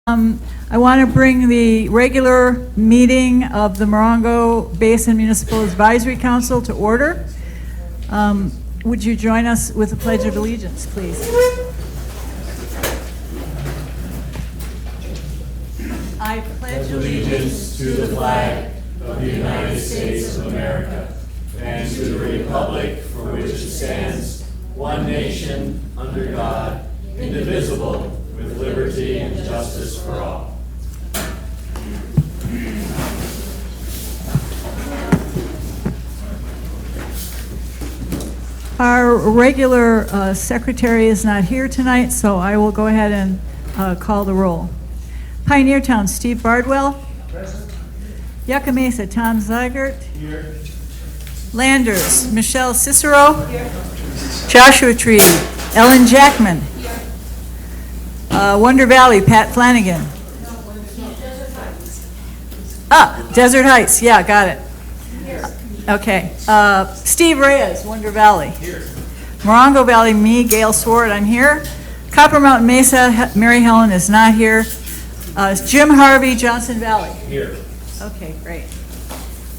I want to bring the regular meeting of the Morongo Basin Municipal Advisory Council to order. Would you join us with the Pledge of Allegiance, please? I pledge allegiance to the flag of the United States of America and to the republic for which it stands, one nation, under God, indivisible, with liberty and justice for all. Our regular secretary is not here tonight, so I will go ahead and call the roll. Pioneer Town, Steve Bardwell. Present. Yucca Mesa, Tom Zeigert. Here. Landers, Michelle Cicero. Here. Joshua Tree, Ellen Jackman. Here. Wonder Valley, Pat Flanagan. Desert Heights, yeah, got it. Here. Okay. Steve Reyes, Wonder Valley. Here. Morongo Valley, me, Gail Sword, I'm here. Copper Mountain Mesa, Mary Helen is not here. Jim Harvey, Johnson Valley. Here. Okay, great.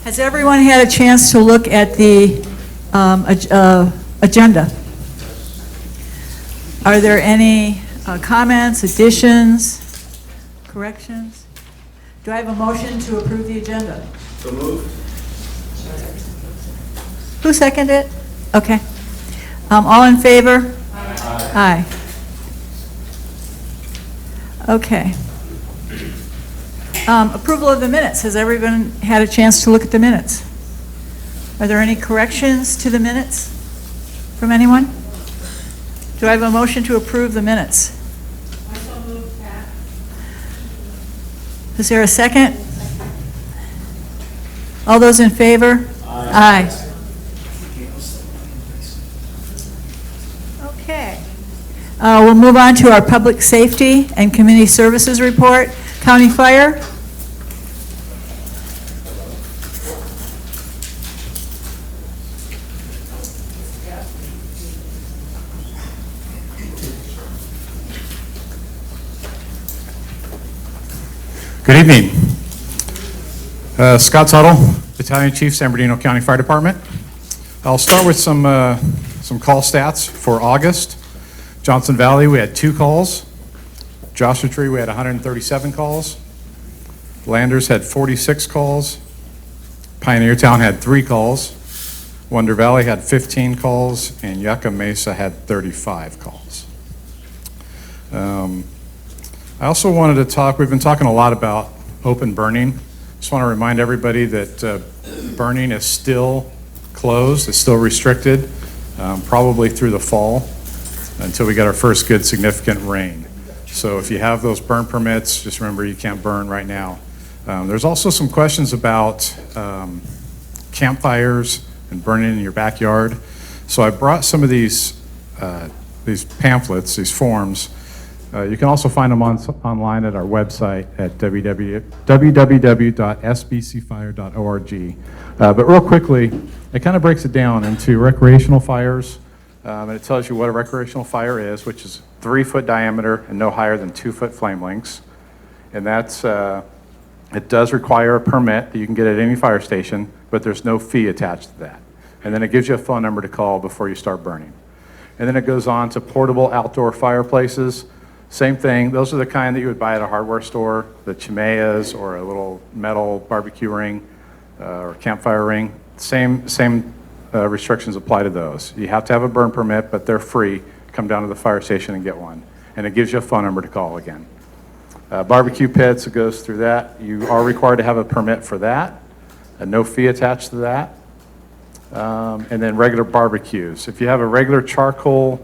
Has everyone had a chance to look at the agenda? Are there any comments, additions, corrections? Do I have a motion to approve the agenda? So moved. Who seconded it? Okay. All in favor? Aye. Okay. Approval of the minutes. Has everyone had a chance to look at the minutes? Are there any corrections to the minutes from anyone? Do I have a motion to approve the minutes? I so moved, Pat. Is there a second? All those in favor? Aye. Okay. We'll move on to our public safety and community services report. County Fire. Good evening. Scott Tuttle, Battalion Chief, San Bernardino County Fire Department. I'll start with some call stats for August. Johnson Valley, we had 2 calls. Joshua Tree, we had 137 calls. Landers had 46 calls. Pioneer Town had 3 calls. Wonder Valley had 15 calls, and Yucca Mesa had 35 calls. I also wanted to talk, we've been talking a lot about open burning. Just want to remind everybody that burning is still closed, it's still restricted, probably through the fall until we get our first good significant rain. So if you have those burn permits, just remember you can't burn right now. There's also some questions about campfires and burning in your backyard. So I brought some of these pamphlets, these forms. You can also find them online at our website at www.sbcfire.org. But real quickly, it kind of breaks it down into recreational fires, and it tells you what a recreational fire is, which is 3-foot diameter and no higher than 2-foot flame lengths. And that's, it does require a permit that you can get at any fire station, but there's no fee attached to that. And then it gives you a phone number to call before you start burning. And then it goes on to portable outdoor fireplaces. Same thing, those are the kind that you would buy at a hardware store, the chimeas or a little metal barbecue ring or campfire ring. Same restrictions apply to those. You have to have a burn permit, but they're free. Come down to the fire station and get one. And it gives you a phone number to call again. Barbecue pits, it goes through that. You are required to have a permit for that, and no fee attached to that. And then regular barbecues. If you have a regular charcoal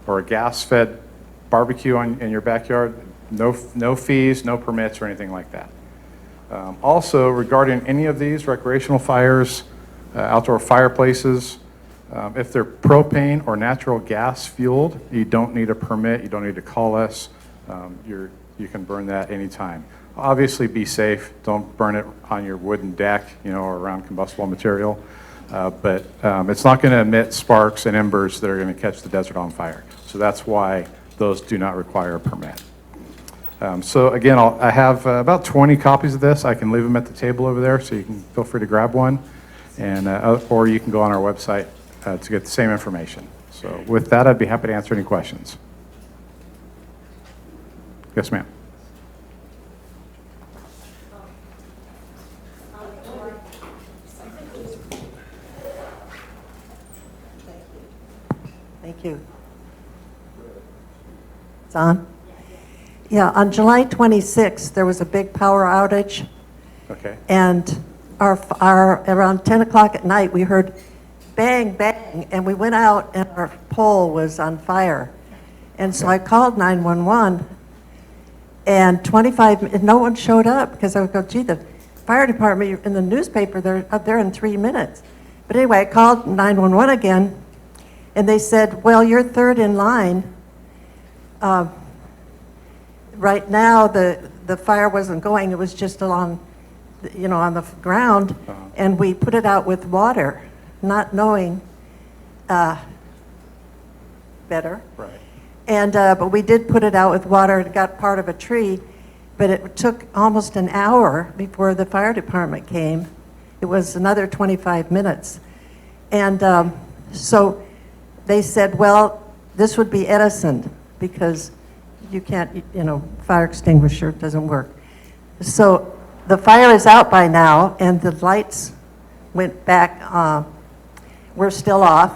or a gas-fed barbecue in your backyard, no fees, no permits or anything like that. Also, regarding any of these recreational fires, outdoor fireplaces, if they're propane or natural gas fueled, you don't need a permit, you don't need to call us. You can burn that anytime. Obviously be safe, don't burn it on your wooden deck, or around combustible material. But it's not going to emit sparks and embers that are going to catch the desert on fire. So that's why those do not require a permit. So again, I have about 20 copies of this. I can leave them at the table over there, so you can feel free to grab one, and or you can go on our website to get the same information. So with that, I'd be happy to answer any questions. Yes, ma'am. Thank you. It's on? Yeah, on July 26th, there was a big power outage, Okay. and around 10 o'clock at night, we heard bang, bang, and we went out, and our pole was on fire. And so I called 911, and no one showed up, because I would go, gee, the fire department in the newspaper, they're up there in 3 minutes. But anyway, I called 911 again, and they said, well, you're third in line. Right now, the fire wasn't going. It was just along, on the ground, and we put it out with water, not knowing better. Right. And but we did put it out with water. It got part of a tree, but it took almost an hour before the fire department came. It was another 25 minutes, and so they said, well, this would be Edison, because you can't, fire extinguisher doesn't work. So the fire is out by now, and the lights went back, we're still off,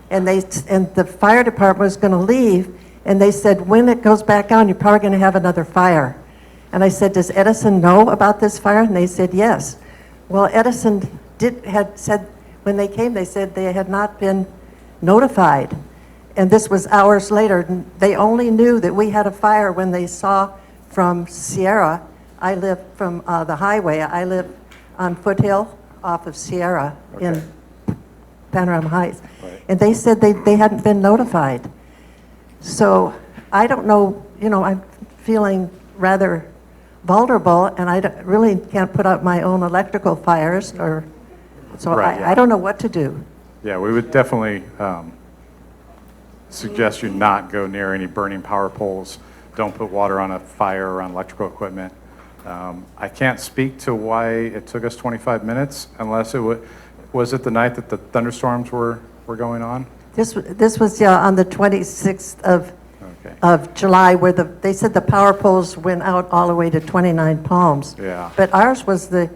and the fire department was going to leave, and they said, when it goes back on, you're probably going to have another fire. And I said, does Edison know about this fire? And they said, yes. Well, Edison had said, when they came, they said they had not been notified. And this was hours later. They only knew that we had a fire when they saw from Sierra. I live from the highway. I live on Foothill off of Sierra in Panorama Heights. Right. And they said they hadn't been notified. So I don't know, I'm feeling rather vulnerable, and I really can't put out my own electrical fires, so Right, yeah. I don't know what to do. Yeah, we would definitely suggest you not go near any burning power poles. Don't put water on a fire or on electrical equipment. I can't speak to why it took us 25 minutes, unless was it the night that the thunderstorms were going on? This was on the 26th Okay. of July, where they said the power poles went out all the way to 29 Palms. Yeah. But ours was they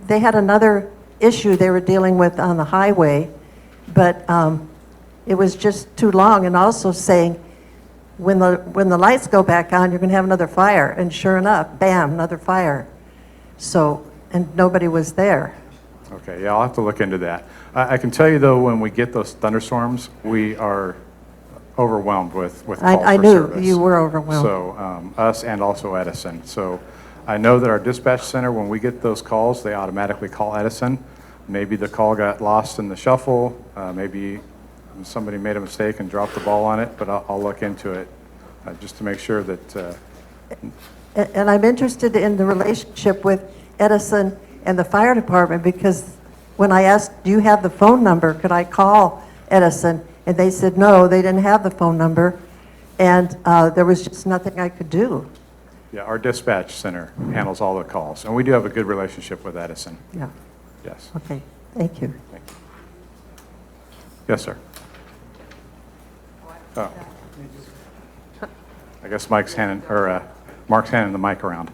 had another issue they were dealing with on the highway, but it was just too long, and also saying, when the lights go back on, you're going to have another fire. And sure enough, bam, another fire. So, and nobody was there. Okay, yeah, I'll have to look into that. I can tell you, though, when we get those thunderstorms, we are overwhelmed with calls I for knew service. you were overwhelmed. So us and also Edison. So I know that our dispatch center, when we get those calls, they automatically call Edison. Maybe the call got lost in the shuffle. Maybe somebody made a mistake and dropped the ball on it, but I'll look into it just to make sure that... And I'm interested in the relationship with Edison and the fire department, because when I asked, do you have the phone number, could I call Edison? And they said no, they didn't have the phone number, and there was just nothing I could do. Yeah, our dispatch center handles all the calls, and we do have a good relationship with Edison. Yeah, Yes. okay, thank you. Thank you. Yes, sir. Oh. I guess Mark's handing the mic around.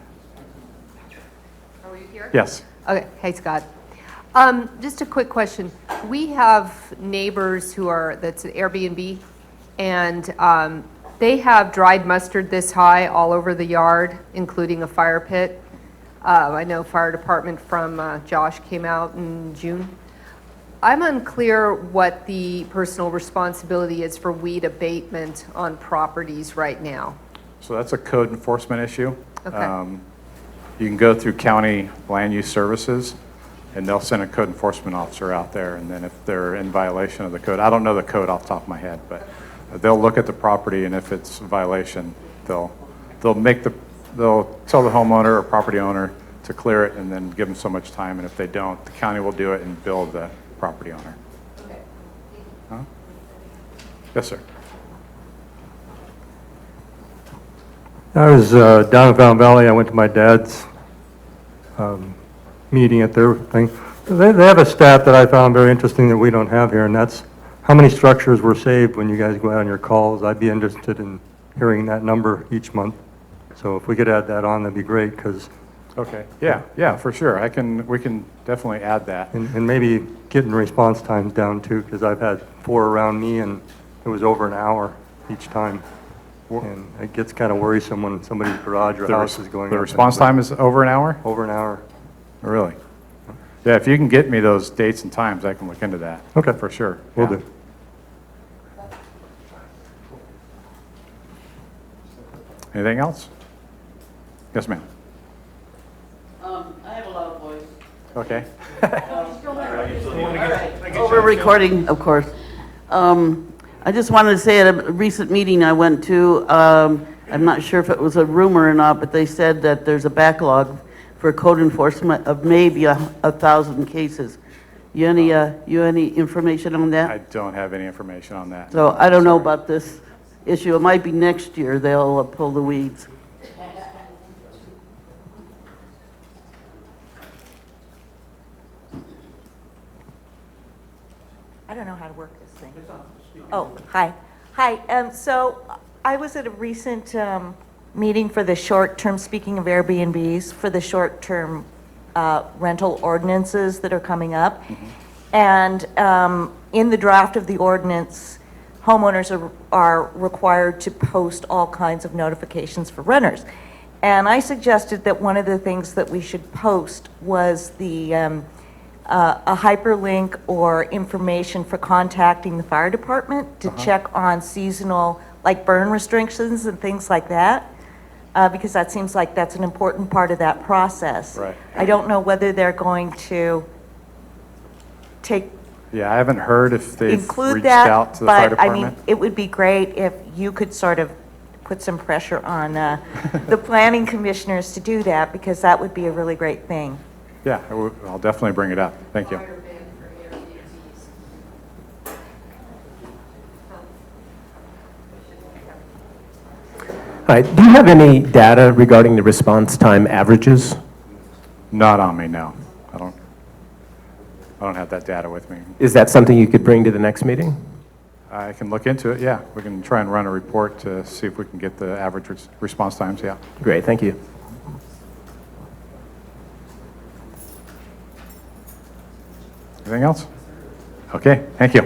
Are we here? Yes. Okay, hey Scott. Just a quick question. We have neighbors that's an Airbnb, and they have dried mustard this high all over the yard, including a fire pit. I know fire department from Josh came out in June. I'm unclear what the personal responsibility is for weed abatement on properties right now. So that's a code enforcement issue. Okay. You can go through county land use services, and they'll send a code enforcement officer out there, and then if they're in violation of the code, I don't know the code off the top of my head, but they'll look at the property, and if it's a violation, they'll tell the homeowner or property owner to clear it and then give them so much time, and if they don't, the county will do it and bill the property owner. Okay. Huh? Yes, sir. I was down in Fountain Valley. I went to my dad's meeting at their thing. They have a stat that I found very interesting that we don't have here, and that's how many structures were saved when you guys go out on your calls. I'd be interested in hearing that number each month. So if we could add that on, that'd be great, because, Okay, yeah, for sure. We can definitely add that. and maybe getting response times down too, because I've had 4 around me, and it was over an hour each time. And it gets kind of worrisome when somebody's garage or house is going up. The response time is over an hour? Over an hour. Really? Yeah, if you can get me those dates and times, I can look into that. Okay. For sure. Will Yeah. do. Anything else? Yes, ma'am. I have a loud voice. Okay. Oh, we're recording, of course. I just wanted to say at a recent meeting I went to, I'm not sure if it was a rumor or not, but they said that there's a backlog for code enforcement of maybe 1,000 cases. You any information on that? I don't have any information on that. So I don't know about this issue. It might be next year they'll pull the weeds. I don't know how to work this thing. Oh, hi. Hi, so I was at a recent meeting for the short-term, speaking of Airbnbs, for the short-term rental ordinances that are coming up. And in the draft of the ordinance, homeowners are required to post all kinds of notifications for renters. And I suggested that one of the things that we should post was the a hyperlink or information for contacting the fire department to check on seasonal, like burn restrictions and things like that, because that seems like that's an important part of that process. Right. I don't know whether they're going to take, Yeah, I haven't heard if they've include reached that, out to the fire but I mean, department. it would be great if you could sort of put some pressure on the planning commissioners to do that, because that would be a really great thing. Yeah, I'll definitely bring it up. Thank you. Hi, do you have any data regarding the response time averages? Not on me, no. I don't have that data with me. Is that something you could bring to the next meeting? I can look into it, yeah. We can try and run a report to see if we can get the average response times, yeah. Great, thank you. Anything else? Okay, thank you.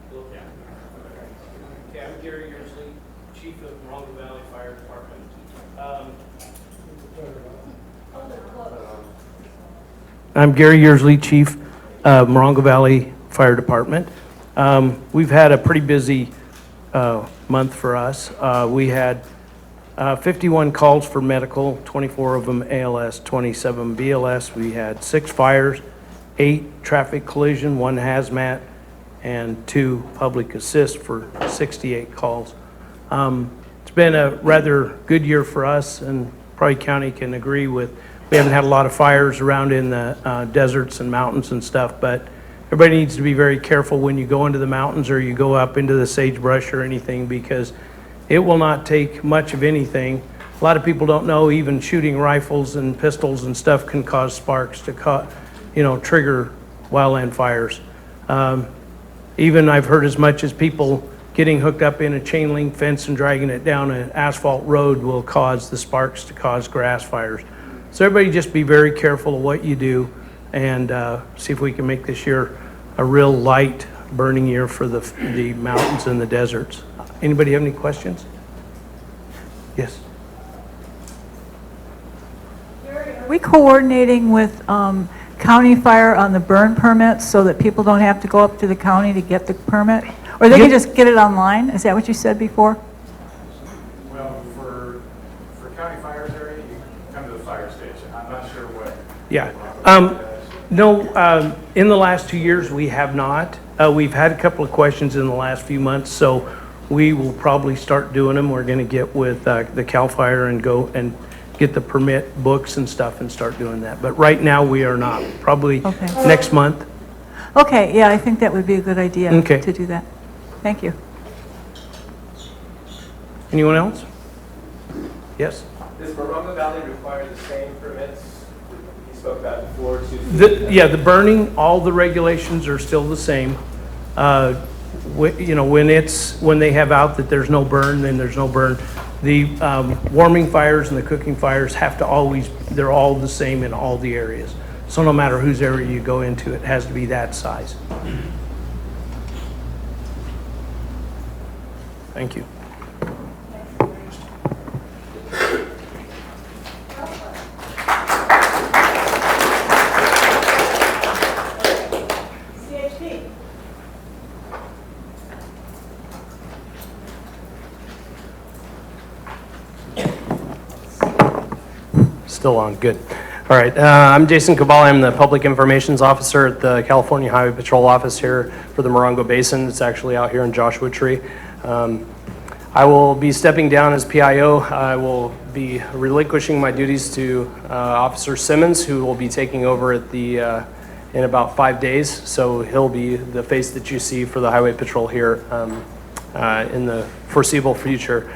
Okay, I'm Gary Yearsley, Chief of Morongo Valley Fire Department. I'm Gary Yearsley, Chief of Morongo Valley Fire Department. We've had a pretty busy month for us. We had 51 calls for medical, 24 of them ALS, 27 BLS. We had 6 fires, 8 traffic collision, 1 hazmat, and 2 public assist for 68 calls. It's been a rather good year for us, and probably county can agree with. We haven't had a lot of fires around in the deserts and mountains and stuff, but everybody needs to be very careful when you go into the mountains or you go up into the sagebrush or anything, because it will not take much of anything. A lot of people don't know even shooting rifles and pistols and stuff can cause sparks to trigger wildland fires. Even I've heard as much as people getting hooked up in a chain link fence and dragging it down an asphalt road will cause the sparks to cause grass fires. So everybody just be very careful of what you do, and see if we can make this year a real light burning year for the mountains and the deserts. Anybody have any questions? Yes. Are we coordinating with county fire on the burn permits so that people don't have to go up to the county to get the permit? Or they can just get it online? Is that what you said before? Well, for county fires area, you come to the fire station. I'm not sure what. Yeah. No, in the last 2 years, we have not. We've had a couple of questions in the last few months, so we will probably start doing them. We're going to get with the CAL FIRE and go and get the permit books and stuff and start doing that. But right now, we are not. Probably Okay. next month. Okay, yeah, I think that would be a good idea Okay. to do that. Thank you. Anyone else? Yes? Does Morongo Valley require the same permits that you spoke about before to? Yeah, the burning, all the regulations are still the same. You know, when they have out that there's no burn, then there's no burn. The warming fires and the cooking fires have to always, they're all the same in all the areas. So no matter whose area you go into, it has to be that size. Thank you. Still on, good. All right, I'm Jason Cabal. I'm the Public Informations Officer at the California Highway Patrol Office here for the Morongo Basin. It's actually out here in Joshua Tree. I will be stepping down as PIO. I will be relinquishing my duties to Officer Simmons, who will be taking over at the in about 5 days. So he'll be the face that you see for the Highway Patrol here in the foreseeable future.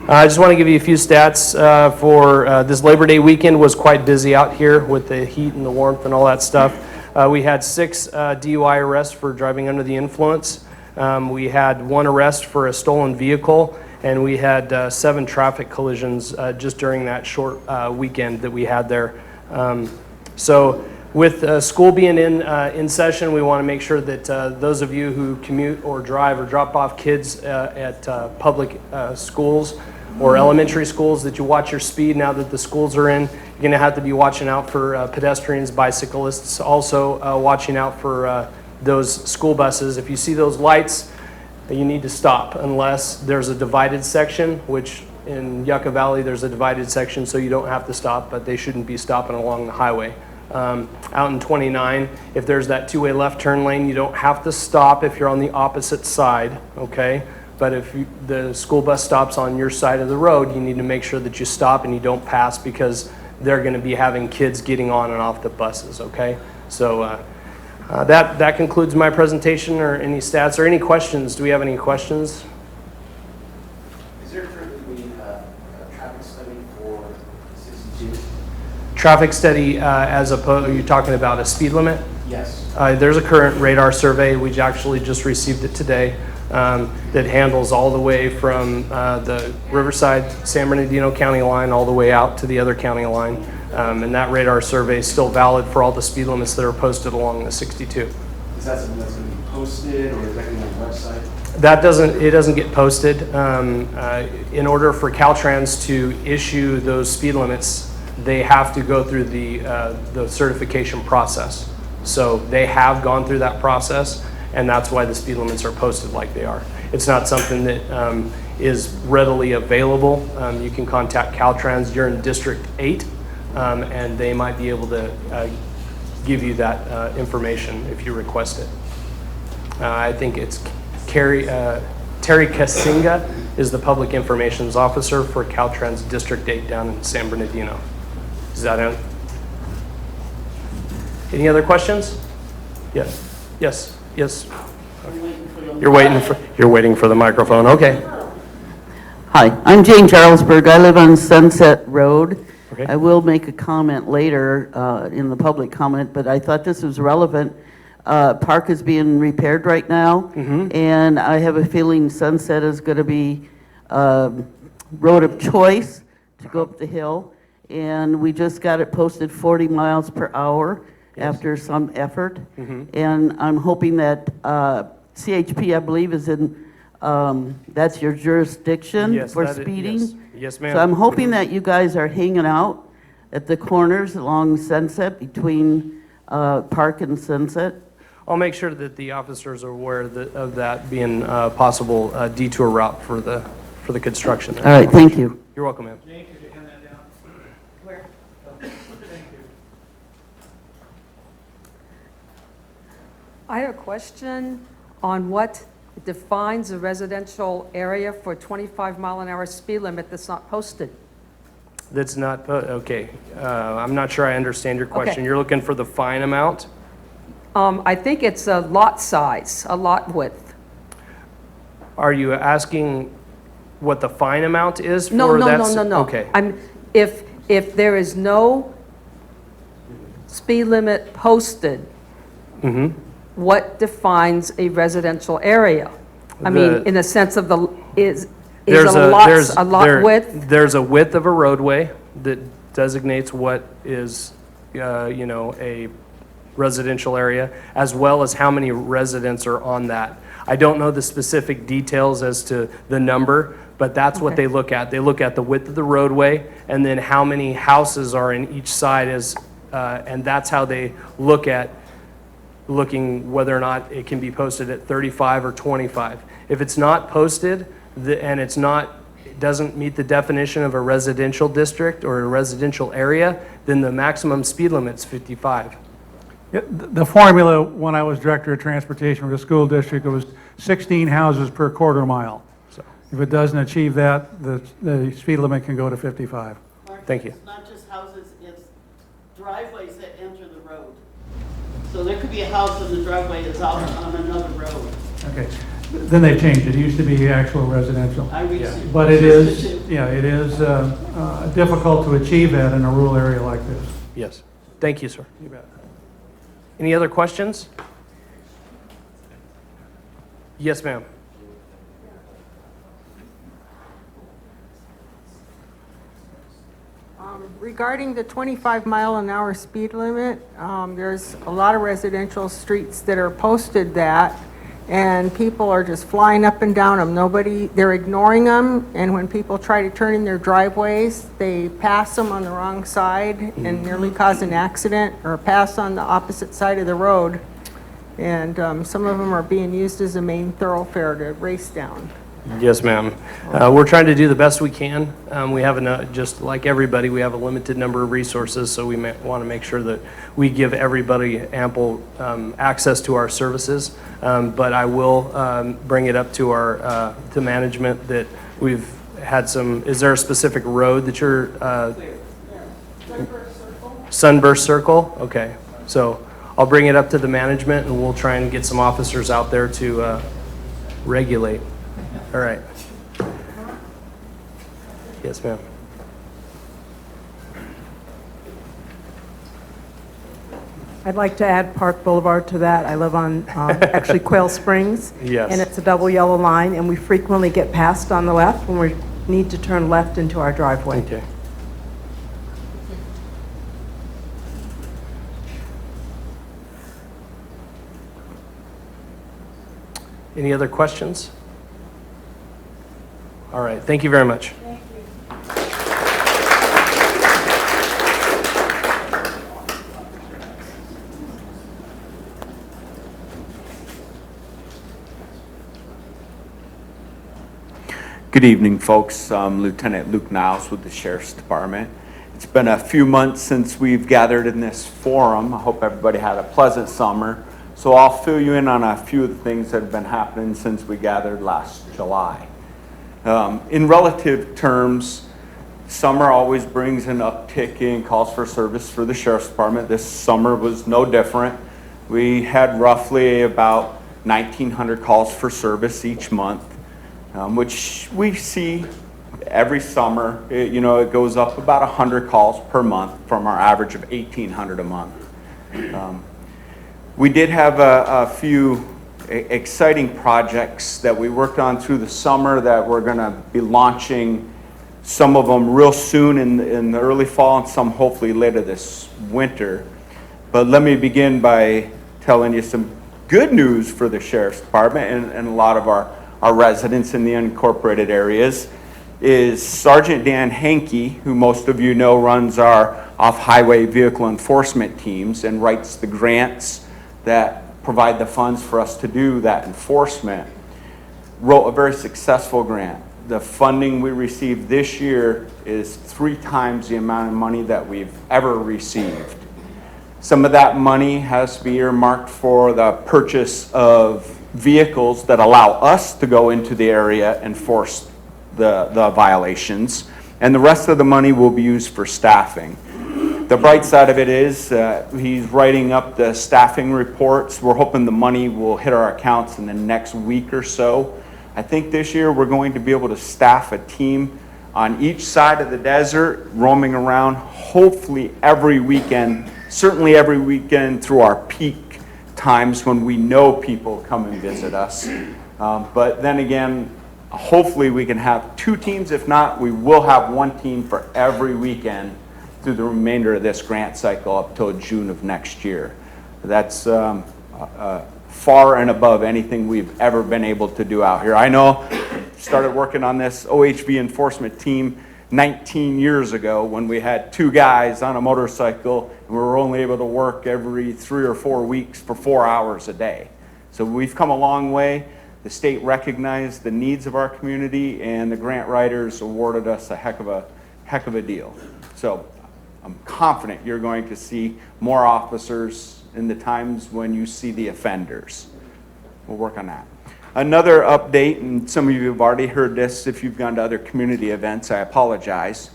I just want to give you a few stats for this Labor Day weekend. Was quite busy out here with the heat and the warmth and all that stuff. We had 6 DUI arrests for driving under the influence. We had 1 arrest for a stolen vehicle, and we had 7 traffic collisions just during that short weekend that we had there. So with school being in session, we want to make sure that those of you who commute or drive or drop off kids at public schools or elementary schools, that you watch your speed now that the schools are in. You're going to have to be watching out for pedestrians, bicyclists, also watching out for those school buses. If you see those lights, you need to stop unless there's a divided section, which in Yucca Valley there's a divided section, so you don't have to stop, but they shouldn't be stopping along the highway. Out in 29, if there's that 2-way left turn lane, you don't have to stop if you're on the opposite side, okay? But if the school bus stops on your side of the road, you need to make sure that you stop and you don't pass, because they're going to be having kids getting on and off the buses, okay? So that concludes my presentation. Or any stats or any questions? Do we have any questions? Is there currently a traffic study for 62? Traffic study as opposed, are you talking about a speed limit? Yes. There's a current radar survey. We actually just received it today that handles all the way from the Riverside, San Bernardino County line all the way out to the other county line. And that radar survey is still valid for all the speed limits that are posted along the 62. Is that something that's going to be posted, or is that going to be on the website? It doesn't get posted. In order for Caltrans to issue those speed limits, they have to go through the certification process. So they have gone through that process, and that's why the speed limits are posted like they are. It's not something that is readily available. You can contact Caltrans. You're in District 8, and they might be able to give you that information if you request it. I think it's Terry Kasinga is the Public Informations Officer for Caltrans District 8 down in San Bernardino. Is that it? Any other questions? Yes. Yes. Yes. You're waiting for the microphone. Okay. Hi, I'm Jane Charlesburg. I live on Sunset Road. Okay. I will make a comment later in the public comment, but I thought this was relevant. Park is being repaired right now, and I have a feeling Sunset is going to be road of choice to go up the hill. And we just got it posted 40 miles per hour after some effort. And I'm hoping that CHP, I believe, is in, that's your jurisdiction Yes, for that is- speeding. yes. Yes, ma'am. So I'm hoping that you guys are hanging out at the corners along Sunset between Park and Sunset. I'll make sure that the officers are aware of that being a possible detour route for the construction there. All right, thank you. You're welcome, ma'am. I have a question on what defines a residential area for 25-mile-an-hour speed limit that's not posted. That's not, okay. I'm not sure I understand your question. Okay. You're looking for the fine amount? I think it's a lot size, a lot width. Are you asking what the fine amount is for No, that? no. Okay. If there is no speed limit posted, what defines a residential area? I mean, in the sense of is a lot width? There's a width of a roadway that designates what is, a residential area, as well as how many residents are on that. I don't know the specific details as to the number, but that's what they look at. They look at the width of the roadway and then how many houses are in each side and that's how they looking whether or not it can be posted at 35 or 25. If it's not posted and it doesn't meet the definition of a residential district or a residential area, then the maximum speed limit's 55. Yeah, the formula, when I was director of transportation for the school district, it was 16 houses per quarter mile. So, If it doesn't achieve that, the speed limit can go to 55. thank you. It's not just houses, it's driveways that enter the road. So there could be a house and the driveway is out on another road. Okay, then they changed it. It used to be actual residential. I researched But it this is, too. yeah, it is difficult to achieve that in a rural area like this. Yes. Thank you, sir. You bet. Any other questions? Yes, ma'am. Regarding the 25-mile-an-hour speed limit, there's a lot of residential streets that are posted that, and people are just flying up and down them. They're ignoring them, and when people try to turn in their driveways, they pass them on the wrong side and nearly cause an accident, or pass on the opposite side of the road. And some of them are being used as a main thoroughfare to race down. Yes, ma'am. We're trying to do the best we can. We have, just like everybody, we have a limited number of resources, so we want to make sure that we give everybody ample access to our services. But I will bring it up to to management that we've had some, is there a specific road that you're? Sunburst Circle? Okay. So I'll bring it up to the management and we'll try and get some officers out there to regulate. All right. Yes, ma'am. I'd like to add Park Boulevard to that. I live on actually Quail Springs. Yes. And it's a double yellow line, and we frequently get passed on the left when we need to turn left into our driveway. Okay. Any other questions? All right, thank you very much. Thank you. Good evening, folks. I'm Lieutenant Luke Niles with the Sheriff's Department. It's been a few months since we've gathered in this forum. I hope everybody had a pleasant summer. So I'll fill you in on a few of the things that have been happening since we gathered last July. In relative terms, summer always brings an uptick in calls for service for the Sheriff's Department. This summer was no different. We had roughly about 1,900 calls for service each month, which we see every summer. It goes up about 100 calls per month from our average of 1,800 a month. We did have a few exciting projects that we worked on through the summer that we're going to be launching, some of them real soon in the early fall and some hopefully later this winter. But let me begin by telling you some good news for the Sheriff's Department and a lot of our residents in the unincorporated areas is Sergeant Dan Hankey, who most of you know runs our off-highway vehicle enforcement teams and writes the grants that provide the funds for us to do that enforcement, wrote a very successful grant. The funding we received this year is 3 times the amount of money that we've ever received. Some of that money has to be earmarked for the purchase of vehicles that allow us to go into the area and enforce the violations. And the rest of the money will be used for staffing. The bright side of it is he's writing up the staffing reports. We're hoping the money will hit our accounts in the next week or so. I think this year we're going to be able to staff a team on each side of the desert, roaming around, hopefully every weekend, certainly every weekend through our peak times when we know people come and visit us. But then again, hopefully we can have 2 teams. If not, we will have 1 team for every weekend through the remainder of this grant cycle up till June of next year. That's far and above anything we've ever been able to do out here. I know, started working on this OHV enforcement team 19 years ago when we had 2 guys on a motorcycle and we were only able to work every 3 or 4 weeks for 4 hours a day. So we've come a long way. The state recognized the needs of our community and the grant writers awarded us a heck of a deal. So I'm confident you're going to see more officers in the times when you see the offenders. We'll work on that. Another update, and some of you have already heard this if you've gone to other community events, I apologize.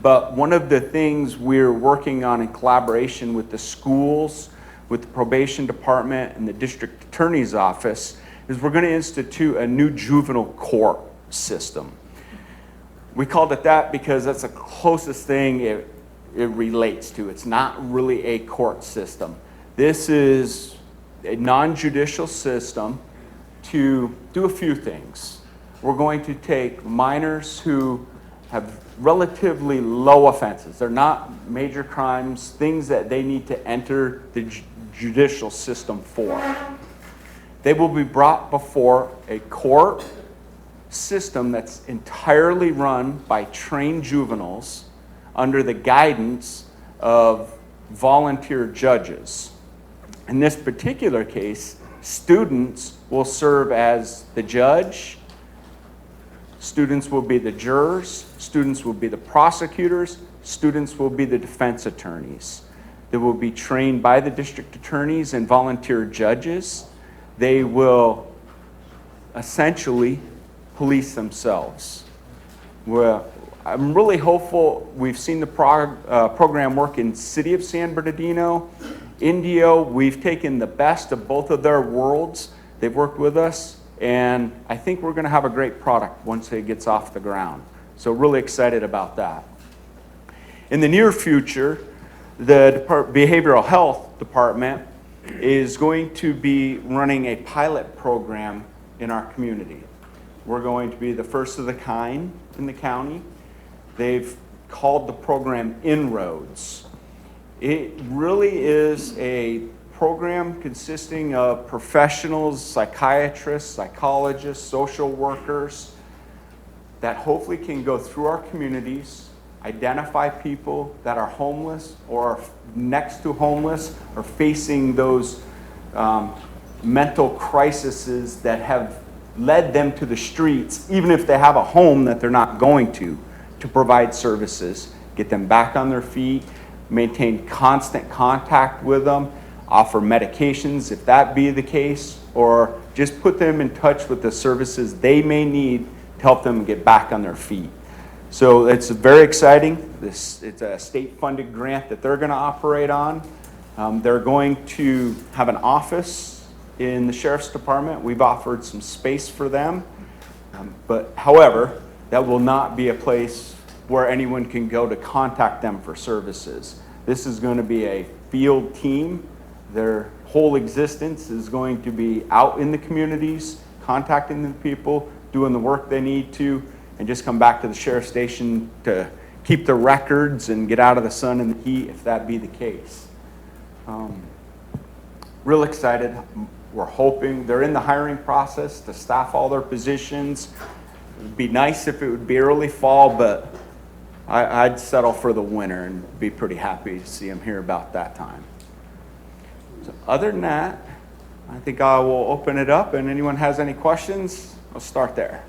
But one of the things we're working on in collaboration with the schools, with the probation department and the district attorney's office is we're going to institute a new juvenile court system. We called it that because that's the closest thing it relates to. It's not really a court system. This is a non-judicial system to do a few things. We're going to take minors who have relatively low offenses. They're not major crimes, things that they need to enter the judicial system for. They will be brought before a court system that's entirely run by trained juveniles under the guidance of volunteer judges. In this particular case, students will serve as the judge, students will be the jurors, students will be the prosecutors, students will be the defense attorneys. They will be trained by the district attorneys and volunteer judges. They will essentially police themselves. Well, I'm really hopeful. We've seen the program work in City of San Bernardino, Indio. We've taken the best of both of their worlds. They've worked with us, and I think we're going to have a great product once it gets off the ground. So really excited about that. In the near future, the Behavioral Health Department is going to be running a pilot program in our community. We're going to be the first of the kind in the county. They've called the program Inroads. It really is a program consisting of professionals, psychiatrists, psychologists, social workers that hopefully can go through our communities, identify people that are homeless or next to homeless or facing those mental crises that have led them to the streets, even if they have a home that they're not going to provide services, get them back on their feet, maintain constant contact with them, offer medications if that be the case, or just put them in touch with the services they may need to help them get back on their feet. So it's very exciting. It's a state-funded grant that they're going to operate on. They're going to have an office in the Sheriff's Department. We've offered some space for them. But however, that will not be a place where anyone can go to contact them for services. This is going to be a field team. Their whole existence is going to be out in the communities, contacting the people, doing the work they need to, and just come back to the sheriff's station to keep the records and get out of the sun and the heat if that be the case. Real excited. We're hoping they're in the hiring process to staff all their positions. It'd be nice if it would be early fall, but I'd settle for the winter and be pretty happy to see them here about that time. So other than that, I think I will open it up, and anyone has any questions, I'll start there.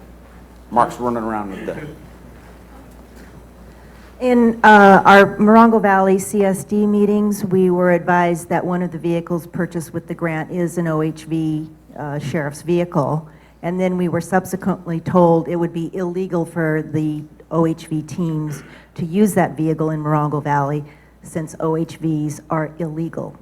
Mark's running around with the... In our Morongo Valley CSD meetings, we were advised that one of the vehicles purchased with the grant is an OHV sheriff's vehicle. And then we were subsequently told it would be illegal for the OHV teams to use that vehicle in Morongo Valley since OHVs are illegal.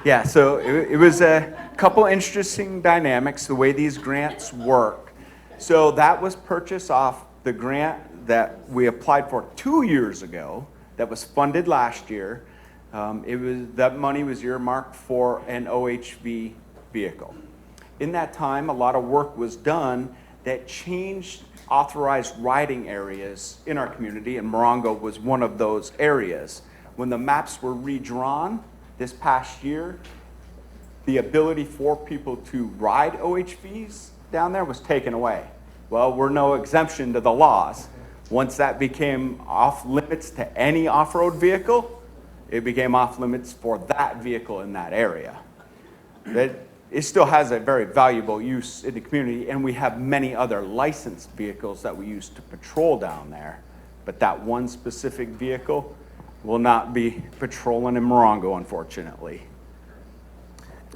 Yeah, so it was a couple interesting dynamics, the way these grants work. So that was purchased off the grant that we applied for 2 years ago, that was funded last year. That money was earmarked for an OHV vehicle. In that time, a lot of work was done that changed authorized riding areas in our community, and Morongo was one of those areas. When the maps were redrawn this past year, the ability for people to ride OHVs down there was taken away. Well, we're no exemption to the laws. Once that became off limits to any off-road vehicle, it became off limits for that vehicle in that area. It still has a very valuable use in the community, and we have many other licensed vehicles that we use to patrol down there. But that one specific vehicle will not be patrolling in Morongo, unfortunately.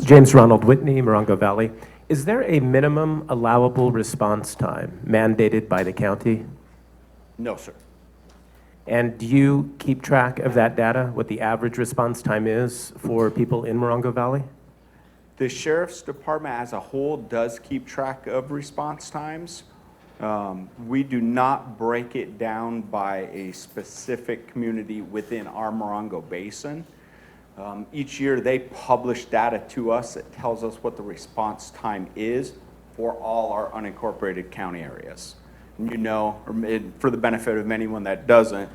James Ronald Whitney, Morongo Valley. Is there a minimum allowable response time mandated by the county? No, sir. And do you keep track of that data, what the average response time is for people in Morongo Valley? The Sheriff's Department as a whole does keep track of response times. We do not break it down by a specific community within our Morongo Basin. Each year they publish data to us that tells us what the response time is for all our unincorporated county areas. And you know, or for the benefit of anyone that doesn't,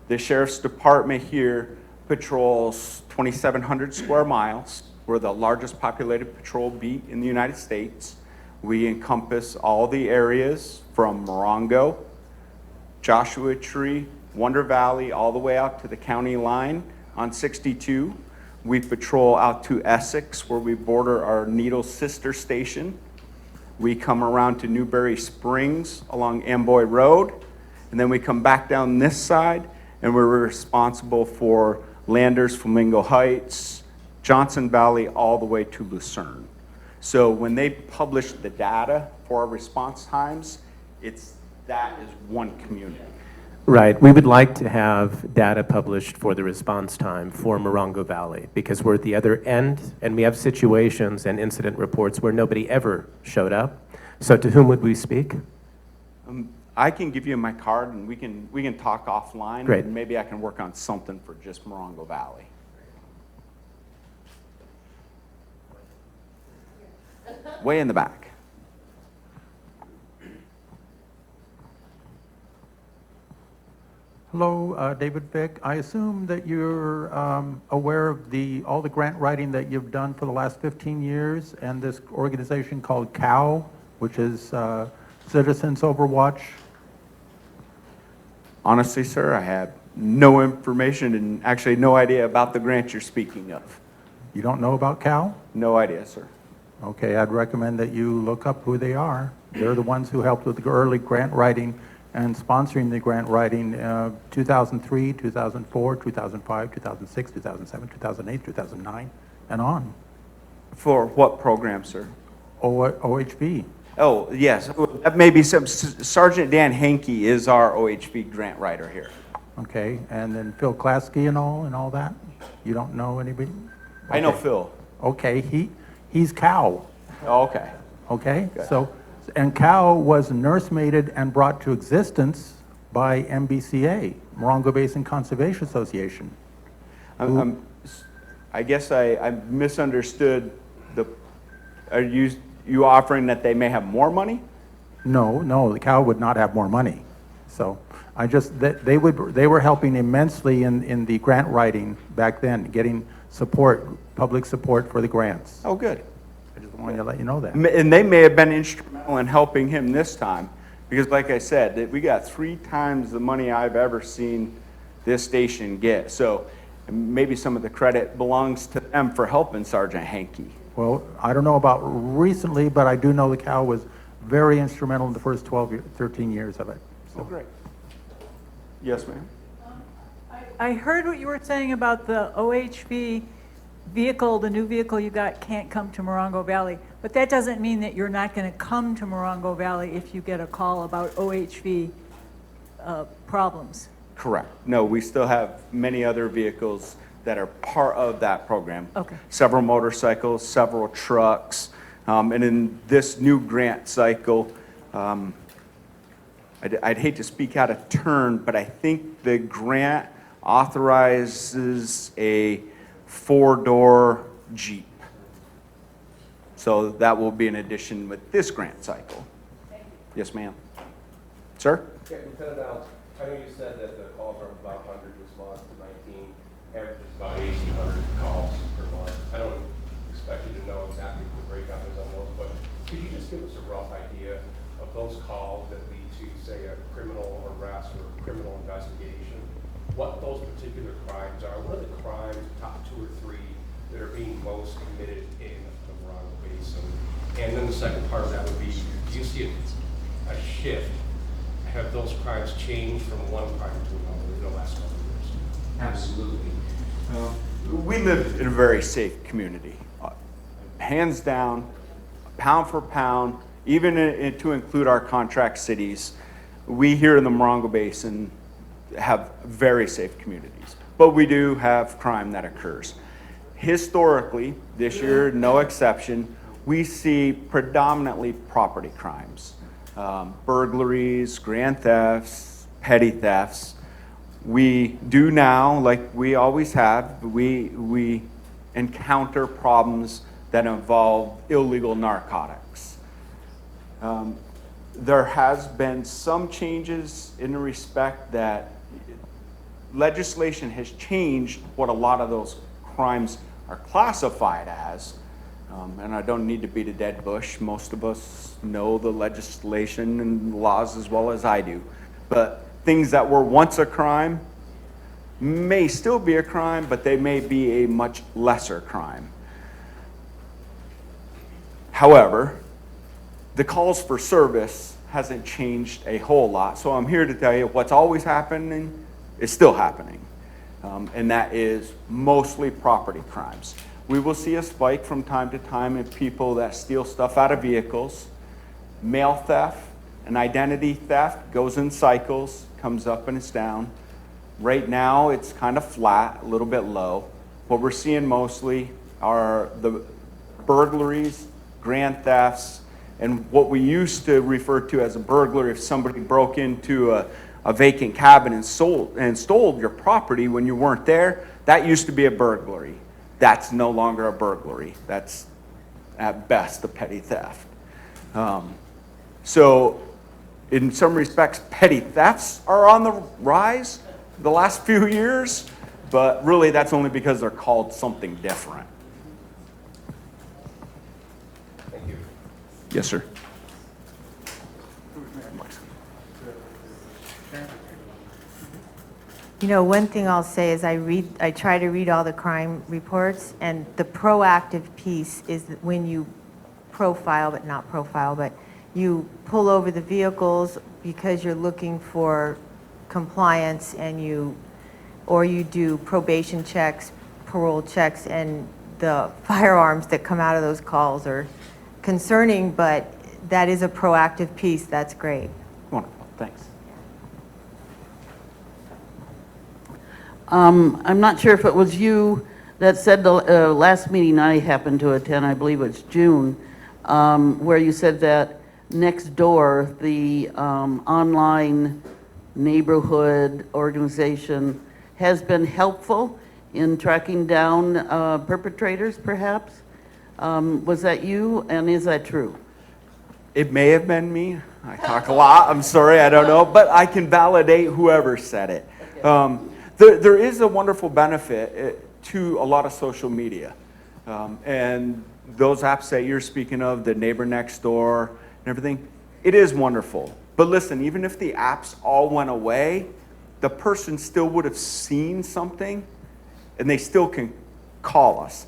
the Sheriff's Department here patrols 2,700 square miles. We're the largest populated patrol beat in the United States. We encompass all the areas from Morongo, Joshua Tree, Wonder Valley, all the way out to the county line on 62. We patrol out to Essex, where we border our Needle sister station. We come around to Newberry Springs along Amboy Road, and then we come back down this side, and we're responsible for Landers, Flamingo Heights, Johnson Valley, all the way to Lucerne. So when they publish the data for our response times, that is one community. Right. We would like to have data published for the response time for Morongo Valley because we're at the other end and we have situations and incident reports where nobody ever showed up. So to whom would we speak? I can give you my card and we can talk offline. Great. And maybe I can work on something for just Morongo Valley. Way in the back. Hello, David Vick. I assume that you're aware of all the grant writing that you've done for the last 15 years and this organization called COW, which is Citizens Overwatch. Honestly, sir, I have no information and actually no idea about the grant you're speaking of. You don't know about COW? No idea, sir. Okay, I'd recommend that you look up who they are. They're the ones who helped with the early grant writing and sponsoring the grant writing 2003, 2004, 2005, 2006, 2007, 2008, 2009, and on. For what program, sir? OHV. Oh, yes. That may be Sergeant Dan Hankey is our OHV grant writer here. Okay, and then Phil Klasky and all that? You don't know anybody? Okay. I know Phil. Okay, he's COW. Oh, okay. Okay, Good. so, and COW was nursemaided and brought to existence by MBCA, Morongo Basin Conservation Association. I guess I misunderstood are you offering that they may have more money? No, the COW would not have more money. So they were helping immensely in the grant writing back then, getting support, public support for the grants. Oh, good. I just wanted to let you know that. And they may have been instrumental in helping him this time, because like I said, we got 3 times the money I've ever seen this station get. So maybe some of the credit belongs to them for helping Sergeant Hankey. Well, I don't know about recently, but I do know the COW was very instrumental in the first 13 years of it. So. Oh, great. Yes, ma'am. I heard what you were saying about the OHV vehicle, the new vehicle you got can't come to Morongo Valley, but that doesn't mean that you're not going to come to Morongo Valley if you get a call about OHV problems. Correct. No, we still have many other vehicles that are part of that program. Okay. Several motorcycles, several trucks, and in this new grant cycle, I'd hate to speak out of turn, but I think the grant authorizes a 4-door Jeep. So that will be an addition with this grant cycle. Yes, ma'am. Sir? Yeah, Lieutenant Alves, I know you said that the calls are about 100 response to 19, average is about 1,800 calls per month. I don't expect you to know exactly what the breakout is on those, but could you just give us a rough idea of those calls that lead to, say, a criminal arrest or criminal investigation? What those particular crimes are? What are the crimes, top 2 or 3, that are being most committed in the Morongo Basin? And then the second part of that would be, do you see a shift? Have those crimes changed from one crime to another in the last couple of years? Absolutely. We live in a very safe community. Hands down, pound for pound, even to include our contract cities, we here in the Morongo Basin have very safe communities. But we do have crime that occurs. Historically, this year, no exception, we see predominantly property crimes. Burglaries, grand thefts, petty thefts. We do now, like we always have, we encounter problems that involve illegal narcotics. There has been some changes in the respect that legislation has changed what a lot of those crimes are classified as. And I don't need to beat a dead bush. Most of us know the legislation and laws as well as I do. But things that were once a crime may still be a crime, but they may be a much lesser crime. However, the calls for service hasn't changed a whole lot. So I'm here to tell you what's always happening is still happening. And that is mostly property crimes. We will see a spike from time to time in people that steal stuff out of vehicles. Mail theft and identity theft goes in cycles, comes up and it's down. Right now, it's kind of flat, a little bit low. What we're seeing mostly are the burglaries, grand thefts, and what we used to refer to as a burglary if somebody broke into a vacant cabin and stole your property when you weren't there. That used to be a burglary. That's no longer a burglary. That's, at best, a petty theft. So, in some respects, petty thefts are on the rise the last few years, but really that's only because they're called something different. Thank you. Yes, sir. You know, one thing I'll say is I try to read all the crime reports, and the proactive piece is that when you but you pull over the vehicles because you're looking for compliance, and you do probation checks, parole checks, and the firearms that come out of those calls are concerning, but that is a proactive piece. That's great. Wonderful, thanks. I'm not sure if it was you that said the last meeting I happened to attend, I believe it's June, where you said that next door, the online neighborhood organization has been helpful in tracking down perpetrators, perhaps. Was that you, and is that true? It may have been me. I talk a lot. I'm sorry, I don't know, but I can validate whoever said it. Okay. There is a wonderful benefit to a lot of social media. And those apps that you're speaking of, the neighbor next door and everything, it is wonderful. But listen, even if the apps all went away, the person still would have seen something and they still can call us.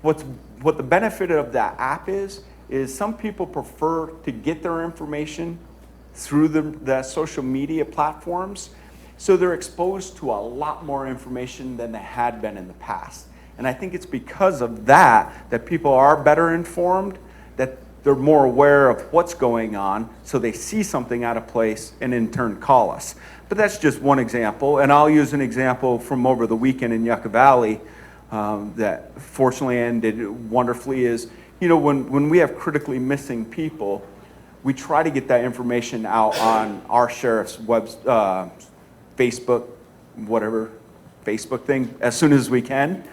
What the benefit of that app is some people prefer to get their information through the social media platforms. So they're exposed to a lot more information than they had been in the past. And I think it's because of that people are better informed, that they're more aware of what's going on, so they see something out of place and in turn call us. But that's just one example, and I'll use an example from over the weekend in Yucca Valley that fortunately ended wonderfully is, when we have critically missing people, we try to get that information out on our sheriff's Facebook, whatever Facebook thing, as soon as we can.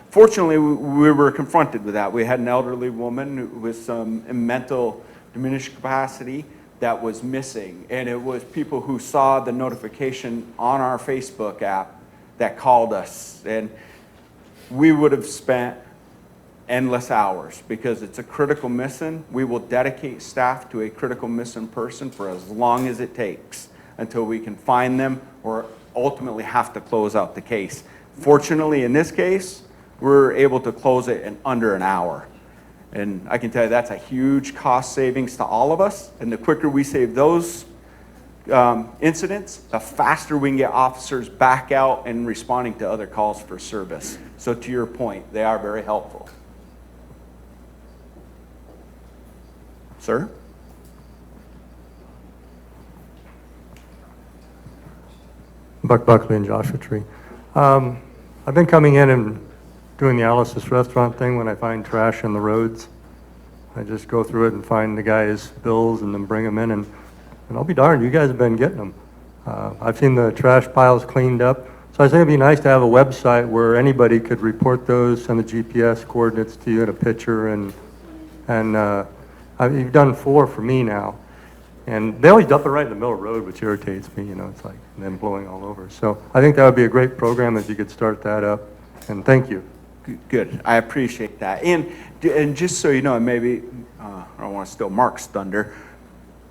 Fortunately, we were confronted with that. We had an elderly woman with some mental diminished capacity that was missing, and it was people who saw the notification on our Facebook app that called us, and we would have spent endless hours because it's a critical missing. We will dedicate staff to a critical missing person for as long as it takes until we can find them or ultimately have to close out the case. Fortunately, in this case, we're able to close it in under an hour. And I can tell you that's a huge cost savings to all of us. And the quicker we save those incidents, the faster we can get officers back out and responding to other calls for service. So to your point, they are very helpful. Sir? Buck Buckley and Joshua Tree. I've been coming in and doing the Alice's restaurant thing when I find trash on the roads. I just go through it and find the guy's bills and then bring them in, and I'll be darned, you guys have been getting them. I've seen the trash piles cleaned up, so I think it'd be nice to have a website where anybody could report those, send the GPS coordinates to you in a picture, and you've done 4 for me now. And they always dump it right in the middle of the road, which irritates me, it's like them blowing all over. So I think that would be a great program if you could start that up, and thank you. Good, I appreciate that. And just so you know, maybe, I don't want to steal Mark's thunder.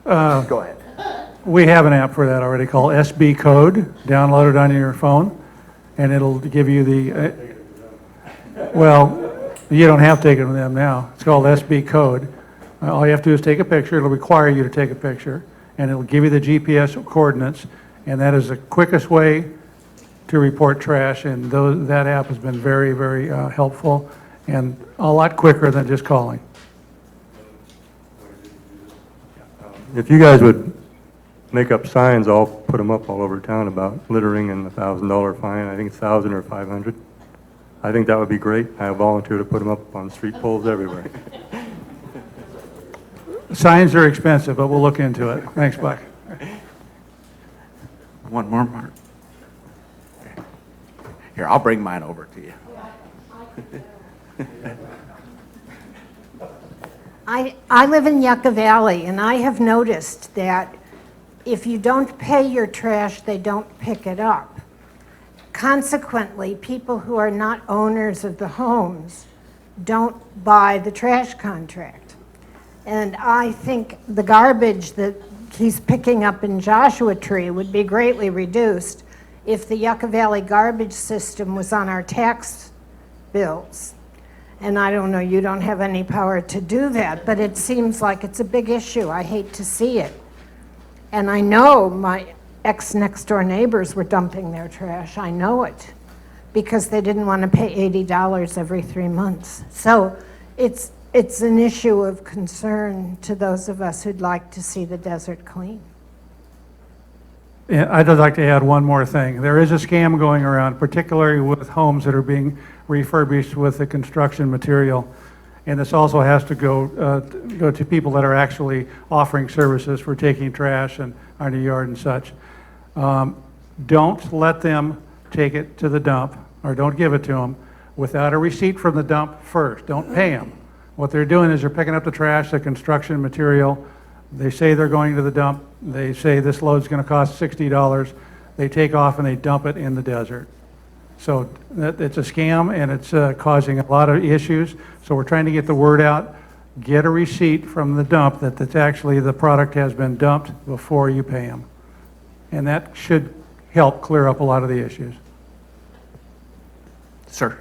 Go ahead. We have an app for that already called SB Code. Download it on your phone, and it'll give you the, well, you don't have to take it from them now. It's called SB Code. All you have to do is take a picture. It'll require you to take a picture, and it'll give you the GPS coordinates, and that is the quickest way to report trash, and that app has been very, very helpful and a lot quicker than just calling. If you guys would make up signs, I'll put them up all over town about littering and $1,000 fine. I think it's 1,000 or 500. I think that would be great. I volunteer to put them up on street poles everywhere. Signs are expensive, but we'll look into it. Thanks, Buck. One more, Mark. Here, I'll bring mine over to you. I live in Yucca Valley, and I have noticed that if you don't pay your trash, they don't pick it up. Consequently, people who are not owners of the homes don't buy the trash contract. And I think the garbage that he's picking up in Joshua Tree would be greatly reduced if the Yucca Valley garbage system was on our tax bills. And I don't know, you don't have any power to do that, but it seems like it's a big issue. I hate to see it. And I know my ex-next door neighbors were dumping their trash. I know it, because they didn't want to pay $80 every 3 months. So it's an issue of concern to those of us who'd like to see the desert clean. Yeah, I'd just like to add one more thing. There is a scam going around, particularly with homes that are being refurbished with the construction material. And this also has to go to people that are actually offering services for taking trash and out of your yard and such. Don't let them take it to the dump, or don't give it to them without a receipt from the dump first. Don't pay them. What they're doing is they're picking up the trash, the construction material. They say they're going to the dump. They say this load's going to cost $60. They take off and they dump it in the desert. So it's a scam, and it's causing a lot of issues. So we're trying to get the word out. Get a receipt from the dump that that's actually the product has been dumped before you pay them. And that should help clear up a lot of the issues. Sir.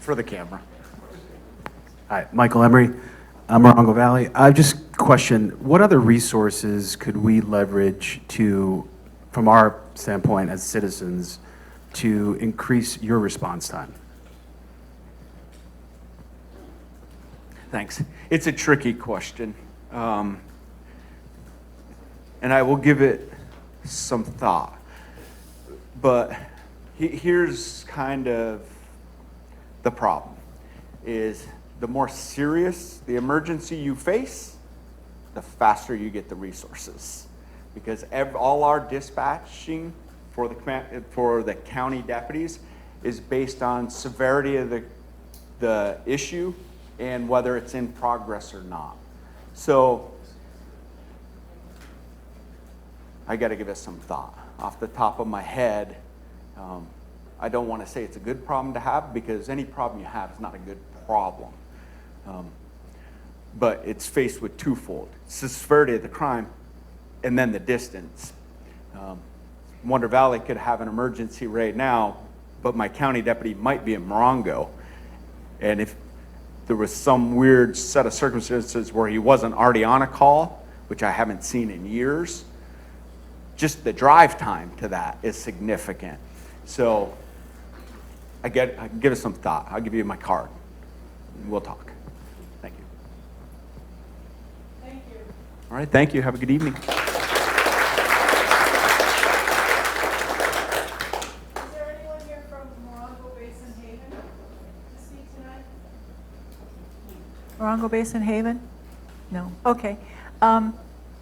For the camera. Hi, Michael Emery. Morongo Valley. I just question, what other resources could we leverage to, from our standpoint as citizens, to increase your response time? Thanks. It's a tricky question. And I will give it some thought. But here's kind of the problem, is the more serious the emergency you face, the faster you get the resources. Because all our dispatching for the county deputies is based on severity of the issue and whether it's in progress or not. So I got to give it some thought. Off the top of my head, I don't want to say it's a good problem to have, because any problem you have is not a good problem. But it's faced with twofold. It's the severity of the crime and then the distance. Wonder Valley could have an emergency right now, but my county deputy might be in Morongo. And if there was some weird set of circumstances where he wasn't already on a call, which I haven't seen in years, just the drive time to that is significant. So I give it some thought. I'll give you my card. We'll talk. Thank you. Thank you. All right, thank you. Have a good evening. Is there anyone here from Morongo Basin Haven to speak tonight? Morongo Basin Haven? No. Okay.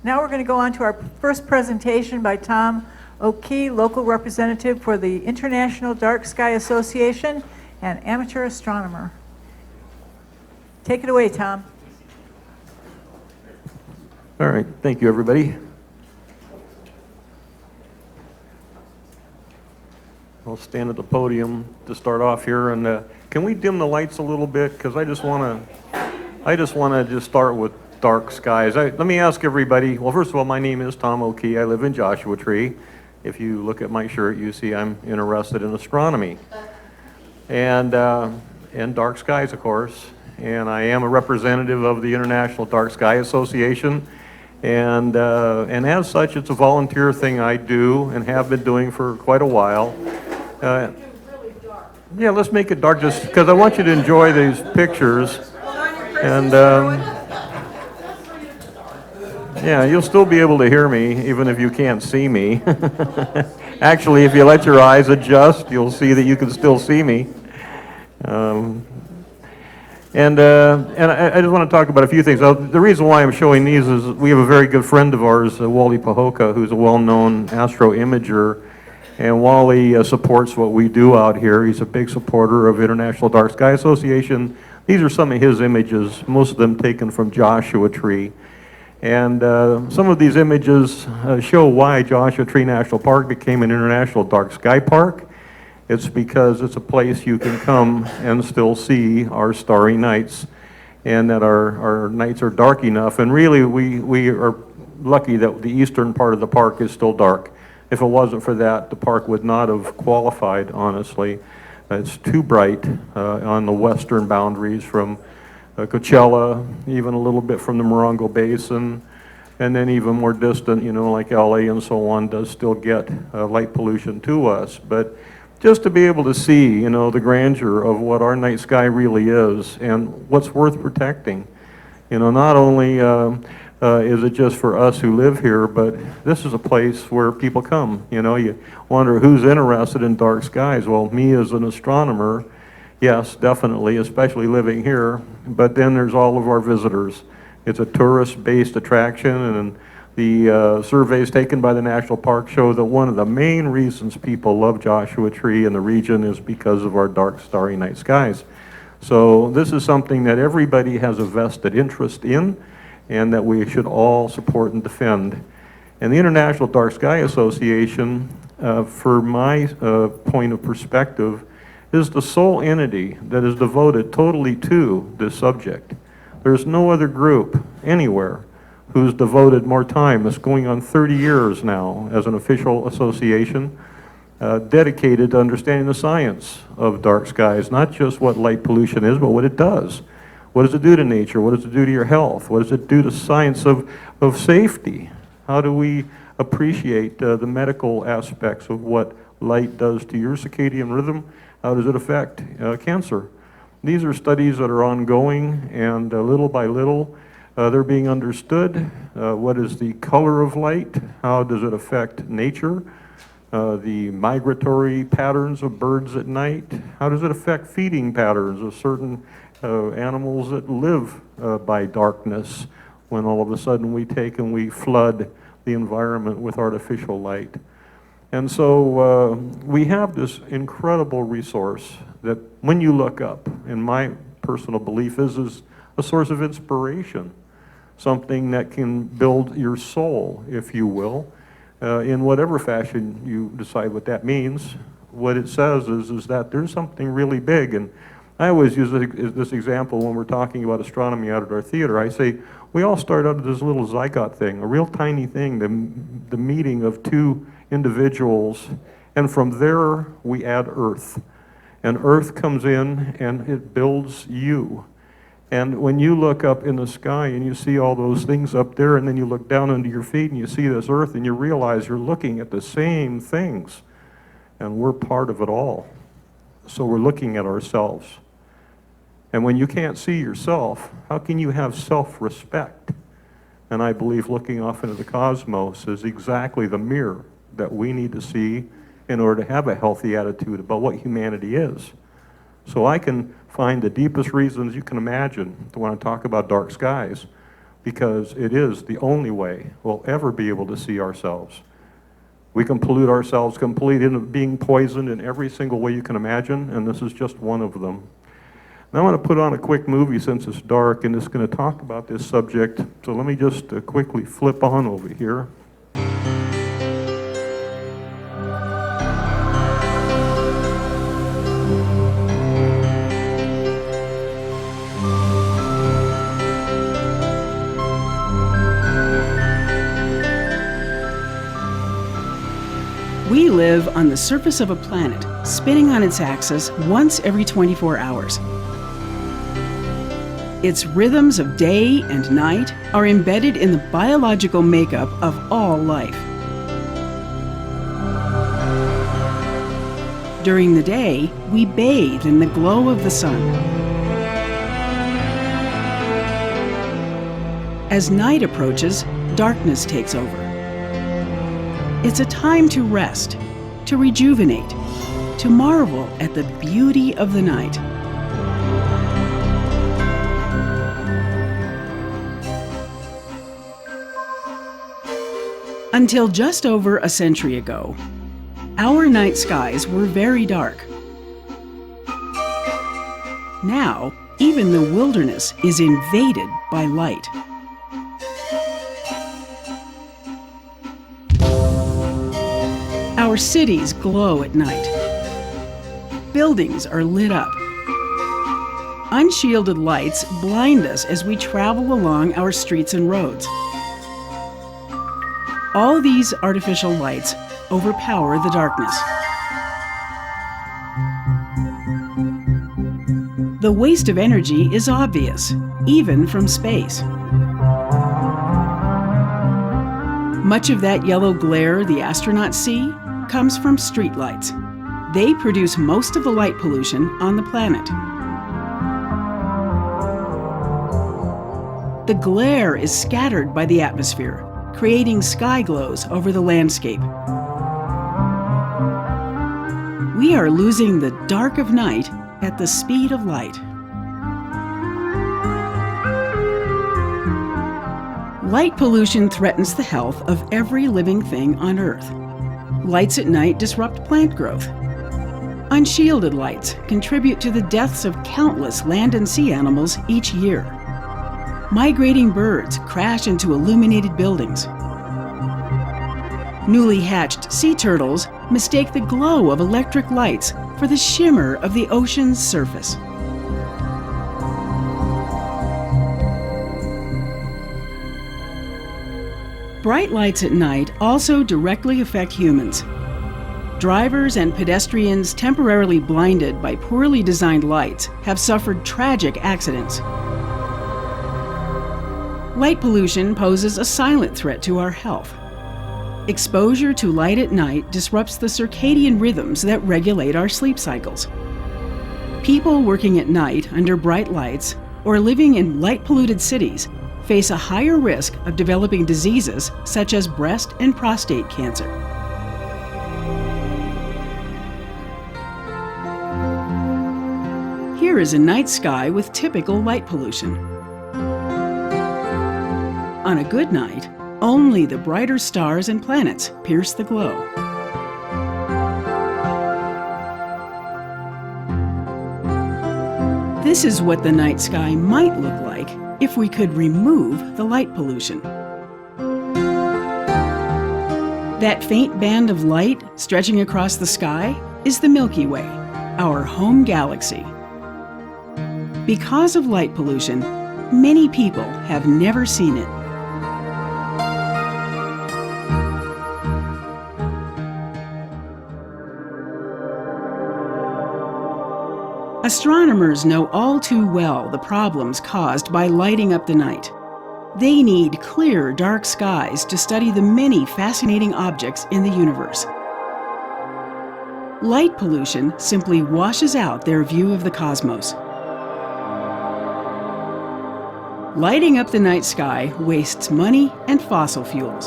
Now we're going to go on to our first presentation by Tom O'Key, local representative for the International Dark Sky Association and amateur astronomer. Take it away, Tom. All right, thank you, everybody. I'll stand at the podium to start off here, and can we dim the lights a little bit? Because I just want to start with dark skies. Let me ask everybody. Well, first of all, my name is Tom O'Key. I live in Joshua Tree. If you look at my shirt, you see I'm interested in astronomy and dark skies, of course. And I am a representative of the International Dark Sky Association. And as such, it's a volunteer thing I do and have been doing for quite a while. Yeah, let's make it dark just because I want you to enjoy these pictures. And yeah, you'll still be able to hear me even if you can't see me. Actually, if you let your eyes adjust, you'll see that you can still see me. And I just want to talk about a few things. The reason why I'm showing these is we have a very good friend of ours, Wally Pahoka, who's a well-known astro imager. And Wally supports what we do out here. He's a big supporter of International Dark Sky Association. These are some of his images, most of them taken from Joshua Tree. And some of these images show why Joshua Tree National Park became an International Dark Sky Park. It's because it's a place you can come and still see our starry nights, and that our nights are dark enough. And really, we are lucky that the eastern part of the park is still dark. If it wasn't for that, the park would not have qualified, honestly. It's too bright on the western boundaries from Coachella, even a little bit from the Morongo Basin, and then even more distant, like LA and so on, does still get light pollution to us. But just to be able to see, the grandeur of what our night sky really is and what's worth protecting. Not only is it just for us who live here, but this is a place where people come. You wonder who's interested in dark skies. Well, me as an astronomer, yes, definitely, especially living here. But then there's all of our visitors. It's a tourist-based attraction, and the surveys taken by the National Park show that one of the main reasons people love Joshua Tree and the region is because of our dark, starry night skies. So this is something that everybody has a vested interest in, and that we should all support and defend. And the International Dark Sky Association, for my point of perspective, is the sole entity that is devoted totally to this subject. There's no other group anywhere who's devoted more time. It's going on 30 years now as an official association dedicated to understanding the science of dark skies, not just what light pollution is, but what it does What does it do to nature? What does it do to your health? What does it do to science of safety? How do we appreciate the medical aspects of what light does to your circadian rhythm? How does it affect cancer? These are studies that are ongoing, and little by little, they're being understood. What is the color of light? How does it affect nature? The migratory patterns of birds at night? How does it affect feeding patterns of certain animals that live by darkness, when all of a sudden we take and we flood the environment with artificial light? And so we have this incredible resource that when you look up, and my personal belief is a source of inspiration, something that can build your soul, if you will, in whatever fashion you decide what that means. What it says is that there's something really big. And I always use this example when we're talking about astronomy out at our theater. I say, we all start out as this little zygote thing, a real tiny thing, the meeting of two individuals, and from there we add Earth. And Earth comes in and it builds you. And when you look up in the sky and you see all those things up there, and then you look down under your feet and you see this Earth, and you realize you're looking at the same things, and we're part of it all. So we're looking at ourselves. And when you can't see yourself, how can you have self-respect? And I believe looking off into the cosmos is exactly the mirror that we need to see in order to have a healthy attitude about what humanity is. So I can find the deepest reasons you can imagine to want to talk about dark skies, because it is the only way we'll ever be able to see ourselves. We can pollute ourselves completely into being poisoned in every single way you can imagine, and this is just one of them. Now I want to put on a quick movie since it's dark, and it's going to talk about this subject. So let me just quickly flip on over here. We live on the surface of a planet, spinning on its axis once every 24 hours. Its rhythms of day and night are embedded in the biological makeup of all life. During the day, we bathe in the glow of the sun. As night approaches, darkness takes over. It's a time to rest, to rejuvenate, to marvel at the beauty of the night. Until just over a century ago, our night skies were very dark. Now, even the wilderness is invaded by light. Our cities glow at night. Buildings are lit up. Unshielded lights blind us as we travel along our streets and roads. All these artificial lights overpower the darkness. The waste of energy is obvious, even from space. Much of that yellow glare the astronauts see comes from streetlights. They produce most of the light pollution on the planet. The glare is scattered by the atmosphere, creating sky glows over the landscape. We are losing the dark of night at the speed of light. Light pollution threatens the health of every living thing on Earth. Lights at night disrupt plant growth. Unshielded lights contribute to the deaths of countless land and sea animals each year. Migrating birds crash into illuminated buildings. Newly hatched sea turtles mistake the glow of electric lights for the shimmer of the ocean's surface. Bright lights at night also directly affect humans. Drivers and pedestrians temporarily blinded by poorly designed lights have suffered tragic accidents. Light pollution poses a silent threat to our health. Exposure to light at night disrupts the circadian rhythms that regulate our sleep cycles. People working at night under bright lights or living in light-polluted cities face a higher risk of developing diseases such as breast and prostate cancer. Here is a night sky with typical light pollution. On a good night, only the brighter stars and planets pierce the glow. This is what the night sky might look like if we could remove the light pollution. That faint band of light stretching across the sky is the Milky Way, our home galaxy. Because of light pollution, many people have never seen it. Astronomers know all too well the problems caused by lighting up the night. They need clear, dark skies to study the many fascinating objects in the universe. Light pollution simply washes out their view of the cosmos. Lighting up the night sky wastes money and fossil fuels.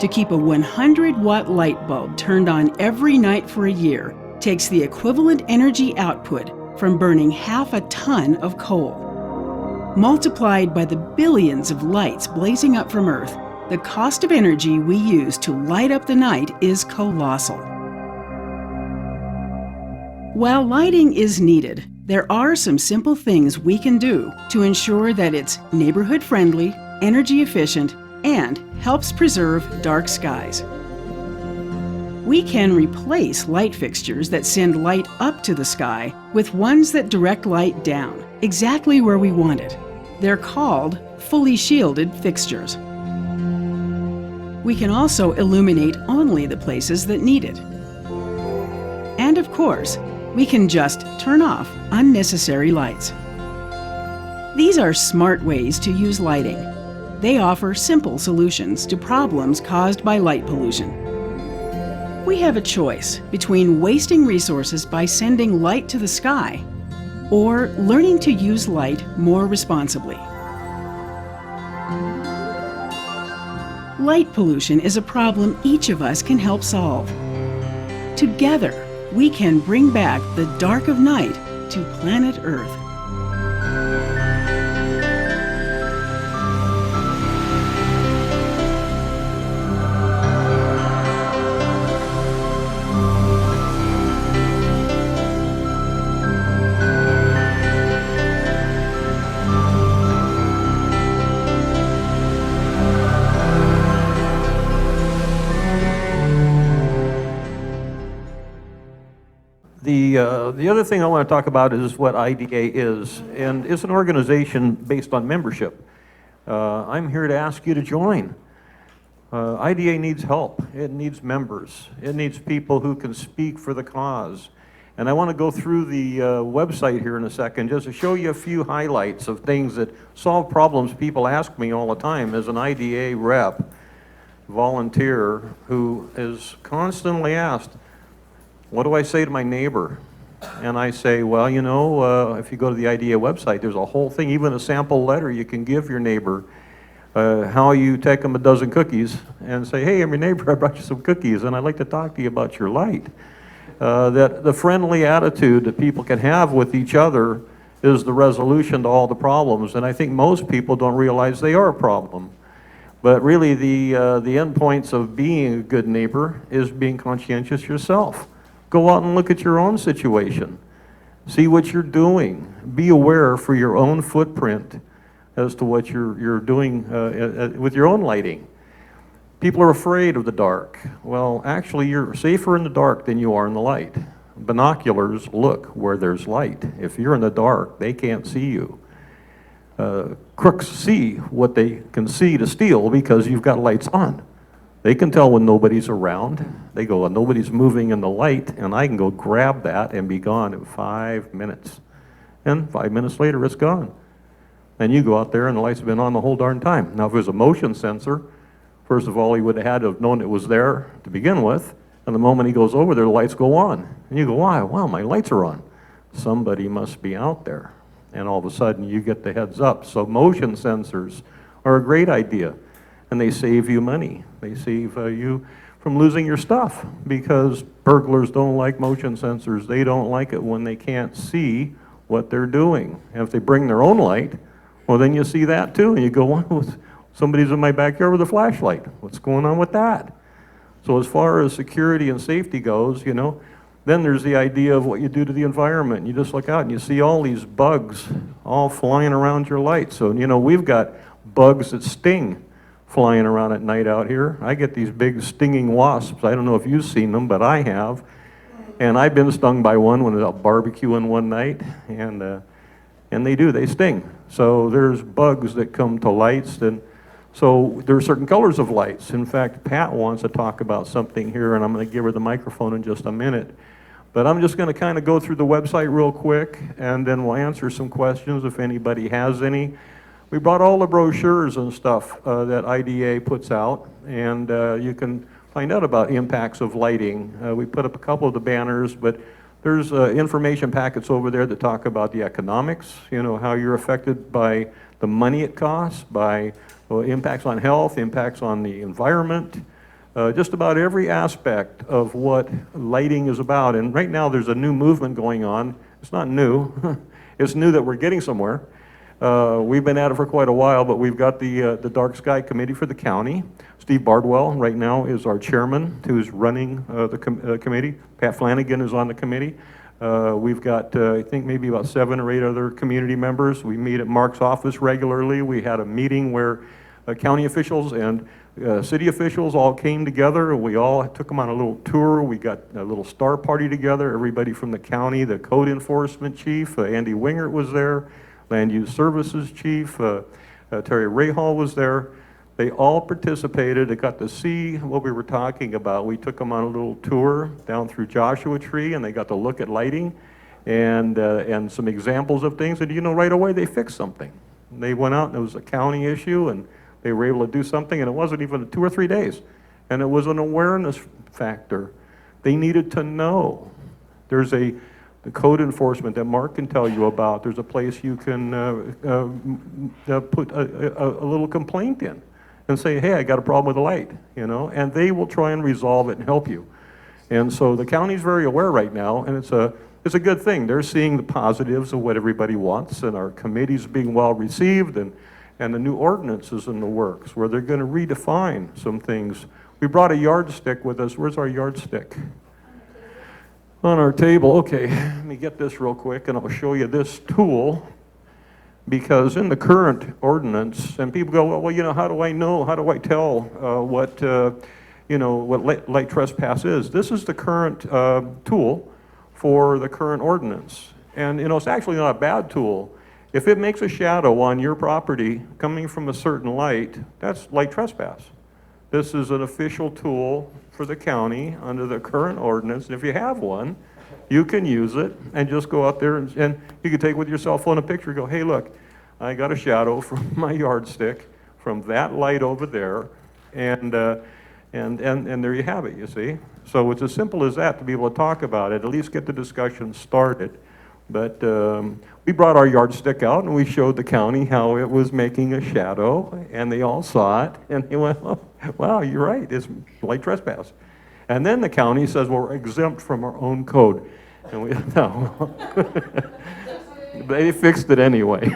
To keep a 100-watt light bulb turned on every night for a year takes the equivalent energy output from burning half a ton of coal. Multiplied by the billions of lights blazing up from Earth, the cost of energy we use to light up the night is colossal. While lighting is needed, there are some simple things we can do to ensure that it's neighborhood-friendly, energy-efficient, and helps preserve dark skies. We can replace light fixtures that send light up to the sky with ones that direct light down, exactly where we want it. They're called fully shielded fixtures. We can also illuminate only the places that need it. And of course, we can just turn off unnecessary lights. These are smart ways to use lighting. They offer simple solutions to problems caused by light pollution. We have a choice between wasting resources by sending light to the sky or learning to use light more responsibly. Light pollution is a problem each of us can help solve. Together, we can bring back the dark of night to planet Earth. The other thing I want to talk about is what IDA is, and it's an organization based on membership. I'm here to ask you to join. IDA needs help. It needs members. It needs people who can speak for the cause. And I want to go through the website here in a second just to show you a few highlights of things that solve problems people ask me all the time as an IDA rep, volunteer, who is constantly asked, what do I say to my neighbor? And I say, well, you know, if you go to the IDEA website, there's a whole thing, even a sample letter you can give your neighbor, how you take them a dozen cookies and say, hey, I'm your neighbor, I brought you some cookies, and I'd like to talk to you about your light. That the friendly attitude that people can have with each other is the resolution to all the problems, and I think most people don't realize they are a problem. But really, the end points of being a good neighbor is being conscientious yourself. Go out and look at your own situation. See what you're doing. Be aware for your own footprint as to what you're doing with your own lighting. People are afraid of the dark. Well, actually, you're safer in the dark than you are in the light. Binoculars look where there's light. If you're in the dark, they can't see you. Crooks see what they can see to steal because you've got lights on. They can tell when nobody's around. They go, nobody's moving in the light, and I can go grab that and be gone in 5 minutes. And 5 minutes later, it's gone. And you go out there and the lights have been on the whole darn time. Now, if it was a motion sensor, first of all, he would have had to have known it was there to begin with. And the moment he goes over there, the lights go on. And you go, why? Wow, my lights are on. Somebody must be out there. And all of a sudden, you get the heads up. So motion sensors are a great idea. And they save you money. They save you from losing your stuff, because burglars don't like motion sensors. They don't like it when they can't see what they're doing. And if they bring their own light, well, then you see that too, and you go, well, somebody's in my backyard with a flashlight. What's going on with that? So as far as security and safety goes, you know, then there's the idea of what you do to the environment. You just look out and you see all these bugs all flying around your lights. So, you know, we've got bugs that sting flying around at night out here. I get these big stinging wasps. I don't know if you've seen them, but I have. And I've been stung by one when I was out barbecuing one night, and they sting. So there's bugs that come to lights, and so there are certain colors of lights. In fact, Pat wants to talk about something here, and I'm going to give her the microphone in just a minute. But I'm just going to kind of go through the website real quick, and then we'll answer some questions if anybody has any. We brought all the brochures and stuff that IDA puts out, and you can find out about impacts of lighting. We put up a couple of the banners, but there's information packets over there that talk about the economics, you know, how you're affected by the money it costs, by impacts on health, impacts on the environment, just about every aspect of what lighting is about. And right now there's a new movement going on. It's not new. It's new that we're getting somewhere. We've been at it for quite a while, but we've got the Dark Sky Committee for the county. Steve Bardwell right now is our chairman, who's running the committee. Pat Flanagan is on the committee. We've got, I think, maybe about 7 or 8 other community members. We meet at Mark's office regularly. We had a meeting where county officials and city officials all came together. We all took them on a little tour. We got a little star party together. Everybody from the county, the code enforcement chief, Andy Wingert was there. Land Use Services Chief, Terry Rahal was there. They all participated. They got to see what we were talking about. We took them on a little tour down through Joshua Tree, and they got to look at lighting and some examples of things. And you know, right away they fixed something. They went out and it was a county issue, and they were able to do something, and it wasn't even 2 or 3 days. And it was an awareness factor. They needed to know. There's the code enforcement that Mark can tell you about. There's a place you can put a little complaint in and say, hey, I got a problem with the light, you know, and they will try and resolve it and help you. And so the county's very aware right now, and it's a good thing. They're seeing the positives of what everybody wants, and our committee's being well received, and the new ordinance is in the works where they're going to redefine some things. We brought a yardstick with us. Where's our yardstick? On our table. Okay, let me get this real quick and I'll show you this tool, because in the current ordinance, and people go, well, you know, how do I know, how do I tell what light trespass is? This is the current tool for the current ordinance. And, you know, it's actually not a bad tool. If it makes a shadow on your property coming from a certain light, that's light trespass. This is an official tool for the county under the current ordinance. And if you have one, you can use it and just go out there and you can take with your cell phone a picture and go, hey, look, I got a shadow from my yardstick from that light over there. And there you have it, you see. So it's as simple as that to be able to talk about it, at least get the discussion started. But we brought our yardstick out and we showed the county how it was making a shadow, and they all saw it, and they went, oh, wow, you're right, it's light trespass. And then the county says, well, we're exempt from our own code. And we, no. They fixed it anyway.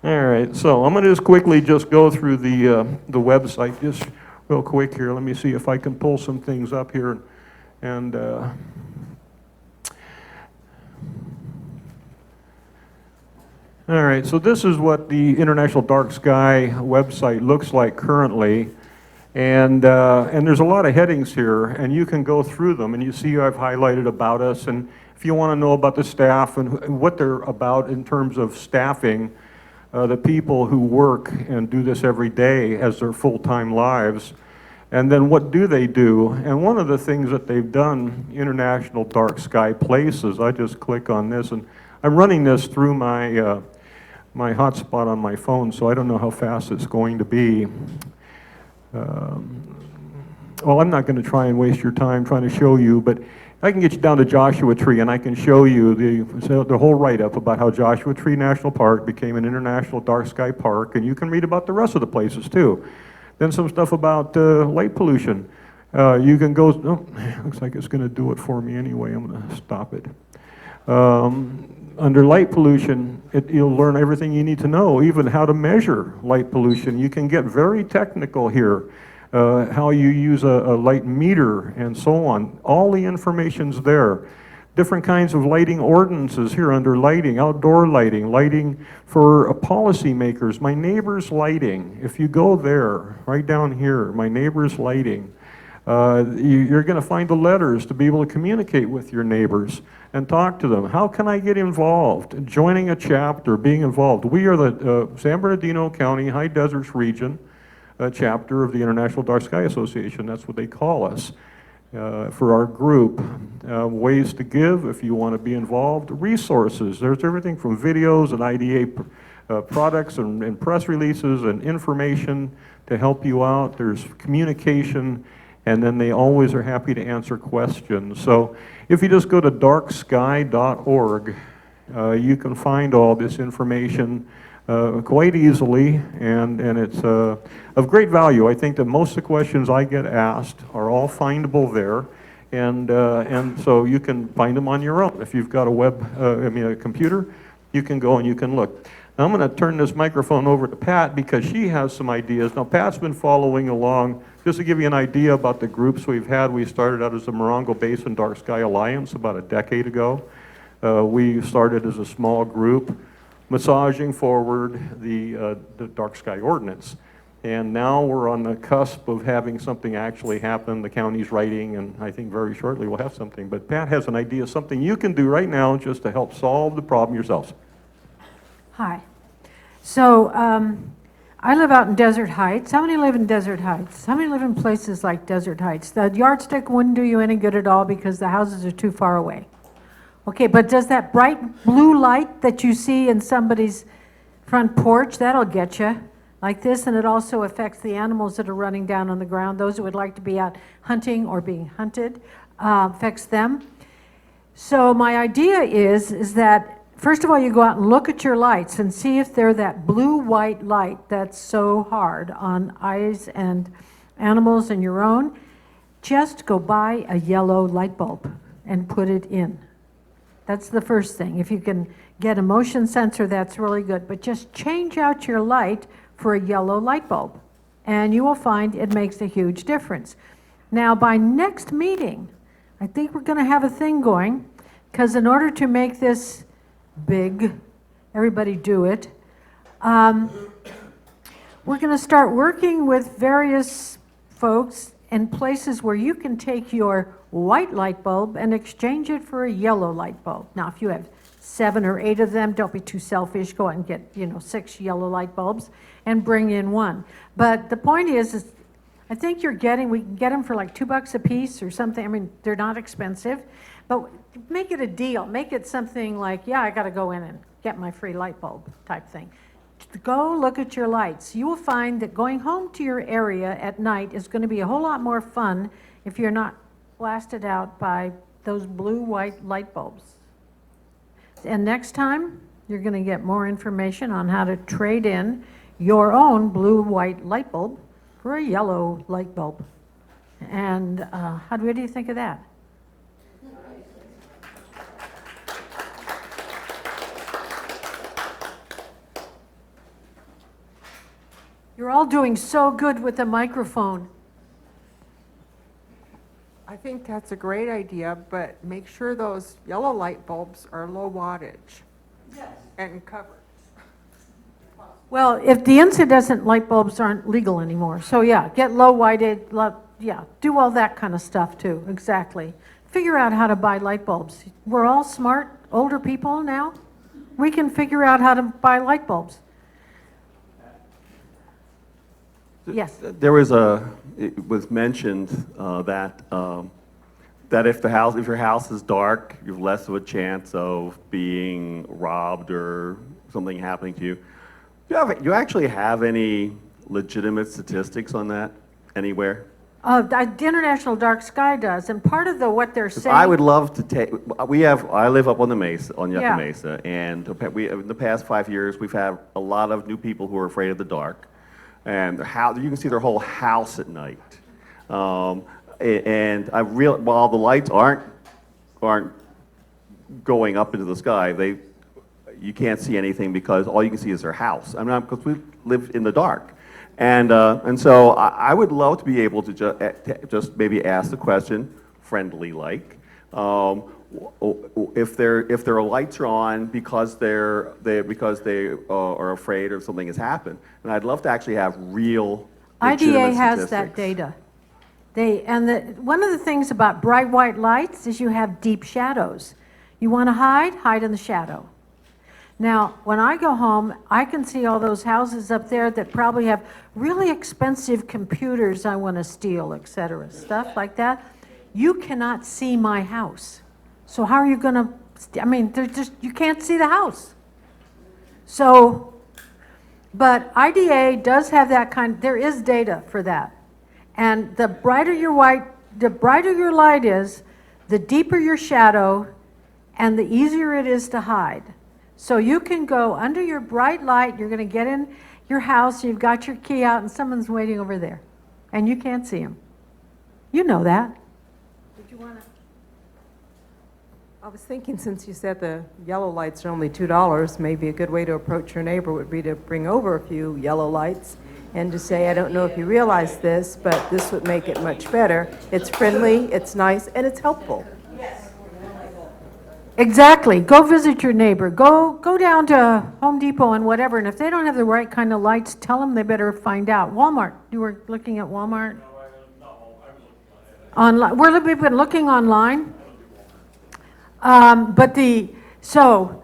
All right, so I'm gonna just quickly just go through the website just real quick here. Let me see if I can pull some things up here. And all right, so this is what the International Dark Sky website looks like currently. And there's a lot of headings here, and you can go through them, and you see I've highlighted about us. And if you want to know about the staff and what they're about in terms of staffing, the people who work and do this every day as their full-time lives, and then what do they do? And one of the things that they've done, International Dark Sky Places, I just click on this, and I'm running this through my my hotspot on my phone, so I don't know how fast it's going to be. Well, I'm not going to try and waste your time trying to show you, but I can get you down to Joshua Tree and I can show you the whole write-up about how Joshua Tree National Park became an international dark sky park, and you can read about the rest of the places too. Then some stuff about light pollution. You can go, oh, looks like it's going to do it for me anyway. I'm going to stop it. Under light pollution, you'll learn everything you need to know, even how to measure light pollution. You can get very technical here. How you use a light meter and so on. All the information's there. Different kinds of lighting ordinances here under lighting, outdoor lighting, lighting for policymakers. My neighbor's lighting, if you go there, right down here, my neighbor's lighting, you're going to find the letters to be able to communicate with your neighbors and talk to them. How can I get involved? Joining a chapter, being involved. We are the San Bernardino County High Deserts Region, a chapter of the International Dark Sky Association. That's what they call us for our group. Ways to give if you want to be involved. Resources. There's everything from videos and IDA products and press releases and information to help you out. There's communication, and then they always are happy to answer questions. So if you just go to darksky.org, you can find all this information quite easily, and it's of great value. I think that most of the questions I get asked are all findable there, and so you can find them on your own. If you've got a computer, you can go and you can look. Now I'm going to turn this microphone over to Pat because she has some ideas. Now Pat's been following along. Just to give you an idea about the groups we've had, we started out as the Morongo Basin Dark Sky Alliance about a decade ago. We started as a small group, massaging forward the dark sky ordinance. And now we're on the cusp of having something actually happen. The county's writing, and I think very shortly we'll have something. But Pat has an idea, something you can do right now just to help solve the problem yourselves. Hi. So I live out in Desert Heights. How many live in Desert Heights? How many live in places like Desert Heights? The yardstick wouldn't do you any good at all because the houses are too far away. Okay, but does that bright blue light that you see in somebody's front porch, that'll get you like this, and it also affects the animals that are running down on the ground. Those who would like to be out hunting or being hunted, affects them. So my idea is that, first of all, you go out and look at your lights and see if they're that blue-white light that's so hard on eyes and animals and your own. Just go buy a yellow light bulb and put it in. That's the first thing. If you can get a motion sensor, that's really good. But just change out your light for a yellow light bulb, and you will find it makes a huge difference. Now, by next meeting, I think we're going to have a thing going, because in order to make this big, everybody do it, we're going to start working with various folks in places where you can take your white light bulb and exchange it for a yellow light bulb. Now, if you have 7 or 8 of them, don't be too selfish. Go out and get, 6 yellow light bulbs and bring in one. But the point is I think we can get them for like $2 a piece or something. I mean, they're not expensive, but make it a deal. Make it something like, yeah, I got to go in and get my free light bulb type thing. Go look at your lights. You will find that going home to your area at night is going to be a whole lot more fun if you're not blasted out by those blue-white light bulbs. And next time, you're going to get more information on how to trade in your own blue-white light bulb for a yellow light bulb. And what do you think of that? You're all doing so good with the microphone. I think that's a great idea, but make sure those yellow light bulbs are low wattage. Yes. And covered. Well, if the incandescent light bulbs aren't legal anymore, so yeah, get low whited, do all that kind of stuff too, exactly. Figure out how to buy light bulbs. We're all smart, older people now. We can figure out how to buy light bulbs. Yes. It was mentioned that if your house is dark, you have less of a chance of being robbed or something happening to you. You actually have any legitimate statistics on that anywhere? The International Dark Sky does, and part of what they're 'Cause saying. I would love to take, I live up on the Mesa, on Yucca Yeah. Mesa, and in the past 5 years, we've had a lot of new people who are afraid of the dark. And you can see their whole house at night. And while the lights aren't going up into the sky, you can't see anything because all you can see is their house. I mean, because we live in the dark. And so I would love to be able to just maybe ask the question, friendly like, if their lights are on because they are afraid or something has happened. And I'd love to actually have real legitimate IDA has statistics. that data. One of the things about bright white lights is you have deep shadows. You want to hide in the shadow. Now, when I go home, I can see all those houses up there that probably have really expensive computers I want to steal, et cetera, stuff like that. You cannot see my house. So how are you going to, you can't see the house. So, but IDA does have that there is data for that. And the brighter your light is, the deeper your shadow, and the easier it is to hide. So you can go under your bright light, you're going to get in your house, you've got your key out, and someone's waiting over there. And you can't see them. You know that. Did you want to? I was thinking, since you said the yellow lights are only $2, maybe a good way to approach your neighbor would be to bring over a few yellow lights and to say, I don't know if you realize this, but this would make it much better. It's friendly, it's nice, and it's helpful. Exactly. Go visit your neighbor. Go down to Home Depot and whatever, and if they don't have the right kind of lights, tell them they better find out. Walmart. You were looking at Walmart? Online. We've been looking online. So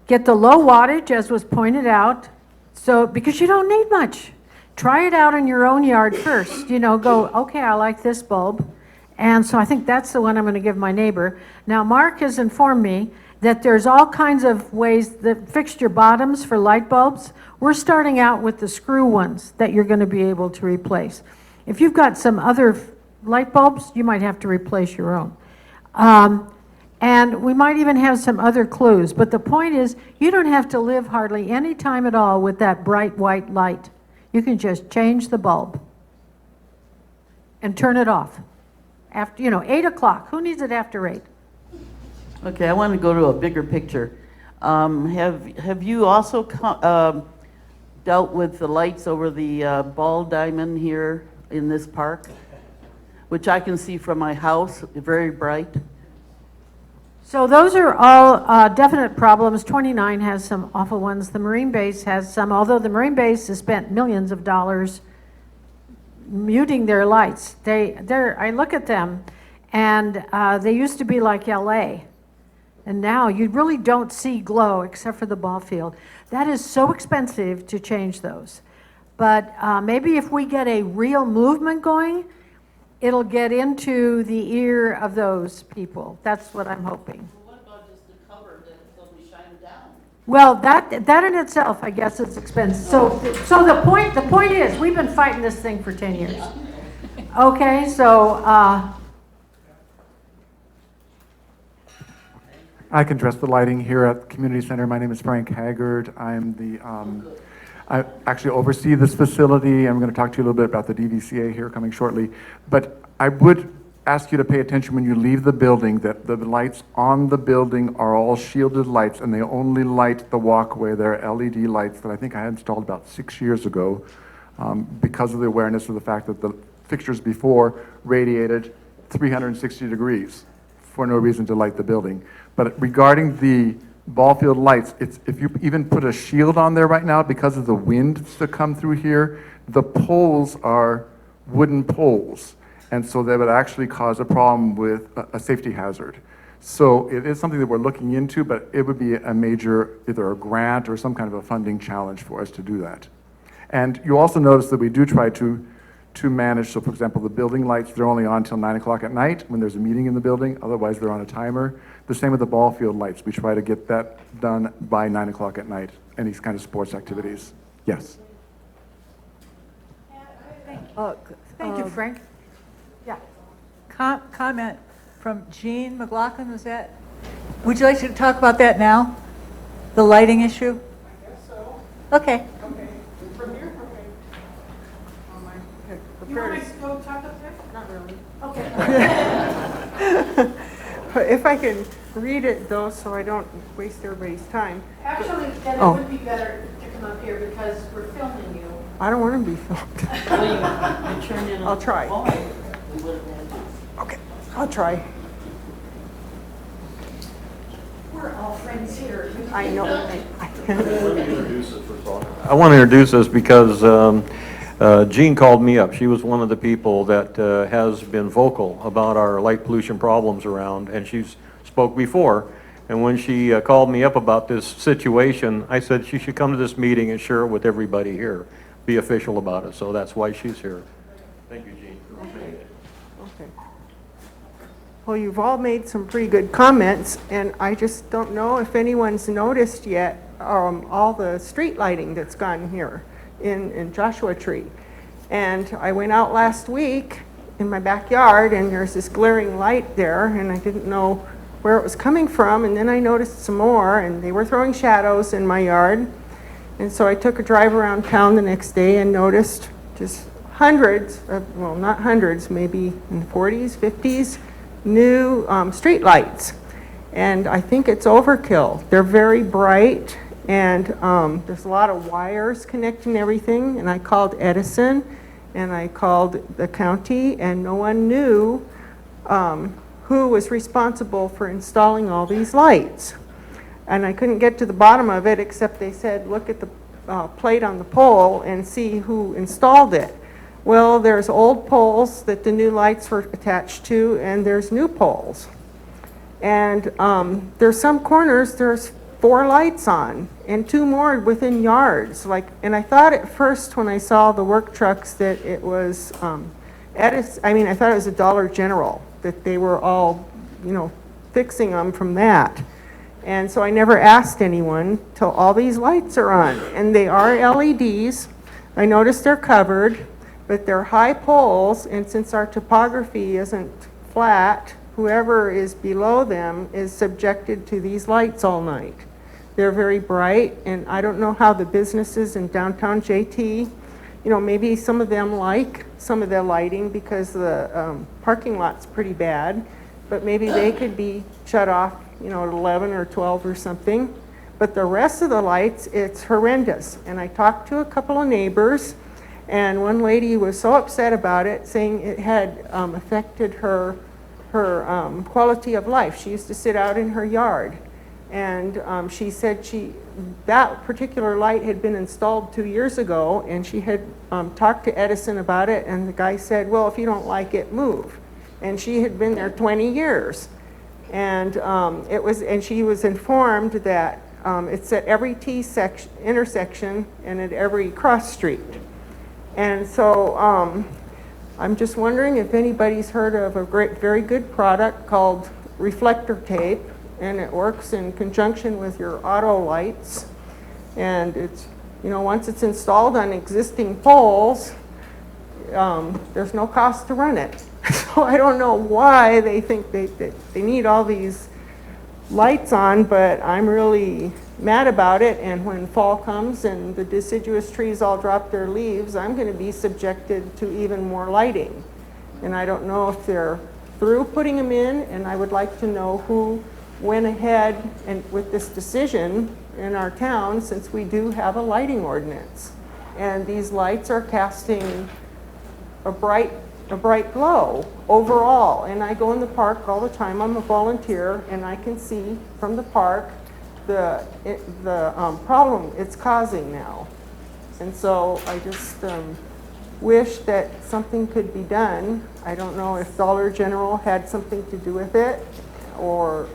get the low wattage, as was pointed out, because you don't need much. Try it out in your own yard first. Go, okay, I like this bulb. And so I think that's the one I'm going to give my neighbor. Now, Mark has informed me that there's all kinds of ways, the fixture bottoms for light bulbs. We're starting out with the screw ones that you're going to be able to replace. If you've got some other light bulbs, you might have to replace your own. And we might even have some other clues. But the point is, you don't have to live hardly any time at all with that bright white light. You can just change the bulb and turn it off. After, 8 o'clock. Who needs it after 8? Okay, I want to go to a bigger picture. Have you also dealt with the lights over the ball diamond here in this park, which I can see from my house, very bright? So those are all definite problems. 29 has some awful ones. The Marine Base has some, although the Marine Base has spent millions of dollars muting their lights. I look at them, and they used to be like LA, and now you really don't see glow except for the ball field. That is so expensive to change those. But maybe if we get a real movement going, it'll get into the ear of those people. That's what I'm hoping. What about just the cover that they'll be shining down? Well, that in itself, I guess, is expensive. So the point is, we've been fighting this thing for 10 years. Okay, so I can address the lighting here at the community center. My name is Frank Haggard. I actually oversee this facility. I'm going to talk to you a little bit about the DVCA here coming shortly. But I would ask you to pay attention when you leave the building that the lights on the building are all shielded lights, and they only light the walkway. They're LED lights that I think I had installed about 6 years ago because of the awareness of the fact that the fixtures before radiated 360 degrees for no reason to light the building. But regarding the ball field lights, if you even put a shield on there right now, because of the wind that come through here, the poles are wooden poles. And so that would actually cause a problem with a safety hazard. So it is something that we're looking into, but it would be a major, either a grant or some kind of a funding challenge for us to do that. And you also notice that we do try to to manage. So for example, the building lights, they're only on till 9 o'clock at night when there's a meeting in the building. Otherwise, they're on a timer. The same with the ball field lights. We try to get that done by 9 o'clock at night, any kind of sports activities. Yes. Thank you, Frank. Yeah. Comment from Jean McLaughlin, was that? Would you like to talk about that now? The lighting issue? I guess so. Okay. Okay. From here? Okay. You want us to go talk up there? Not really. Okay. If I can read it though, so I don't waste everybody's time. Actually, then it Oh. would be better to come up here because we're filming you. I don't want to be filmed. I'll try. Okay, I'll try. We're all friends here. I know. I want to introduce us because Jean called me up. She was one of the people that has been vocal about our light pollution problems around, and she's spoke before. And when she called me up about this situation, I said she should come to this meeting and share it with everybody here, be official about it. So that's why she's here. Thank you, Jean. Okay. Well, you've all made some pretty good comments, and I just don't know if anyone's noticed yet all the street lighting that's gone here in Joshua Tree. And I went out last week in my backyard, and there's this glaring light there, and I didn't know where it was coming from, and then I noticed some more, and they were throwing shadows in my yard. And so I took a drive around town the next day and noticed just hundreds of, well, not hundreds, maybe in the 40s, 50s, new street lights. And I think it's overkill. They're very bright, and there's a lot of wires connecting everything. And I called Edison, and I called the county, and no one knew who was responsible for installing all these lights. And I couldn't get to the bottom of it, except they said, look at the plate on the pole and see who installed it. Well, there's old poles that the new lights were attached to, and there's new poles. And there's some corners, there's 4 lights on, and 2 more within yards. And I thought at first when I saw the work trucks that it was Edison, I thought it was a Dollar General, that they were all, fixing them from that. And so I never asked anyone till all these lights are on. And they are LEDs. I noticed they're covered, but they're high poles, and since our topography isn't flat, whoever is below them is subjected to these lights all night. They're very bright, and I don't know how the businesses in downtown JT, maybe some of them like some of the lighting because the parking lot's pretty bad, but maybe they could be shut off, at 11 or 12 or something. But the rest of the lights, it's horrendous. And I talked to a couple of neighbors, and one lady was so upset about it, saying it had affected her quality of life. She used to sit out in her yard, and she said that particular light had been installed 2 years ago, and she had talked to Edison about it, and the guy said, well, if you don't like it, move. And she had been there 20 years. And she was informed that it's at every intersection and at every cross street. And so I'm just wondering if anybody's heard of a very good product called reflector tape, and it works in conjunction with your auto lights. And it's, once it's installed on existing poles, there's no cost to run it. So I don't know why they think they need all these lights on, but I'm really mad about it. And when fall comes and the deciduous trees all drop their leaves, I'm going to be subjected to even more lighting. And I don't know if they're through putting them in, and I would like to know who went ahead and with this decision in our town, since we do have a lighting ordinance. And these lights are casting a bright glow overall. And I go in the park all the time. I'm a volunteer, and I can see from the park the problem it's causing now. And so I just wish that something could be done. I don't know if Dollar General had something to do with it, or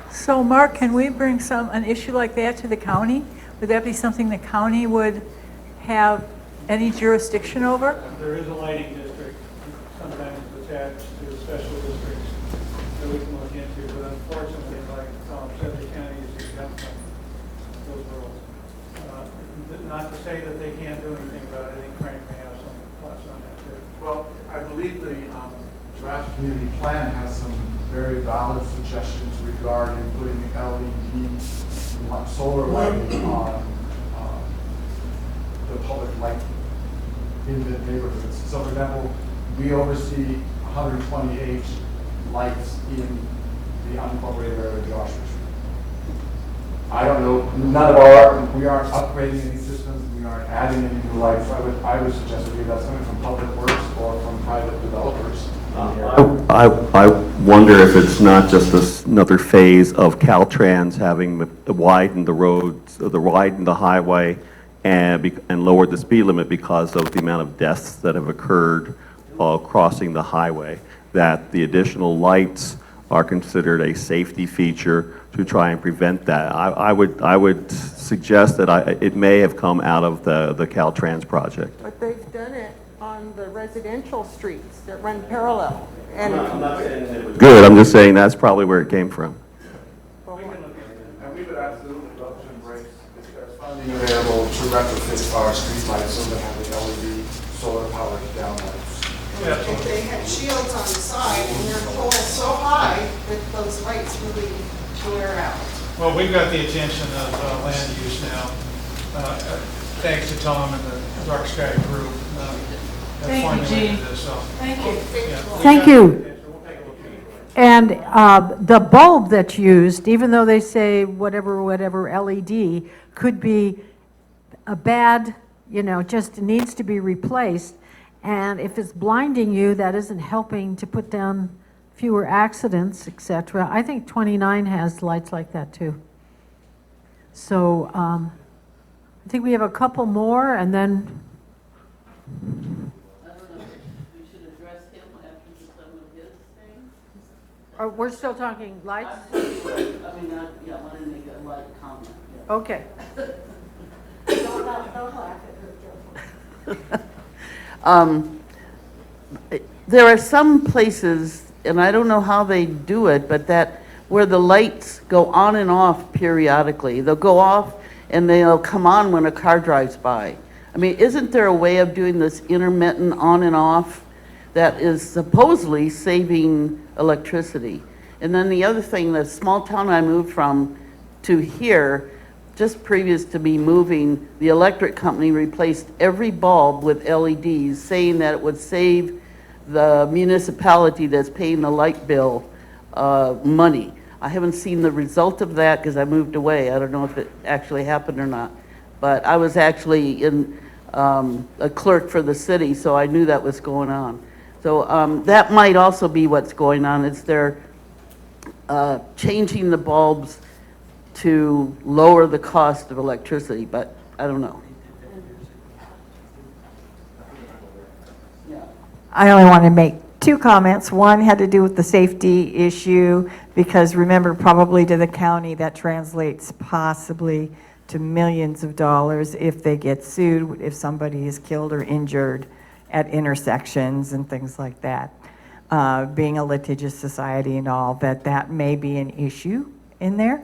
So Mark, can we bring an issue like that to the county? Would that be something the county would have any jurisdiction over? There is a lighting district, sometimes attached to special districts that we can look into, but unfortunately, like Tom said, the county is exempt from those rules. Not to say that they can't do anything about it. I think Frank may have some thoughts on that too. Well, I believe the draft community plan has some very valid suggestions regarding putting LED solar lighting on the public light in the neighborhoods. So for example, we oversee 128 lights in the unincorporated area of Joshua Street. I don't know, we aren't upgrading any systems, we aren't adding any new lights. I would suggest that that's coming from Public Works or from private developers. I wonder if it's not just another phase of Caltrans having widened the roads, widened the highway, and lowered the speed limit because of the amount of deaths that have occurred crossing the highway, that the additional lights are considered a safety feature to try and prevent that. I would suggest that it may have come out of the Caltrans project. But they've done it on the residential streets that run parallel. And I'm not saying it was good, I'm just saying that's probably where it came from. And we would absolutely love to embrace, if there's funding available, to retrofit our street lights so they have the LED solar powered downlights. if they had shields on the side and they're pulled so high that those lights really glare out. Well, we've got the attention of land use now, thanks to Tom and the Dark Sky group. Thank you, Gene. Thank you. Thank you. And the bulb that's used, even though they say whatever LED, could be a bad, just needs to be replaced. And if it's blinding you, that isn't helping to put down fewer accidents, etc. I think 29 has lights like that too. So I think we have a couple more, and then we're still talking lights? I mean, yeah, I want to make a light comment. Yeah. Okay. There are some places, and I don't know how they do it, but where the lights go on and off periodically. They'll go off and they'll come on when a car drives by. I mean, isn't there a way of doing this intermittent on and off that is supposedly saving electricity? And then the other thing, the small town I moved from to here, just previous to me moving, the electric company replaced every bulb with LEDs, saying that it would save the municipality that's paying the light bill money. I haven't seen the result of that because I moved away. I don't know if it actually happened or not. But I was actually a clerk for the city, so I knew that was going on. So that might also be what's going on, is they're changing the bulbs to lower the cost of electricity, but I don't know. I only want to make two comments. One had to do with the safety issue, because remember, probably to the county that translates possibly to millions of dollars if they get sued, if somebody is killed or injured at intersections and things like that. Being a litigious society and all, that may be an issue in there.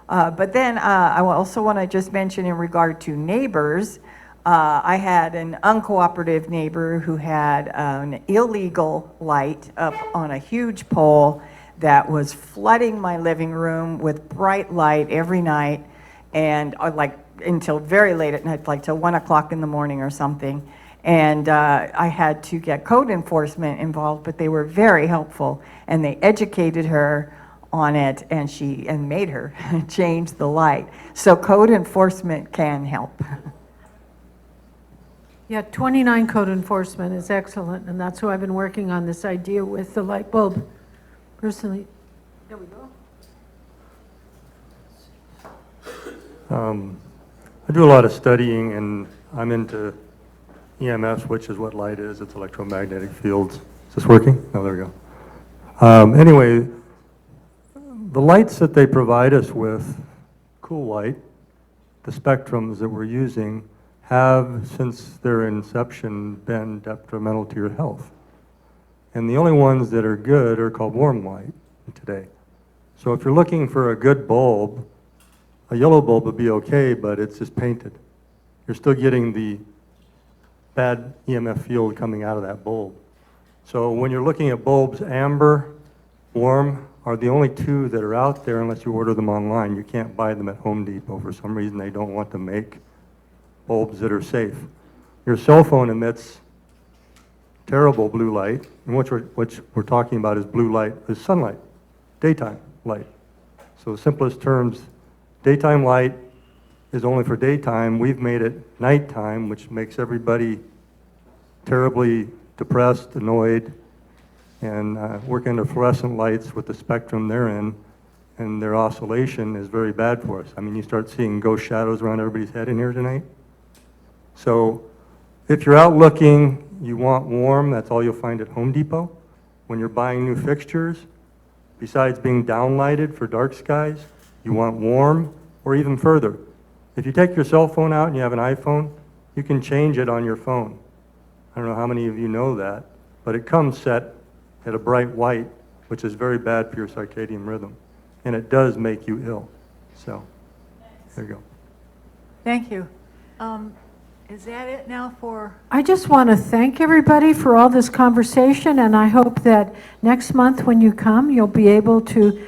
But then I also want to just mention in regard to neighbors, I had an uncooperative neighbor who had an illegal light up on a huge pole that was flooding my living room with bright light every night, and like until very late at night, like till 1 o'clock in the morning or something. And I had to get code enforcement involved, but they were very helpful, and they educated her on it, and made her change the light. So code enforcement can help. Yeah, 29 code enforcement is excellent, and that's who I've been working on this idea with the light bulb personally. There we go. I do a lot of studying, and I'm into EMS, which is what light is. It's electromagnetic fields. Is this working? Oh, there we go. Anyway, the lights that they provide us with, cool light, the spectrums that we're using, have, since their inception, been detrimental to your health. And the only ones that are good are called warm light today. So if you're looking for a good bulb, a yellow bulb would be okay, but it's just painted. You're still getting the bad EMF field coming out of that bulb. So when you're looking at bulbs, amber, warm are the only two that are out there unless you order them online. You can't buy them at Home Depot. For some reason, they don't want to make bulbs that are safe. Your cell phone emits terrible blue light, and what we're talking about is blue light, is sunlight, daytime light. So simplest terms, daytime light is only for daytime. We've made it nighttime, which makes everybody terribly depressed, annoyed, and working under fluorescent lights with the spectrum they're in, and their oscillation is very bad for us. I mean, you start seeing ghost shadows around everybody's head in here tonight. So if you're out looking, you want warm, that's all you'll find at Home Depot. When you're buying new fixtures, besides being downlighted for dark skies, you want warm, or even further. If you take your cell phone out and you have an iPhone, you can change it on your phone. I don't know how many of you know that, but it comes set at a bright white, which is very bad for your circadian rhythm. And it does make you ill. So, there you go. Thank you. Is that it now for? I just want to thank everybody for all this conversation, and I hope that next month when you come, you'll be able to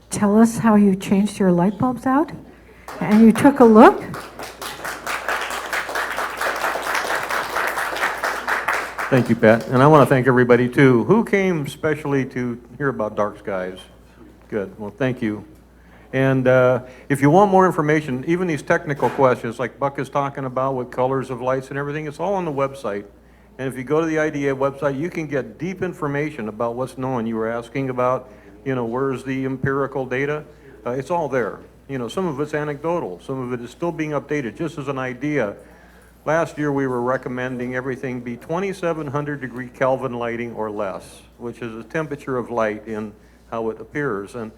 tell us how you changed your light bulbs out and you took a look. Thank you, Pat. And I want to thank everybody, too. Who came specially to hear about dark skies? Good. Well, thank you. And if you want more information, even these technical questions like Buck is talking about with colors of lights and everything, it's all on the website. And if you go to the IDA website, you can get deep information about what's known. You were asking about, where's the empirical data? It's all there. Some of it's anecdotal. Some of it is still being updated, just as an idea. Last year, we were recommending everything be 2,700 degree Kelvin lighting or less, which is the temperature of light in how it appears. And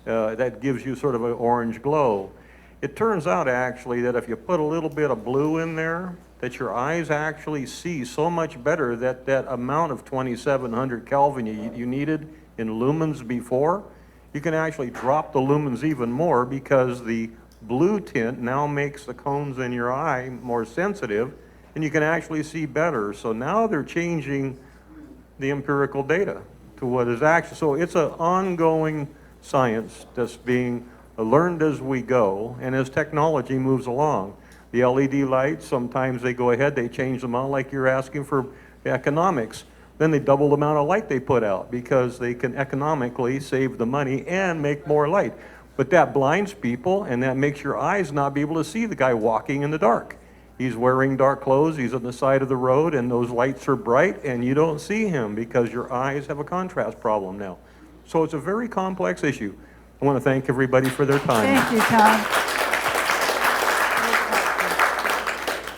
that gives you sort of an orange glow. It turns out actually that if you put a little bit of blue in there, that your eyes actually see so much better that that amount of 2,700 Kelvin you needed in lumens before, you can actually drop the lumens even more because the blue tint now makes the cones in your eye more sensitive and you can actually see better. So now they're changing the empirical data to what is actually, so it's an ongoing science that's being learned as we go and as technology moves along. The LED lights, sometimes they go ahead, they change them out like you're asking for economics. Then they double the amount of light they put out because they can economically save the money and make more light. But that blinds people and that makes your eyes not be able to see the guy walking in the dark. He's wearing dark clothes, he's on the side of the road and those lights are bright and you don't see him because your eyes have a contrast problem now. So it's a very complex issue. I want to thank everybody for their time. Thank you, Tom.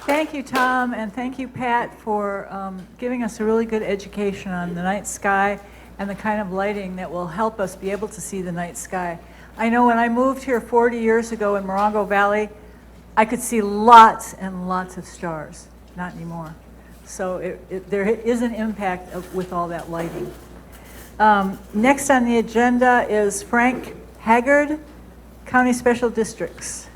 Thank you, Tom, and thank you, Pat, for giving us a really good education on the night sky and the kind of lighting that will help us be able to see the night sky. I know when I moved here 40 years ago in Morongo Valley, I could see lots and lots of stars. Not anymore. So there is an impact with all that lighting. Next on the agenda is Frank Haggard, County Special Districts.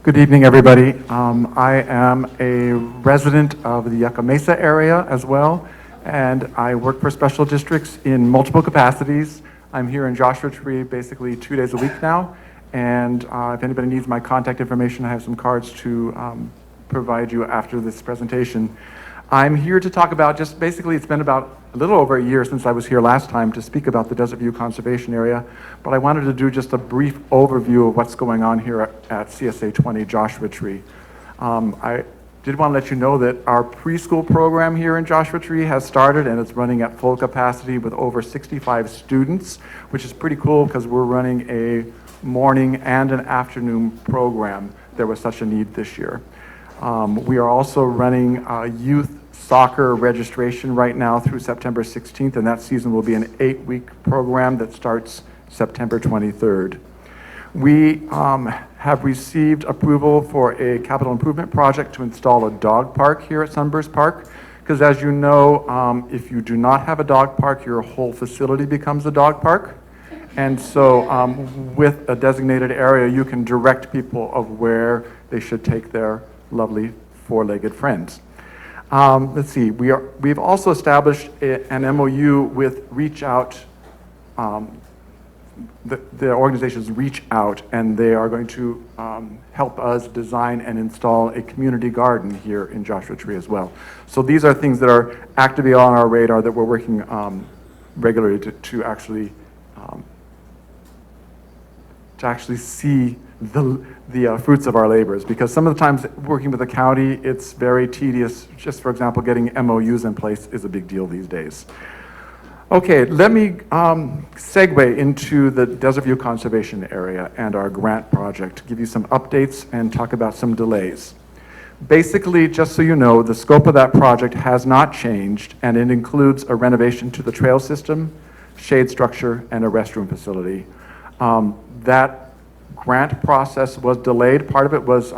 Good evening, everybody. I am a resident of the Yucca Mesa area as well, and I work for special districts in multiple capacities. I'm here in Joshua Tree basically 2 days a week now, and if anybody needs my contact information, I have some cards to provide you after this presentation. I'm here to talk about just basically, it's been about a little over a year since I was here last time to speak about the Desert View Conservation Area, but I wanted to do just a brief overview of what's going on here at CSA 20 Joshua Tree. I did want to let you know that our preschool program here in Joshua Tree has started and it's running at full capacity with over 65 students, which is pretty cool because we're running a morning and an afternoon program. There was such a need this year. We are also running youth soccer registration right now through September 16th, and that season will be an 8-week program that starts September 23rd. We have received approval for a capital improvement project to install a dog park here at Sunburst Park. Because as you know, if you do not have a dog park, your whole facility becomes a dog park. And so with a designated area, you can direct people of where they should take their lovely four-legged friends. Let's see, we've also established an MOU with Reach Out. The organizations Reach Out, and they are going to help us design and install a community garden here in Joshua Tree as well. So these are things that are actively on our radar that we're working regularly to actually see the fruits of our labors, because some of the times working with the county, it's very tedious. Just for example, getting MOUs in place is a big deal these days. Okay, let me segue into the Desert View Conservation Area and our grant project, give you some updates and talk about some delays. Basically, just so you know, the scope of that project has not changed, and it includes a renovation to the trail system, shade structure, and a restroom facility. That grant process was delayed. Part of it was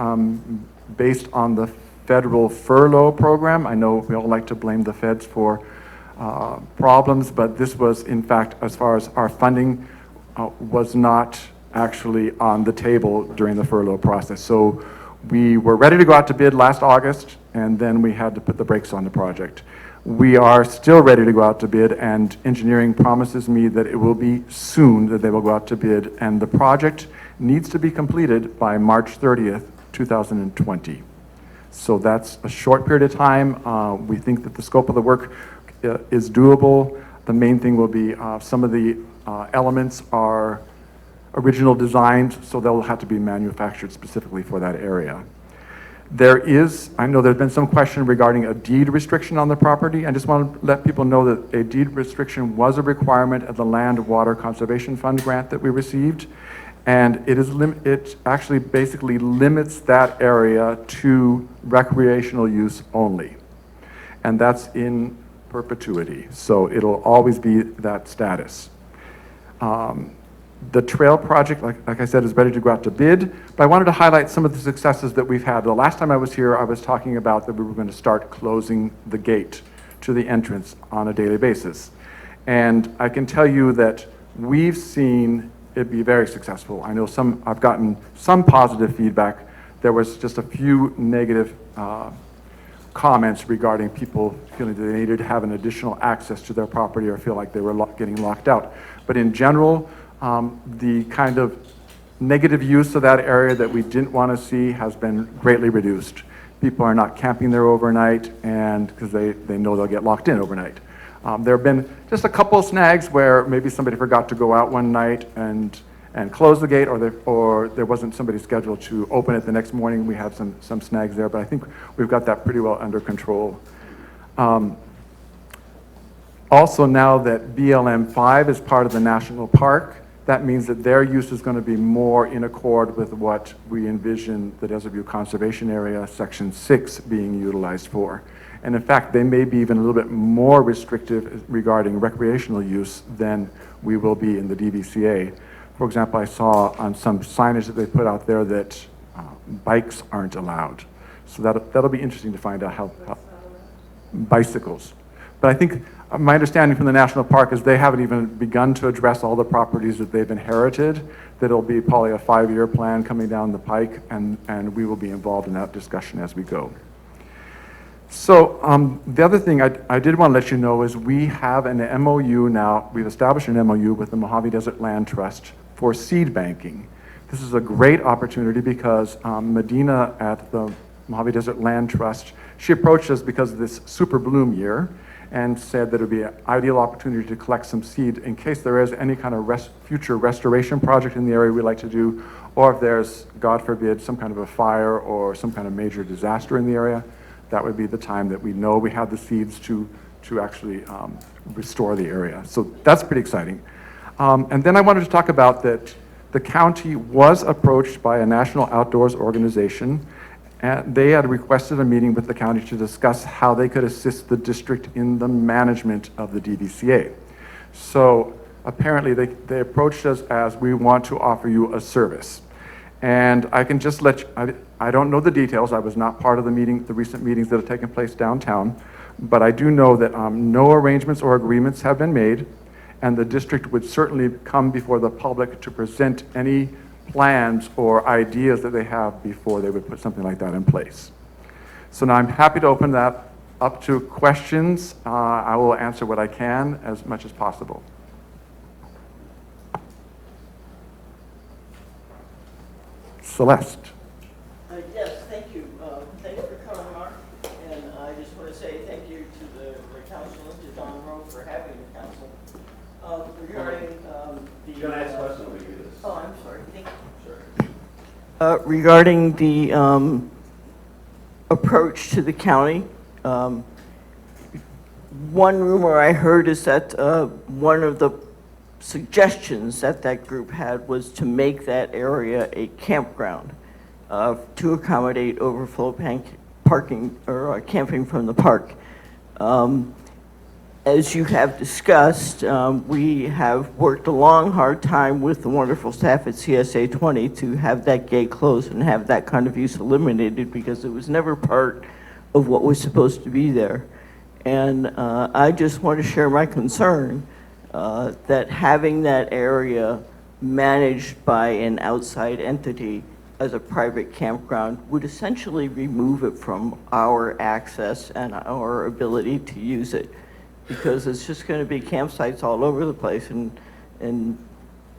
based on the federal furlough program. I know we all like to blame the feds for problems, but this was, in fact, as far as our funding, was not actually on the table during the furlough process. So we were ready to go out to bid last August, and then we had to put the brakes on the project. We are still ready to go out to bid, and engineering promises me that it will be soon that they will go out to bid, and the project needs to be completed by March 30th, 2020. So that's a short period of time. We think that the scope of the work is doable. The main thing will be some of the elements are original designs, so they'll have to be manufactured specifically for that area. I know there's been some question regarding a deed restriction on the property. I just want to let people know that a deed restriction was a requirement of the Land Water Conservation Fund grant that we received, and it actually basically limits that area to recreational use only, and that's in perpetuity, so it'll always be that status. The trail project, like I said, is ready to go out to bid, but I wanted to highlight some of the successes that we've had. The last time I was here, I was talking about that we were going to start closing the gate to the entrance on a daily basis. And I can tell you that we've seen it be very successful. I know I've gotten some positive feedback. There was just a few negative comments regarding people feeling that they needed to have an additional access to their property or feel like they were getting locked out. But in general, the kind of negative use of that area that we didn't want to see has been greatly reduced. People are not camping there overnight, and because they know they'll get locked in overnight. There have been just a couple of snags where maybe somebody forgot to go out one night and close the gate, or there wasn't somebody scheduled to open it the next morning. We had some snags there, but I think we've got that pretty well under control. Also, now that BLM 5 is part of the national park, that means that their use is going to be more in accord with what we envision the Desert View Conservation Area Section 6 being utilized for. And in fact, they may be even a little bit more restrictive regarding recreational use than we will be in the DVCA. For example, I saw on some signage that they put out there that bikes aren't allowed. So that'll be interesting to find out how bicycles. But I think my understanding from the national park is they haven't even begun to address all the properties that they've inherited. That it'll be probably a 5-year plan coming down the pike, and we will be involved in that discussion as we go. So the other thing I did want to let you know is we have an MOU now. We've established an MOU with the Mojave Desert Land Trust for seed banking. This is a great opportunity because Medina at the Mojave Desert Land Trust, she approached us because of this super bloom year and said that it would be an ideal opportunity to collect some seed in case there is any kind of future restoration project in the area we'd like to do, or if there's, God forbid, some kind of a fire or some kind of major disaster in the area. That would be the time that we know we have the seeds to actually restore the area. So that's pretty exciting. And then I wanted to talk about that the county was approached by a national outdoors organization, and they had requested a meeting with the county to discuss how they could assist the district in the management of the DVCA. So apparently they approached us as, we want to offer you a service. And I can just let you, I don't know the details. I was not part of the meeting, the recent meetings that have taken place downtown, but I do know that no arrangements or agreements have been made, and the district would certainly come before the public to present any plans or ideas that they have before they would put something like that in place. So now I'm happy to open that up to questions. I will answer what I can as much as possible. Celeste. Yes, thank you. Thank you for coming, Mark. And I just want to say thank you to the council and to Don Rowe for having the council. Regarding the... You're going to ask questions when we do this. Oh, I'm sorry. Thank you. Sure. Regarding the approach to the county, one rumor I heard is that one of the suggestions that that group had was to make that area a campground to accommodate overflow parking or camping from the park. As you have discussed, we have worked a long, hard time with the wonderful staff at CSA 20 to have that gate closed and have that kind of use eliminated because it was never part of what was supposed to be there. And I just want to share my concern that having that area managed by an outside entity as a private campground would essentially remove it from our access and our ability to use it, because it's just going to be campsites all over the place and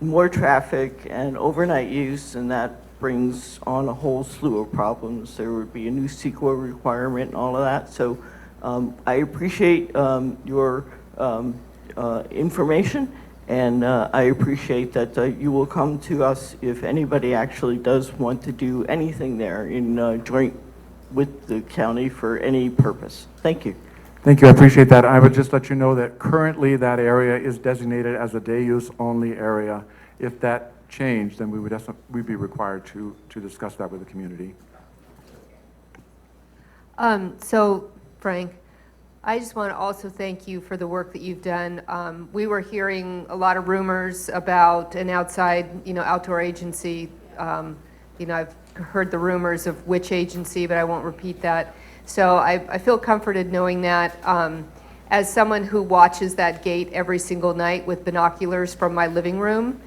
more traffic and overnight use, and that brings on a whole slew of problems. There would be a new CEQA requirement and all of that. So I appreciate your information, and I appreciate that you will come to us if anybody actually does want to do anything there in joint with the county for any purpose. Thank you. Thank you, I appreciate that. I would just let you know that currently that area is designated as a day use only area. If that changed, then we'd be required to discuss that with the community. So, Frank, I just want to also thank you for the work that you've done. We were hearing a lot of rumors about an outside, outdoor agency. I've heard the rumors of which agency, but I won't repeat that. So I feel comforted knowing that. As someone who watches that gate every single night with binoculars from my living room,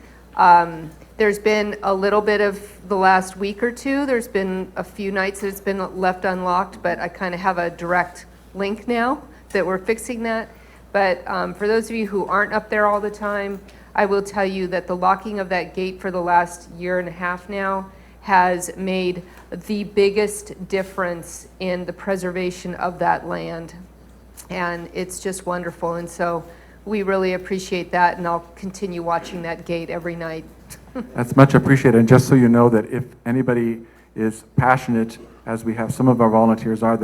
there's been a little bit of the last week or two. There's been a few nights that it's been left unlocked, but I kind of have a direct link now that we're fixing that. But for those of you who aren't up there all the time, I will tell you that the locking of that gate for the last year and a half now has made the biggest difference in the preservation of that land. And it's just wonderful. And so we really appreciate that, and I'll continue watching that gate every night. That's much appreciated. And just so you know that if anybody is passionate, as we have some of our volunteers are,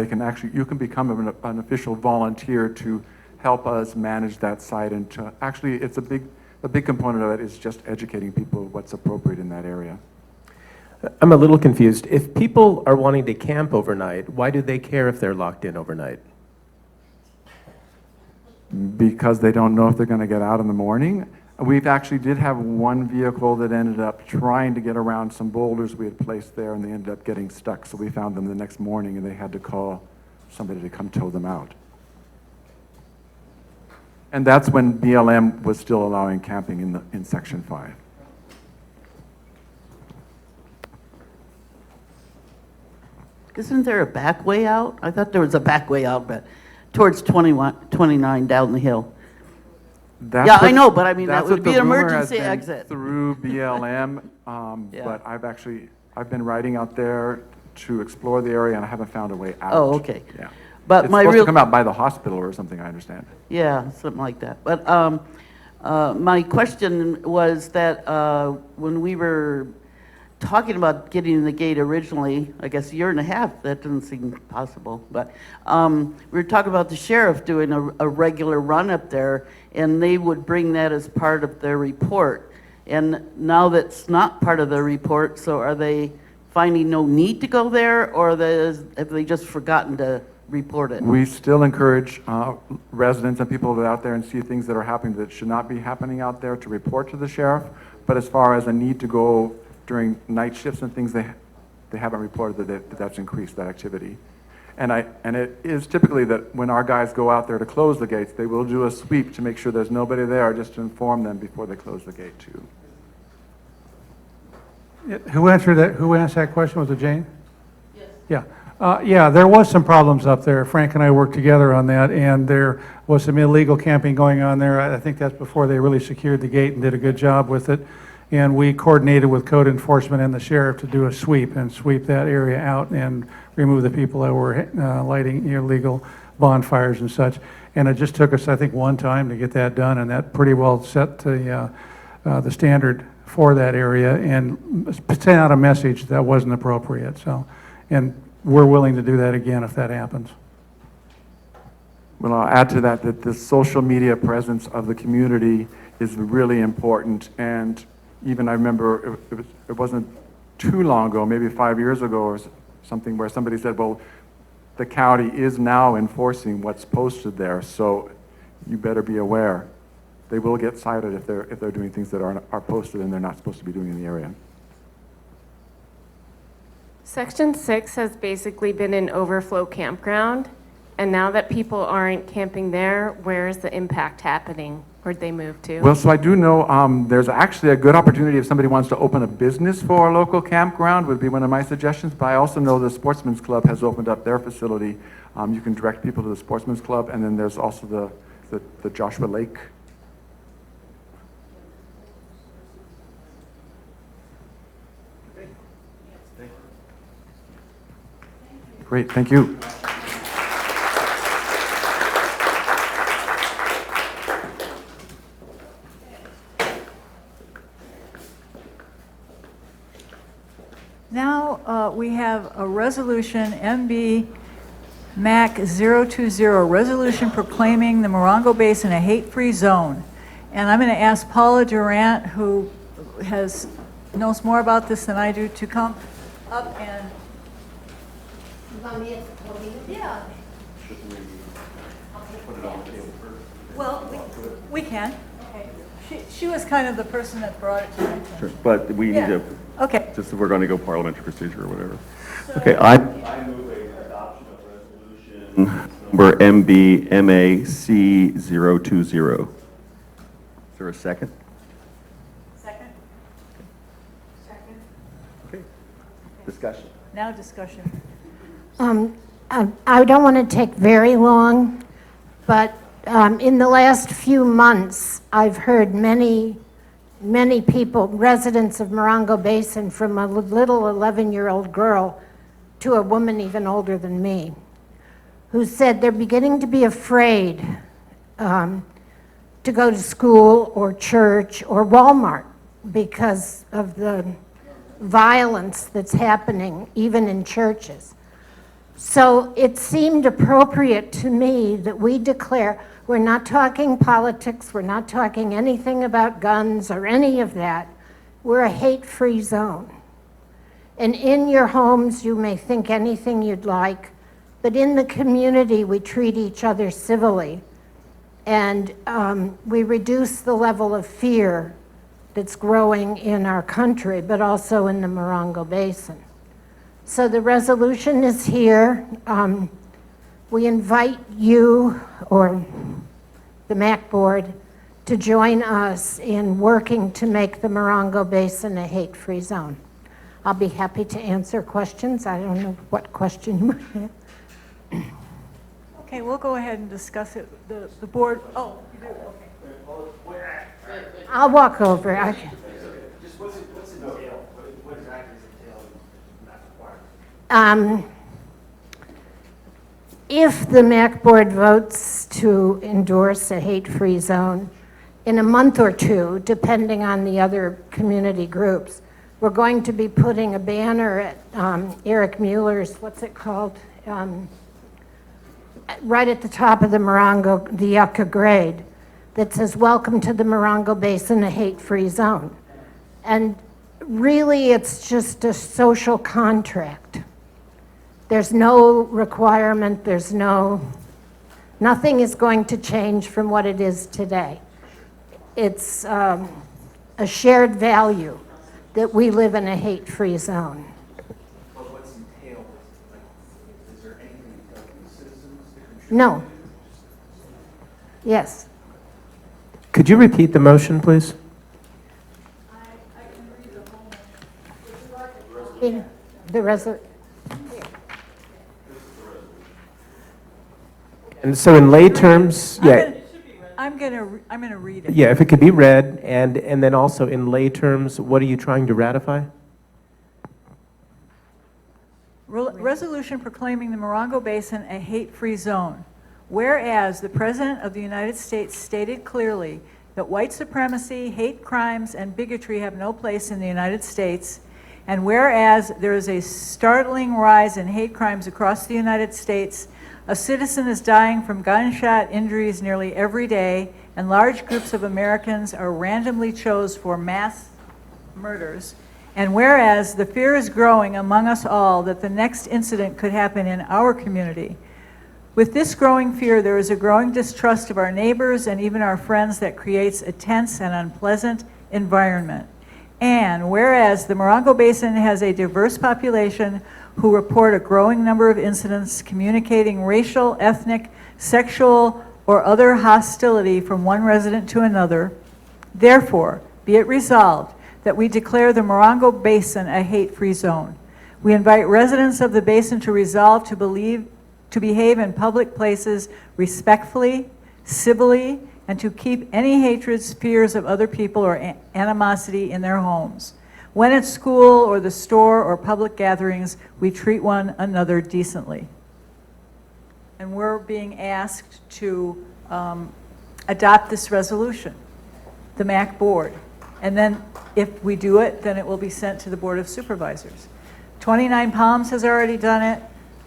you can become an official volunteer to help us manage that site. And to, actually, it's a big component of it is just educating people what's appropriate in that area. I'm a little confused. If people are wanting to camp overnight, why do they care if they're locked in overnight? Because they don't know if they're going to get out in the morning. We've actually did have one vehicle that ended up trying to get around some boulders we had placed there, and they ended up getting stuck. So we found them the next morning, and they had to call somebody to come tow them out. And that's when BLM was still allowing camping in Section 5. Isn't there a back way out? I thought there was a back way out, but towards 29 down the hill. I know, but I mean, that would be an emergency exit. Through BLM, Yeah. but I've been riding out there to explore the area, and I haven't found a way out. Oh, okay. Yeah. But it's my supposed real to come out by the hospital or something, I understand. Yeah, something like that. But my question was that when we were talking about getting the gate originally, I guess a year and a half, that doesn't seem possible, but we were talking about the sheriff doing a regular run up there, and they would bring that as part of their report. And now that's not part of the report, so are they finding no need to go there, or have they just forgotten to report it? We still encourage residents and people that are out there and see things that are happening that should not be happening out there to report to the sheriff. But as far as a need to go during night shifts and things, they haven't reported that that's increased, that activity. And it is typically that when our guys go out there to close the gates, they will do a sweep to make sure there's nobody there, just to inform them before they close the gate too. Who answered that question? Was it Jane? Yes. Yeah. Yeah, there was some problems up there. Frank and I worked together on that, and there was some illegal camping going on there. I think that's before they really secured the gate and did a good job with it. And we coordinated with code enforcement and the sheriff to do a sweep and sweep that area out and remove the people that were lighting illegal bonfires and such. And it just took us, I think, one time to get that done, and that pretty well set the standard for that area and sent out a message that wasn't appropriate. So, and we're willing to do that again if that happens. Well, I'll add to that that the social media presence of the community is really important. And even I remember it wasn't too long ago, maybe 5 years ago or something, where somebody said, well, the county is now enforcing what's posted there, so you better be aware. They will get cited if they're doing things that are posted and they're not supposed to be doing in the area. Section 6 has basically been an overflow campground, and now that people aren't camping there, where is the impact happening? Where'd they move to? Well, so I do know there's actually a good opportunity if somebody wants to open a business for a local campground, would be one of my suggestions. But I also know the Sportsman's Club has opened up their facility. You can direct people to the Sportsman's Club, and then there's also the Joshua Lake. Great, thank you. Now we have a resolution, MB MAC 020, resolution proclaiming the Morongo Basin a hate-free zone. And I'm going to ask Paula Durant, who knows more about this than I do, to come up and... Yeah. Well, we can. Okay. She was kind of the person that brought it to my attention. Sure, but we need to, okay. just if we're going to go parliamentary procedure or whatever. Okay, I move a adoption of resolution number MB-MAC 020. Is there a second? Second? Second. Okay. Discussion. Now discussion. I don't want to take very long, but in the last few months, I've heard many people, residents of Morongo Basin, from a little 11-year-old girl to a woman even older than me, who said they're beginning to be afraid to go to school or church or Walmart because of the violence that's happening even in churches. So it seemed appropriate to me that we declare, we're not talking politics, we're not talking anything about guns or any of that. We're a hate-free zone. And in your homes, you may think anything you'd like, but in the community, we treat each other civilly. And we reduce the level of fear that's growing in our country, but also in the Morongo Basin. So the resolution is here. We invite you, or the MAC board, to join us in working to make the Morongo Basin a hate-free zone. I'll be happy to answer questions. I don't know what question you might have. Okay, we'll go ahead and discuss it. The board, oh, you do, okay. I'll walk over. Just what's it entail? What exactly does it entail in that requirement? If the MAC board votes to endorse a hate-free zone, in a month or two, depending on the other community groups, we're going to be putting a banner at Eric Mueller's, what's it called? Right at the top of the Morongo, the Yucca grade, that says, "Welcome to the Morongo Basin, a hate-free zone." And really, it's just a social contract. There's no requirement, nothing is going to change from what it is today. It's a shared value that we live in a hate-free zone. But what's entailed, like, is there anything that the citizens that No. Yes. Could you repeat the motion, please? In the And so in lay terms, yeah, I'm gonna read it. yeah, if it could be read, and then also in lay terms, what are you trying to ratify? Resolution proclaiming the Morongo Basin a hate-free zone. Whereas the President of the United States stated clearly that white supremacy, hate crimes, and bigotry have no place in the United States, and whereas there is a startling rise in hate crimes across the United States, a citizen is dying from gunshot injuries nearly every day, and large groups of Americans are randomly chosen for mass murders. And whereas the fear is growing among us all that the next incident could happen in our community. With this growing fear, there is a growing distrust of our neighbors and even our friends that creates a tense and unpleasant environment. And whereas the Morongo Basin has a diverse population who report a growing number of incidents communicating racial, ethnic, sexual, or other hostility from one resident to another, therefore, be it resolved that we declare the Morongo Basin a hate-free zone. We invite residents of the basin to resolve to behave in public places respectfully, civilly, and to keep any hatreds, fears of other people, or animosity in their homes. When at school or the store or public gatherings, we treat one another decently. And we're being asked to adopt this resolution, the MAC board. And then if we do it, then it will be sent to the Board of Supervisors. 29 Palms has already done it.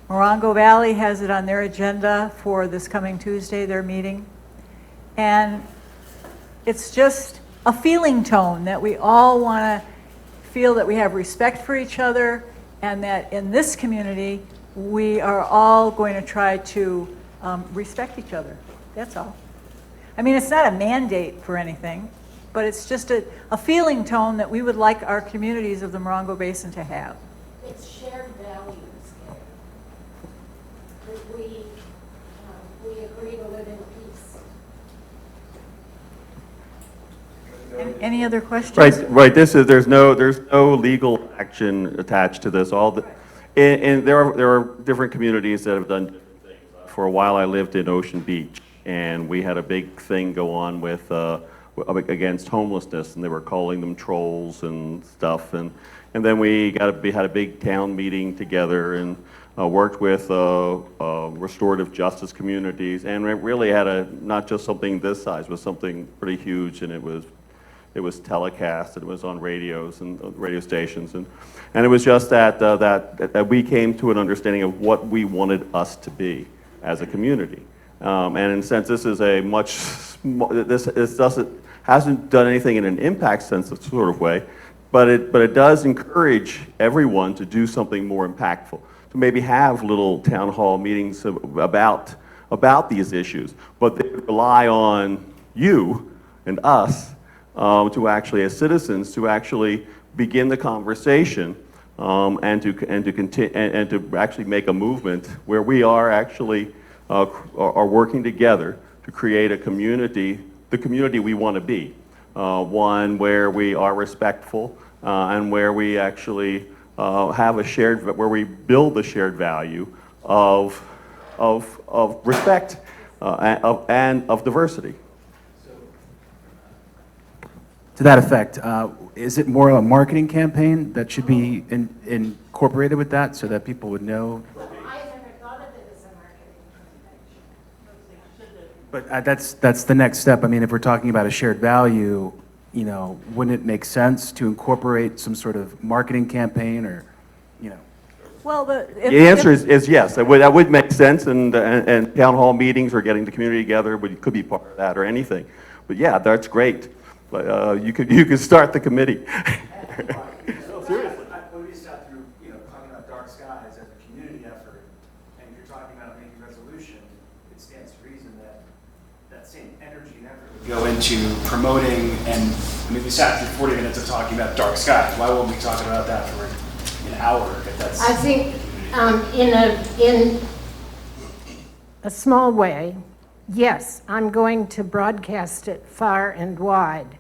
Morongo Valley has it on their agenda for this coming Tuesday, their meeting. And it's just a feeling tone that we all want to feel that we have respect for each other, and that in this community, we are all going to try to respect each other. That's all. I mean, it's not a mandate for anything, but it's just a feeling tone that we would like our communities of the Morongo Basin to have. It's shared values. That we agree to live in peace. Any other questions? Right. There's no legal action attached to this. And there are different communities that have done different things. For a while, I lived in Ocean Beach, and we had a big thing go on with against homelessness, and they were calling them trolls and stuff. And then we had a big town meeting together and worked with restorative justice communities, and it really had not just something this size, but something pretty huge, and it was telecast, and it was on radios and radio stations, and it was just that we came to an understanding of what we wanted us to be as a community. And in a sense, this is a hasn't done anything in an impact sense sort of way, but it does encourage everyone to do something more impactful, to maybe have little town hall meetings about these issues, but they rely on you and us to actually, as citizens, to actually begin the conversation and to actually make a movement where we are actually are working together to create a community, the community we want to be, one where we are respectful and where we actually have where we build the shared value of respect and of diversity. To that effect, is it more of a marketing campaign that should be incorporated with that so that people would know? But that's the next step. I mean, if we're talking about a shared value, wouldn't it make sense to incorporate some sort of marketing campaign or, Well, The answer is yes. That would make sense, and town hall meetings or getting the community together could be part of that, or anything. But yeah, that's great. But you could start the committee. No, seriously. When we sat through, talking about dark skies as a community effort, and you're talking about making resolution, it stands to reason that same energy and effort would go into promoting, and I mean, we sat through 40 minutes of talking about dark skies. Why won't we talk about that for an hour if that's... I think in a small way, yes, I'm going to broadcast it far and wide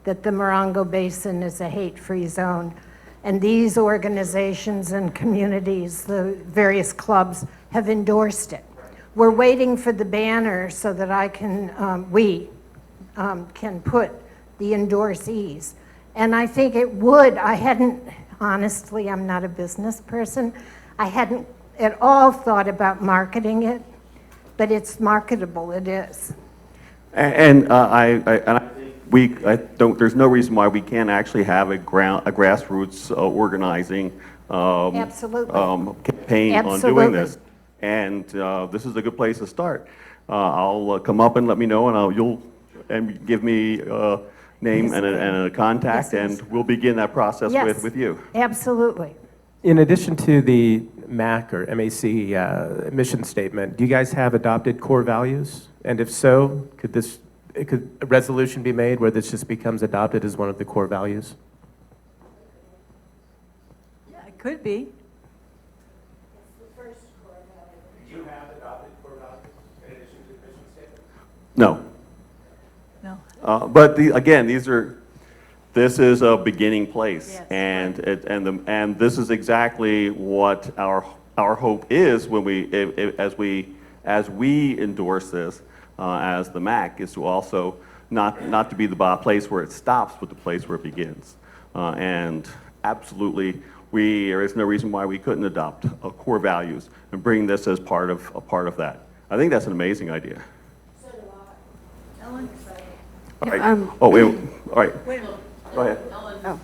that the Morongo Basin is a hate-free zone. And these organizations and communities, the various clubs, have endorsed it. We're waiting for the banner so that we can put the endorsees. And I think it would, honestly, I'm not a business person. I hadn't at all thought about marketing it, but it's marketable, it is. And I think there's no reason why we can't actually have a grassroots organizing campaign on doing this. And this is a good place to start. I'll come up and let me know, and you'll give me a name and a contact, and we'll begin that process with you. Absolutely. In addition to the MAC or MAC mission statement, do you guys have adopted core values? And if so, could a resolution be made where this just becomes adopted as one of the core values? Yeah, it could be. Do you have adopted core values in addition to the mission statement? No. No. But again, this is a beginning place, yes. And this is exactly what our hope is when as we endorse this as the MAC, is to also not to be the place where it stops, but the place where it begins. And absolutely, there is no reason why we couldn't adopt core values and bring this as part of that. I think that's an amazing idea. So do I. Ellen? All right. All right. Wait a minute. Go ahead. Oh.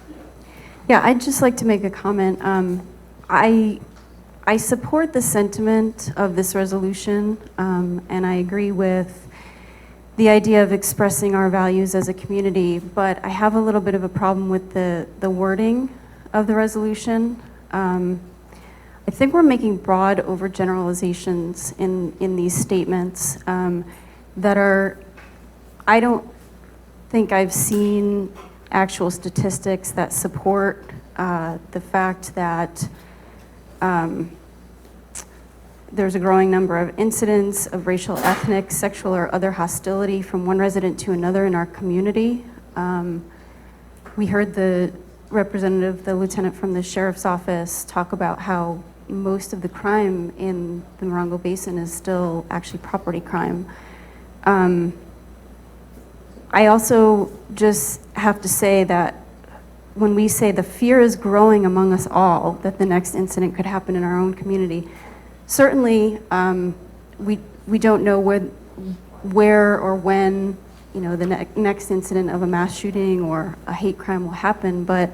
Yeah, I'd just like to make a comment. I support the sentiment of this resolution, and I agree with the idea of expressing our values as a community, but I have a little bit of a problem with the wording of the resolution. I think we're making broad overgeneralizations in these statements that are, I don't think I've seen actual statistics that support the fact that there's a growing number of incidents of racial, ethnic, sexual, or other hostility from one resident to another in our community. We heard the representative, the lieutenant from the sheriff's office, talk about how most of the crime in the Morongo Basin is still actually property crime. I also just have to say that when we say the fear is growing among us all that the next incident could happen in our own community, certainly we don't know where or when the next incident of a mass shooting or a hate crime will happen, but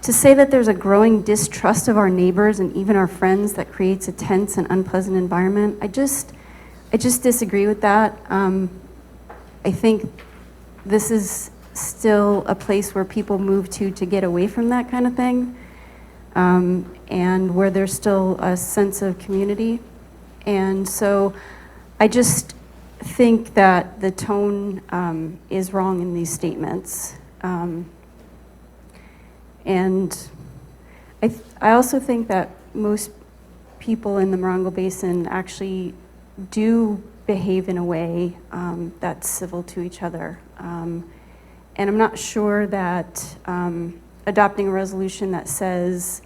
to say that there's a growing distrust of our neighbors and even our friends that creates a tense and unpleasant environment, I just disagree with that. I think this is still a place where people move to get away from that kind of thing, and where there's still a sense of community. And so I just think that the tone is wrong in these statements. And I also think that most people in the Morongo Basin actually do behave in a way that's civil to each other. And I'm not sure that adopting a resolution that says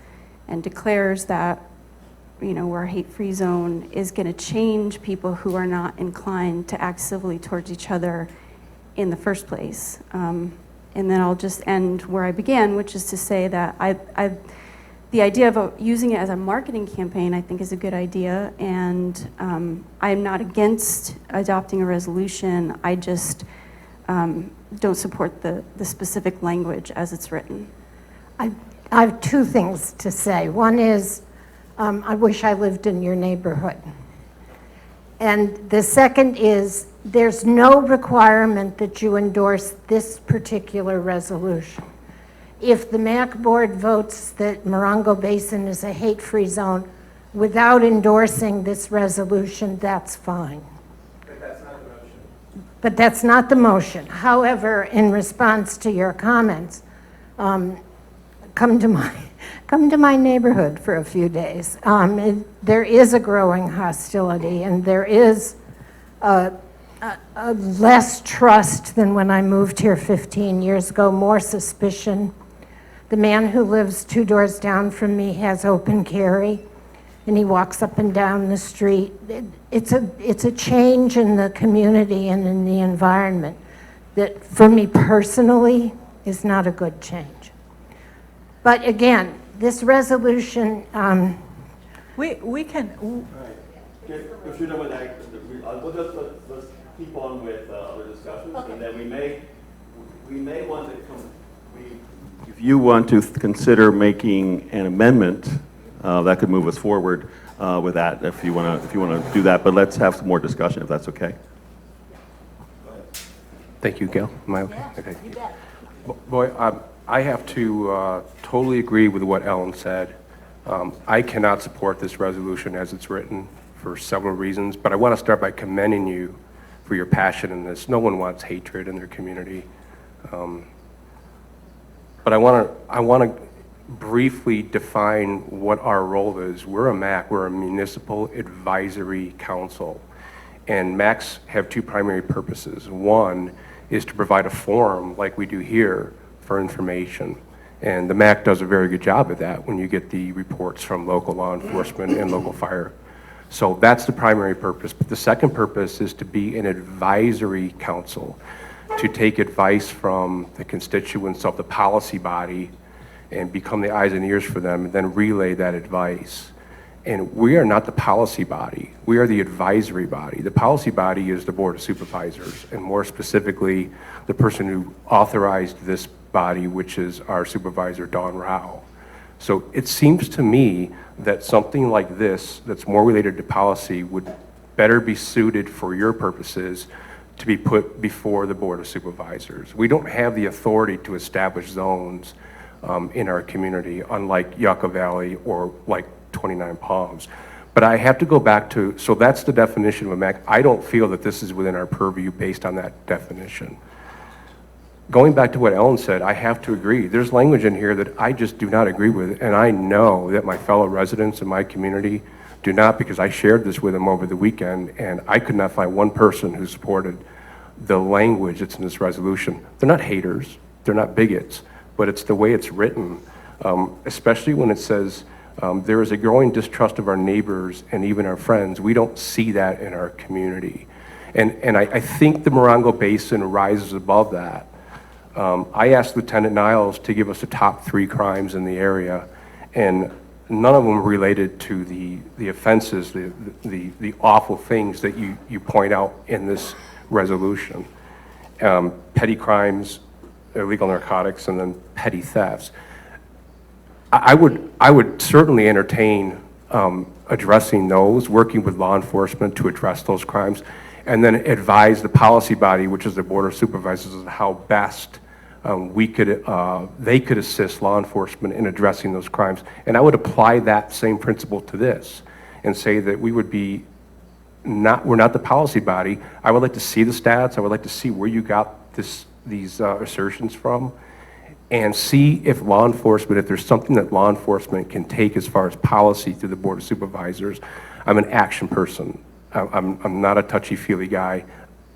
and declares that we're a hate-free zone is going to change people who are not inclined to act civilly towards each other in the first place. And then I'll just end where I began, which is to say that the idea of using it as a marketing campaign, I think, is a good idea. And I'm not against adopting a resolution. I just don't support the specific language as it's written. I have two things to say. One is, I wish I lived in your neighborhood. And the second is, there's no requirement that you endorse this particular resolution. If the MAC board votes that Morongo Basin is a hate-free zone without endorsing this resolution, that's fine. But that's not the motion. but that's not the motion. However, in response to your comments, come to my neighborhood for a few days. There is a growing hostility, and there is a less trust than when I moved here 15 years ago, more suspicion. The man who lives 2 doors down from me has open carry, and he walks up and down the street. It's a change in the community and in the environment that, for me personally, is not a good change. But again, this resolution, We can, If you're done with that, let's keep on with other discussions, and then we may want to if you want to consider making an amendment, that could move us forward with that if you want to do that. But let's have some more discussion if that's okay. Thank you, Gail. Am I okay? Okay. Boy, I have to totally agree with what Ellen said. I cannot support this resolution as it's written for several reasons, but I want to start by commending you for your passion in this. No one wants hatred in their community. But I want to briefly define what our role is. We're a MAC, we're a Municipal Advisory Council. And MACs have 2 primary purposes. One is to provide a forum like we do here for information. And the MAC does a very good job of that when you get the reports from local law enforcement and local fire. So that's the primary purpose. But the second purpose is to be an advisory council, to take advice from the constituents of the policy body and become the eyes and ears for them, and then relay that advice. And we are not the policy body. We are the advisory body. The policy body is the Board of Supervisors, and more specifically, the person who authorized this body, which is our supervisor, Dawn Rao. So it seems to me that something like this, that's more related to policy, would better be suited for your purposes to be put before the Board of Supervisors. We don't have the authority to establish zones in our community, unlike Yucca Valley or like 29 Palms. But I have to go back to, so that's the definition of a MAC. I don't feel that this is within our purview based on that definition. Going back to what Ellen said, I have to agree. There's language in here that I just do not agree with, and I know that my fellow residents in my community do not, because I shared this with them over the weekend, and I could not find one person who supported the language that's in this resolution. They're not haters, they're not bigots, but it's the way it's written, especially when it says there is a growing distrust of our neighbors and even our friends. We don't see that in our community. And I think the Morongo Basin rises above that. I asked Lieutenant Niles to give us the top 3 crimes in the area, and none of them related to the offenses, the awful things that you point out in this resolution. Petty crimes, illegal narcotics, and then petty thefts. I would certainly entertain addressing those, working with law enforcement to address those crimes, and then advise the policy body, which is the Board of Supervisors, on how best they could assist law enforcement in addressing those crimes. And I would apply that same principle to this and say that we're not the policy body. I would like to see the stats. I would like to see where you got these assertions from, and see if law enforcement, if there's something that law enforcement can take as far as policy through the Board of Supervisors. I'm an action person. I'm not a touchy-feely guy.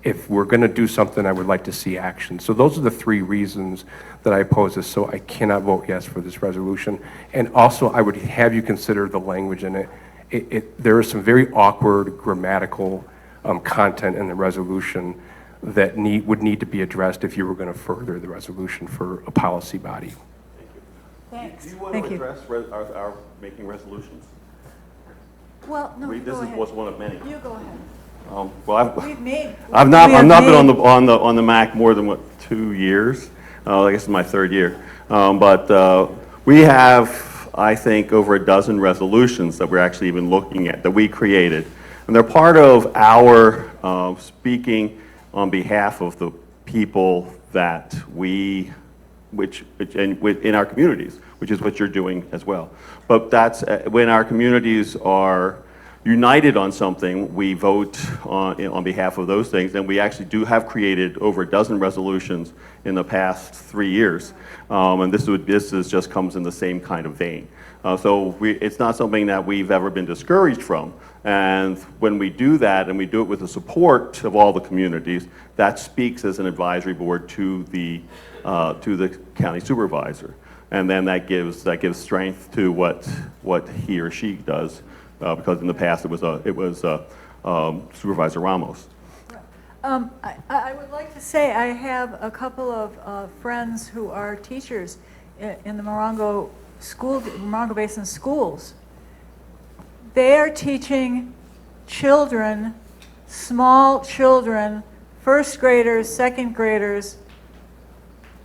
If we're going to do something, I would like to see action. So those are the 3 reasons that I oppose this, so I cannot vote yes for this resolution. And also, I would have you consider the language in it. There is some very awkward grammatical content in the resolution that would need to be addressed if you were going to further the resolution for a policy body. Thanks. Do you want Thank to you. address our making resolutions? Well, no, This go ahead. was one of many. You go ahead. Well, We've I've not been on the MAC more than 2 years. I guess it's my 3rd year. But we have, I think, over a dozen resolutions that we're actually even looking at that we created, and they're part of our speaking on behalf of the people that in our communities, which is what you're doing as well. But that's when our communities are united on something, we vote on behalf of those things, and we actually have created over a dozen resolutions in the past 3 years, and this just comes in the same kind of vein. So it's not something that we've ever been discouraged from, and when we do that, and we do it with the support of all the communities, that speaks as an advisory board to the county supervisor, and then that gives strength to what he or she does. Because in the past it was Supervisor Ramos. I would like to say I have a couple of friends who are teachers in the Morongo Basin schools. They are teaching children, small children, first graders, second graders,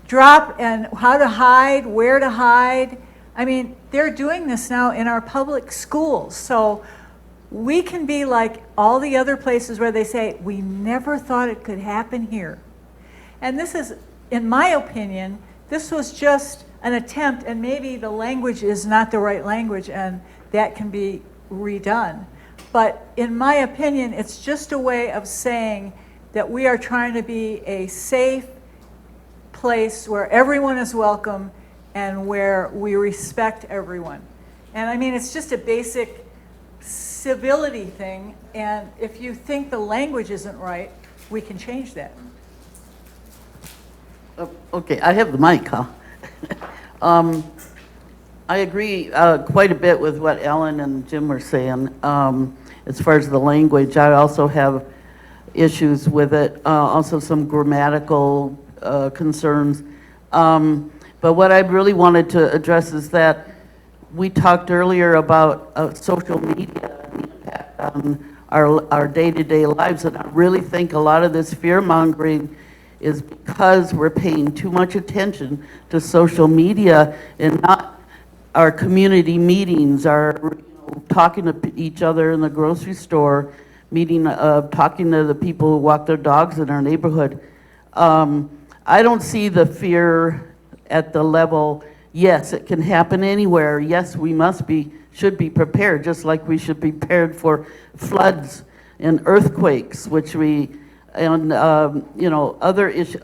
drop and how to hide, where to hide. I mean, they're doing this now in our public schools. So we can be like all the other places where they say, we never thought it could happen here. And this is, in my opinion, this was just an attempt, and maybe the language is not the right language and that can be redone. But in my opinion, it's just a way of saying that we are trying to be a safe place where everyone is welcome and where we respect everyone. And I mean, it's just a basic civility thing, and if you think the language isn't right, we can change that. Okay, I have the mic, huh? I agree quite a bit with what Ellen and Jim were saying. As far as the language, I also have issues with it, also some grammatical concerns. But what I really wanted to address is that we talked earlier about social media and the impact on our day-to-day lives, and I really think a lot of this fear-mongering is because we're paying too much attention to social media and not our community meetings, our talking to each other in the grocery store, talking to the people who walk their dogs in our neighborhood. I don't see the fear at the level, yes, it can happen anywhere. Yes, we should be prepared, just like we should be prepared for floods and earthquakes, other issue.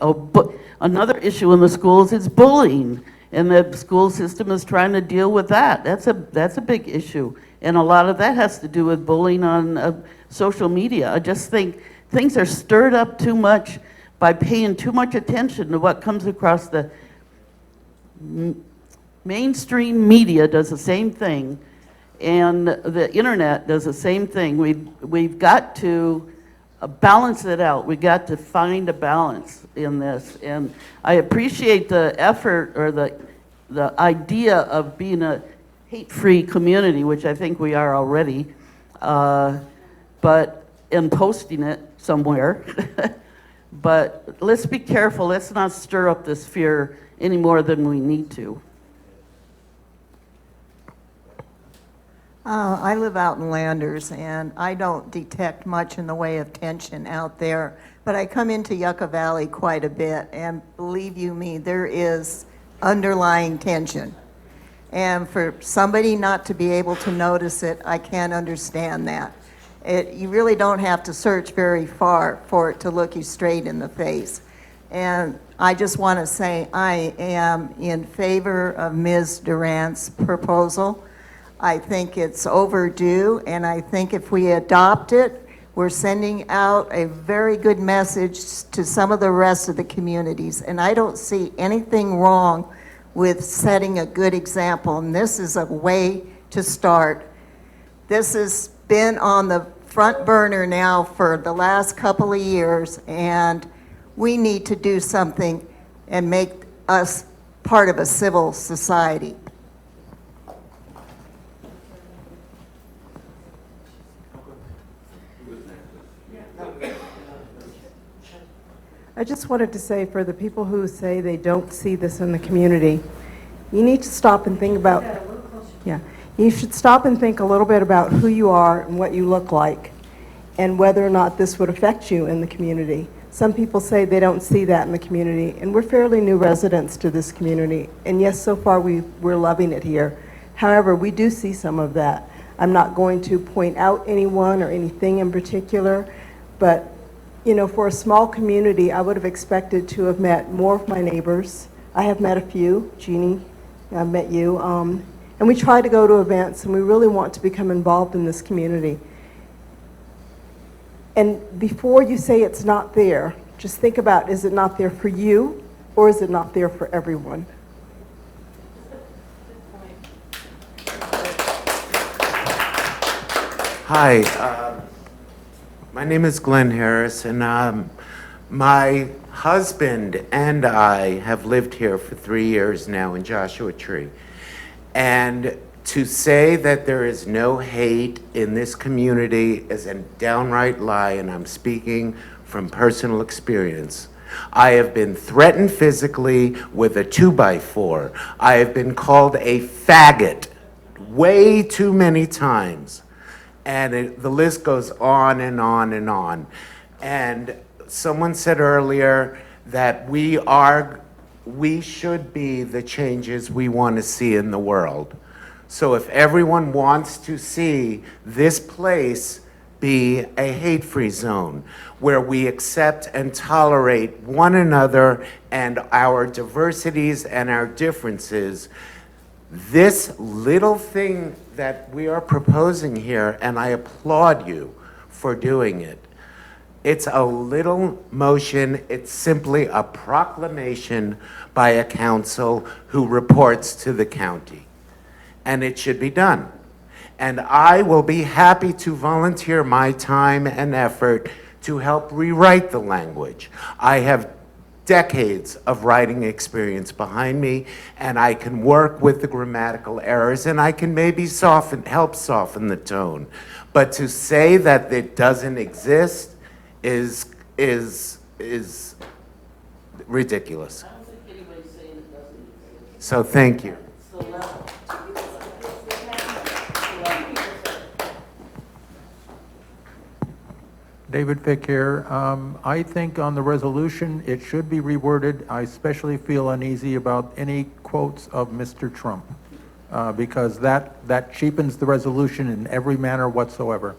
Another issue in the schools is bullying, and the school system is trying to deal with that. That's a big issue, and a lot of that has to do with bullying on social media. I just think things are stirred up too much by paying too much attention to what comes across the mainstream media. Does the same thing, and the internet does the same thing. We've got to balance it out. We've got to find a balance in this, and I appreciate the effort or the idea of being a hate-free community, which I think we are already, but in posting it somewhere. But let's be careful. Let's not stir up this fear any more than we need to. I live out in Landers, and I don't detect much in the way of tension out there, but I come into Yucca Valley quite a bit, and believe you me, there is underlying tension. And for somebody not to be able to notice it, I can't understand that. You really don't have to search very far for it to look you straight in the face. And I just want to say I am in favor of Ms. Durant's proposal. I think it's overdue, and I think if we adopt it, we're sending out a very good message to some of the rest of the communities. And I don't see anything wrong with setting a good example, and this is a way to start. This has been on the front burner now for the last couple of years, and we need to do something and make us part of a civil society. I just wanted to say, for the people who say they don't see this in the community, you need to stop and think about, you should stop and think a little bit about who you are and what you look like, and whether or not this would affect you in the community. Some people say they don't see that in the community, and we're fairly new residents to this community, and yes, so far we're loving it here. However, we do see some of that. I'm not going to point out anyone or anything in particular, but, you know, for a small community, I would have expected to have met more of my neighbors. I have met a few. Jeannie, I've met you. And we try to go to events, and we really want to become involved in this community. And before you say it's not there, just think about, is it not there for you, or is it not there for everyone? Hi, my name is Glenn Harris, and my husband and I have lived here for 3 years now in Joshua Tree. And to say that there is no hate in this community is a downright lie, and I'm speaking from personal experience. I have been threatened physically with a 2x4. I have been called a faggot way too many times. And the list goes on and on and on. And someone said earlier that we should be the changes we want to see in the world. So if everyone wants to see this place be a hate-free zone where we accept and tolerate one another and our diversities and our differences, this little thing that we are proposing here, and I applaud you for doing it, it's a little motion. It's simply a proclamation by a council who reports to the county. And it should be done. And I will be happy to volunteer my time and effort to help rewrite the language. I have decades of writing experience behind me, and I can work with the grammatical errors, and I can maybe help soften the tone. But to say that it doesn't exist is ridiculous. So thank you. David Fick here. I think on the resolution, it should be reworded. I especially feel uneasy about any quotes of Mr. Trump, because that cheapens the resolution in every manner whatsoever.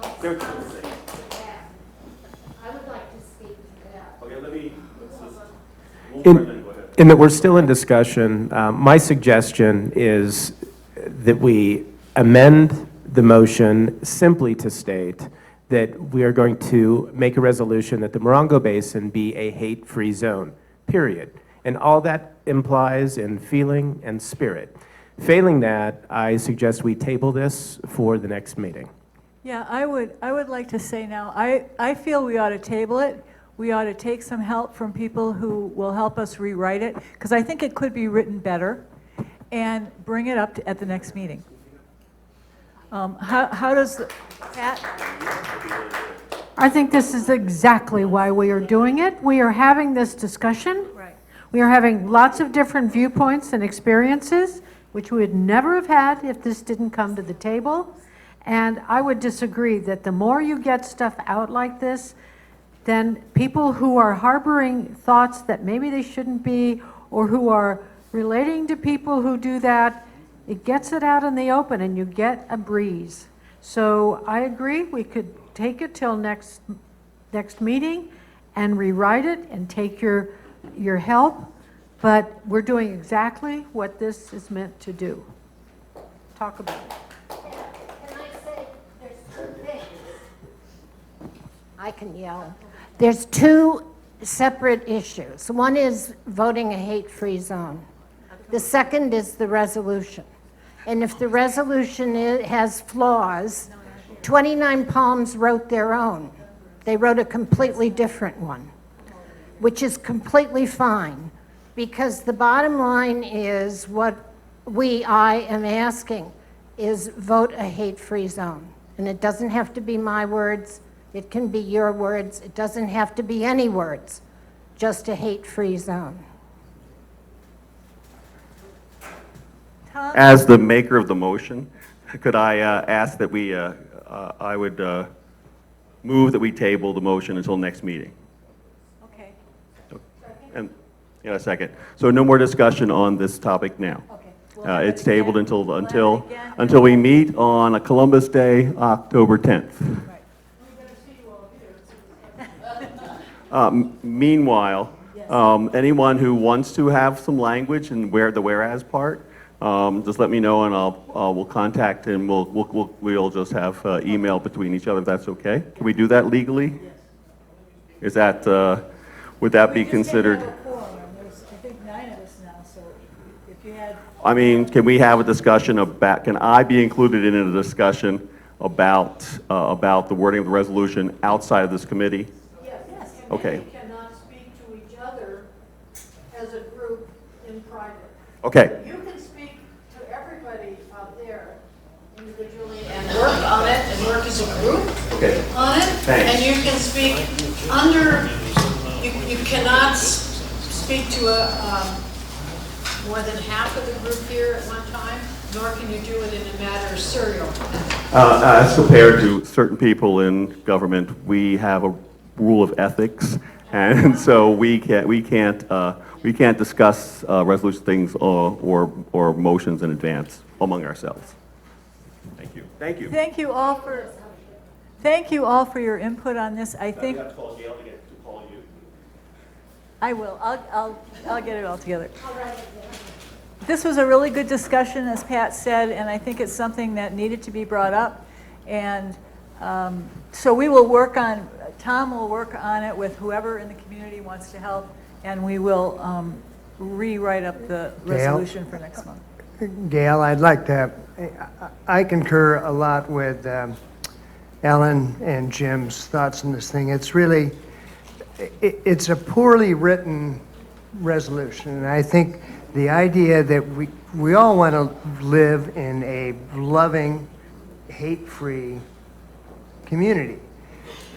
I would like to speak to that. Okay, let me. In that we're still in discussion, my suggestion is that we amend the motion simply to state that we are going to make a resolution that the Morongo Basin be a hate-free zone, period. And all that implies in feeling and spirit. Failing that, I suggest we table this for the next meeting. Yeah, I would like to say now, I feel we ought to table it. We ought to take some help from people who will help us rewrite it, because I think it could be written better, and bring it up at the next meeting. How does, Pat? I think this is exactly why we are doing it. We are having this discussion. Right. We are having lots of different viewpoints and experiences, which we would never have had if this didn't come to the table. And I would disagree that the more you get stuff out like this, then people who are harboring thoughts that maybe they shouldn't be, or who are relating to people who do that, it gets it out in the open and you get a breeze. So I agree, we could take it till next meeting and rewrite it and take your help, but we're doing exactly what this is meant to do. Talk about it. Can I say there's two things? I can yell. There's two separate issues. One is voting a hate-free zone. The second is the resolution. And if the resolution has flaws, 29 Palms wrote their own. They wrote a completely different one, which is completely fine, because the bottom line is what I am asking is vote a hate-free zone. And it doesn't have to be my words. It can be your words. It doesn't have to be any words, just a hate-free zone. As the maker of the motion, could I ask that I would move that we table the motion until next meeting? Okay. And, a second. So no more discussion on this topic now. Okay. It's tabled until we meet on a Columbus Day, October 10th. Meanwhile, anyone who wants to have some language and the whereas part, just let me know and we'll contact and we'll just have email between each other if that's okay. Can we do that legally? Is that, would that be considered? I think 9 of us now, so if you had. I mean, can we have a discussion about, can I be included in a discussion about the wording of the resolution outside of this committee? Yes. Okay. We cannot speak to each other as a group in private. Okay. You can speak to everybody out there individually and work on it and work as a group on it. Thanks. And you can speak under, you cannot speak to more than half of the group here at one time, nor can you do it in a matter of serial. As compared to certain people in government, we have a rule of ethics, and so we can't discuss resolution things or motions in advance among ourselves. Thank you. Thank you. Thank you all for your input on this. I think. I will. I'll get it all together. This was a really good discussion, as Pat said, and I think it's something that needed to be brought up. And so we will work on, Tom will work on it with whoever in the community wants to help, and we will rewrite up the resolution for next month. Gail, I'd like to, I concur a lot with Ellen and Jim's thoughts on this thing. It's really, it's a poorly written resolution, and I think the idea that we all want to live in a loving, hate-free community.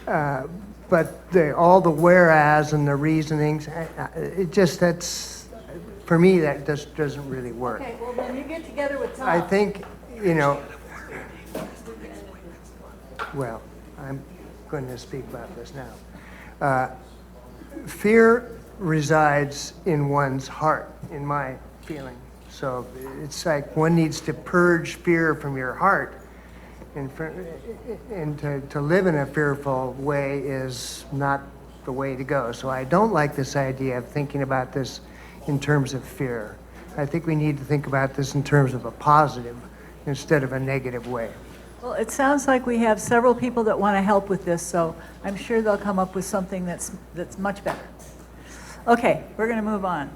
But all the whereas and the reasonings, it just, for me, that just doesn't really work. Okay, well then you get together with Tom. I think, well, I'm going to speak about this now. Fear resides in one's heart, in my feeling. So it's like one needs to purge fear from your heart, and to live in a fearful way is not the way to go. So I don't like this idea of thinking about this in terms of fear. I think we need to think about this in terms of a positive instead of a negative way. Well, it sounds like we have several people that want to help with this, so I'm sure they'll come up with something that's much better. Okay, we're going to move on.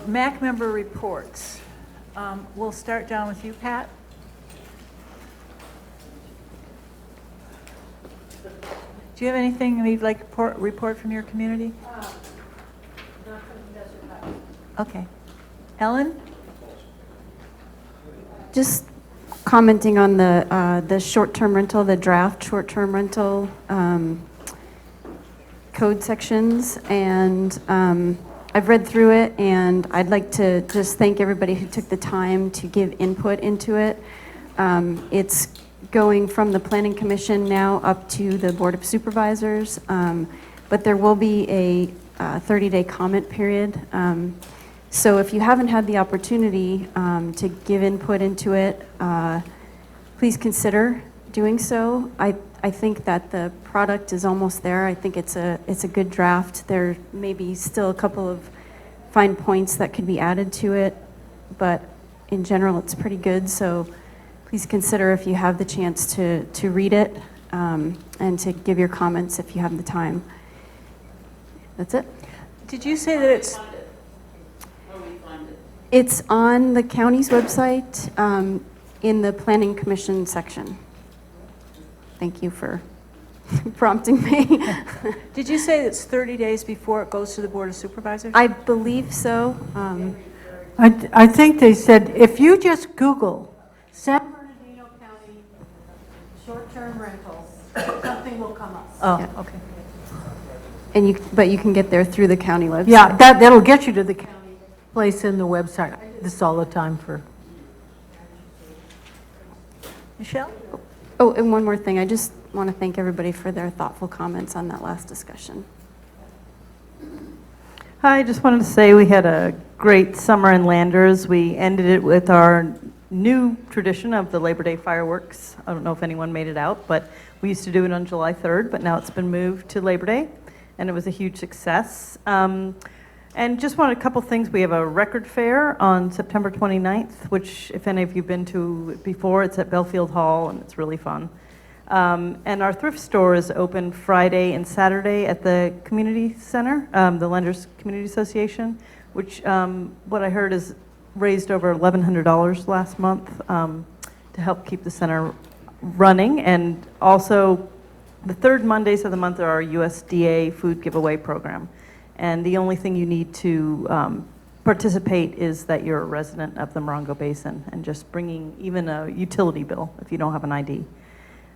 MAC member reports. We'll start down with you, Pat. Do you have anything you'd like to report from your community? Okay. Ellen? Just commenting on the short-term rental, the draft short-term rental code sections, and I've read through it, and I'd like to just thank everybody who took the time to give input into it. It's going from the Planning Commission now up to the Board of Supervisors, but there will be a 30-day comment period. So if you haven't had the opportunity to give input into it, please consider doing so. I think that the product is almost there. I think it's a good draft. There may be still a couple of fine points that could be added to it, but in general, it's pretty good. So please consider if you have the chance to read it and to give your comments if you have the time. That's it. Did you say that it's... It's on the county's website in the Planning Commission section. Thank you for prompting me. Did you say it's 30 days before it goes to the Board of Supervisors? I believe so. I think they said, if you just Google San Bernardino County short-term rentals, something will come up. Oh, Yeah. okay. And but you can get there through the county website. Yeah, that'll get you to the county place in the website. I do this all the time for. Michelle? Oh, and one more thing. I just want to thank everybody for their thoughtful comments on that last discussion. Hi, just wanted to say we had a great summer in Landers. We ended it with our new tradition of the Labor Day fireworks. I don't know if anyone made it out, but we used to do it on July 3rd, but now it's been moved to Labor Day, and it was a huge success. And just wanted a couple things. We have a record fair on September 29th, which if any of you have been to it before, it's at Belfield Hall, and it's really fun. And our thrift store is open Friday and Saturday at the community center, the Lenders Community Association, which what I heard is raised over $1,100 last month to help keep the center running. And also, the third Mondays of the month are our USDA food giveaway program. And the only thing you need to participate is that you're a resident of the Morongo Basin and just bringing even a utility bill if you don't have an ID.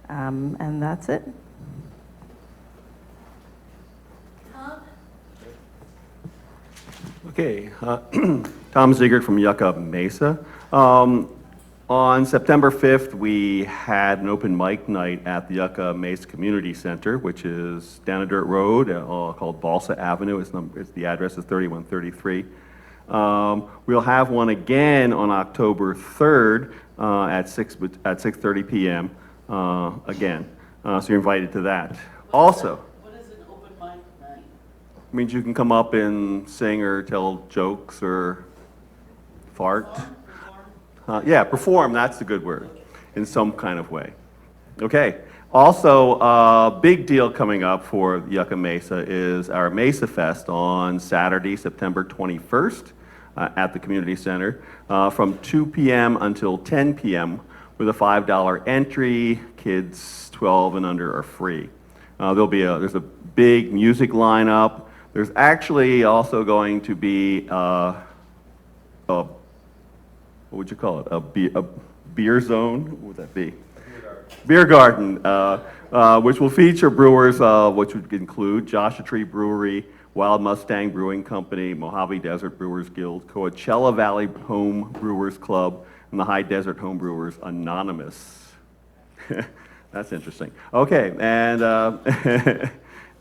And that's it. Okay, Tom Ziegert from Yucca Mesa. On September 5th, we had an open mic night at the Yucca Mesa Community Center, which is down a dirt road called Balsa Avenue. The address is 3133. We'll have one again on October 3rd at 6:30 p.m. Again. So you're invited to that. Also, What is an open mic night? means you can come up and sing or tell jokes or fart. Yeah, perform, that's the good word, in some kind of way. Okay, also, a big deal coming up for Yucca Mesa is our Mesa Fest on Saturday, September 21st at the Community Center from 2 p.m. until 10 p.m. with a $5 entry. Kids 12 and under are free. There's a big music lineup. There's actually also going to be what would you call it? A beer zone? What would that be? Beer garden, which will feature brewers, which would include Joshua Tree Brewery, Wild Mustang Brewing Company, Mojave Desert Brewers Guild, Coachella Valley Home Brewers Club, and the High Desert Home Brewers Anonymous. That's interesting. Okay, and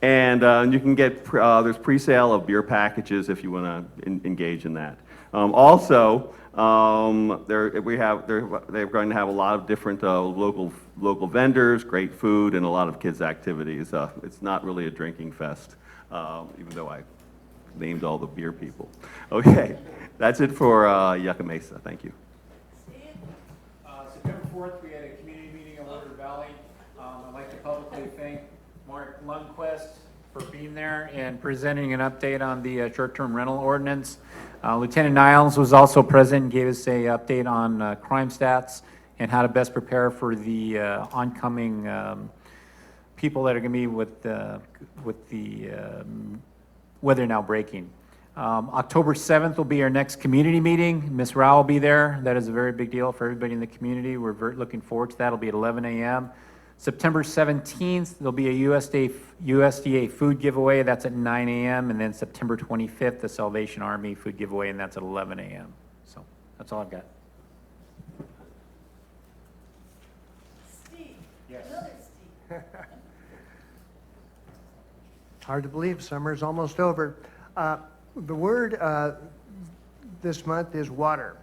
and you can get there's pre-sale of beer packages if you want to engage in that. Also, they're going to have a lot of different local vendors, great food, and a lot of kids' activities. It's not really a drinking fest, even though I named all the beer people. Okay, that's it for Yucca Mesa. Thank you. September 4th, we had a community meeting in Water Valley. I'd like to publicly thank Mark Lundquist for being there and presenting an update on the short-term rental ordinance. Lieutenant Niles was also present and gave us a update on crime stats and how to best prepare for the oncoming people that are going to be with the weather now breaking. October 7th will be our next community meeting. Ms. Rao will be there. That is a very big deal for everybody in the community. We're very looking forward to that. It'll be at 11 a.m. September 17th, there'll be a USDA food giveaway. That's at 9 a.m. And then September 25th, the Salvation Army food giveaway, and that's at 11 a.m. So that's all I've got. Steve. Yes. Another Steve. Hard to believe summer's almost over. The word this month is water.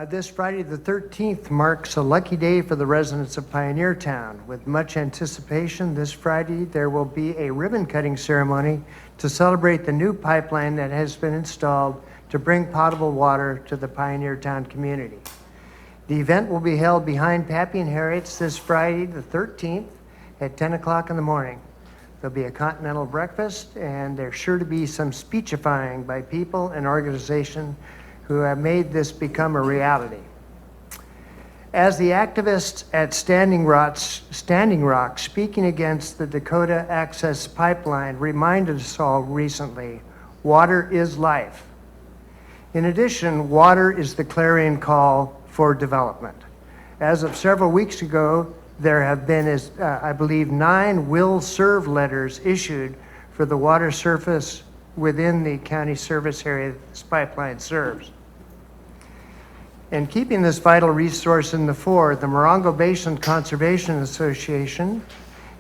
This Friday the 13th marks a lucky day for the residents of Pioneer Town. With much anticipation, this Friday there will be a ribbon-cutting ceremony to celebrate the new pipeline that has been installed to bring potable water to the Pioneer Town community. The event will be held behind Pappy and Harriet's this Friday the 13th at 10 o'clock in the morning. There'll be a continental breakfast, and there's sure to be some speechifying by people and organizations who have made this become a reality. As the activists at Standing Rock speaking against the Dakota Access Pipeline reminded us all recently, water is life. In addition, water is the clarion call for development. As of several weeks ago, there have been, I believe, 9 will serve letters issued for the water surface within the county service area that this pipeline serves. And keeping this vital resource in the fore, the Morongo Basin Conservation Association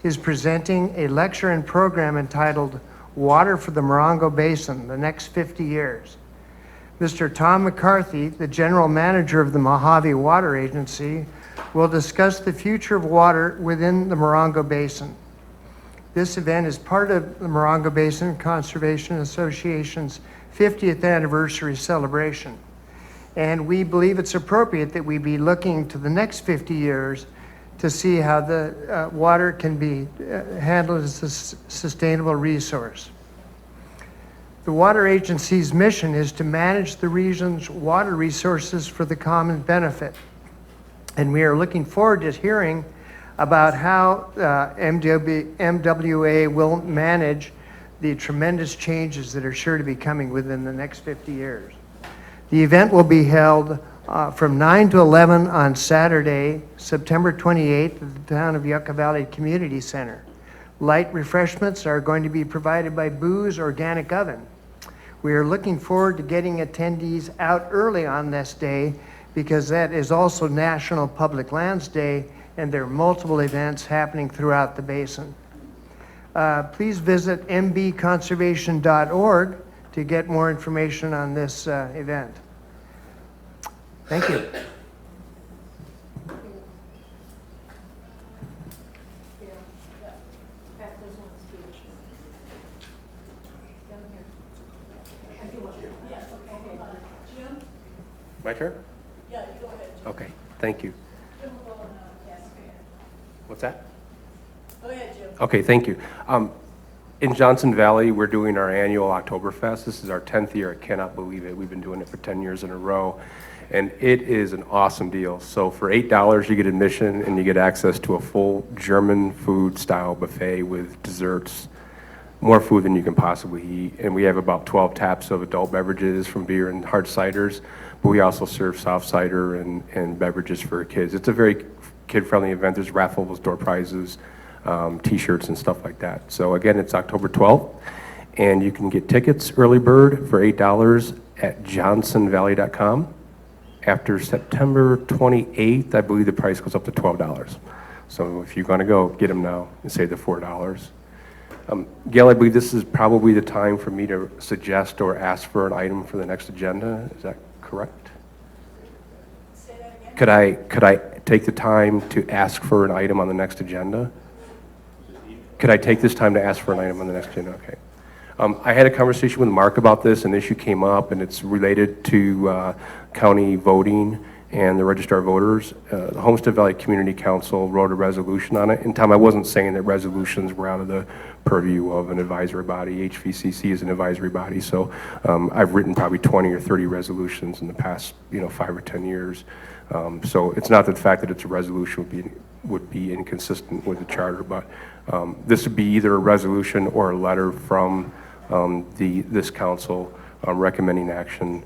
is presenting a lecture and program entitled Water for the Morongo Basin, the next 50 years. Mr. Tom McCarthy, the General Manager of the Mojave Water Agency, will discuss the future of water within the Morongo Basin. This event is part of the Morongo Basin Conservation Association's 50th anniversary celebration. And we believe it's appropriate that we be looking to the next 50 years to see how the water can be handled as a sustainable resource. The Water Agency's mission is to manage the region's water resources for the common benefit. And we are looking forward to hearing about how MWA will manage the tremendous changes that are sure to be coming within the next 50 years. The event will be held from 9 to 11 on Saturday, September 28th at the town of Yucca Valley Community Center. Light refreshments are going to be provided by Boo's Organic Oven. We are looking forward to getting attendees out early on this day because that is also National Public Lands Day and there are multiple events happening throughout the basin. Please visit mbconservation.org to get more information on this event. Thank you. My turn? Yeah, you go ahead. Okay, thank you. What's that? Go ahead, Jim. Okay, thank you. In Johnson Valley, we're doing our annual Oktoberfest. This is our 10th year. I cannot believe it. We've been doing it for 10 years in a row. And it is an awesome deal. So for $8, you get admission and you get access to a full German food style buffet with desserts, more food than you can possibly eat. And we have about 12 taps of adult beverages from beer and hard ciders, but we also serve soft cider and beverages for kids. It's a very kid-friendly event. There's raffles, door prizes, t-shirts and stuff like that. So again, it's October 12th, and you can get tickets early bird for $8 at johnsonvalley.com. After September 28th, I believe the price goes up to $12. So if you're going to go, get them now and save the $4. Gail, I believe this is probably the time for me to suggest or ask for an item for the next agenda. Is that correct? Say that again. Could I take the time to ask for an item on the next agenda? Could I take this time to ask for an item on the next agenda? Okay. I had a conversation with Mark about this. An issue came up, and it's related to county voting and the Register of Voters. The Homestead Valley Community Council wrote a resolution on it. And Tom, I wasn't saying that resolutions were out of the purview of an advisory body. HVCC is an advisory body, so I've written probably 20 or 30 resolutions in the past, 5 or 10 years. So it's not that the fact that it's a resolution would be inconsistent with the charter, but this would be either a resolution or a letter from this council recommending action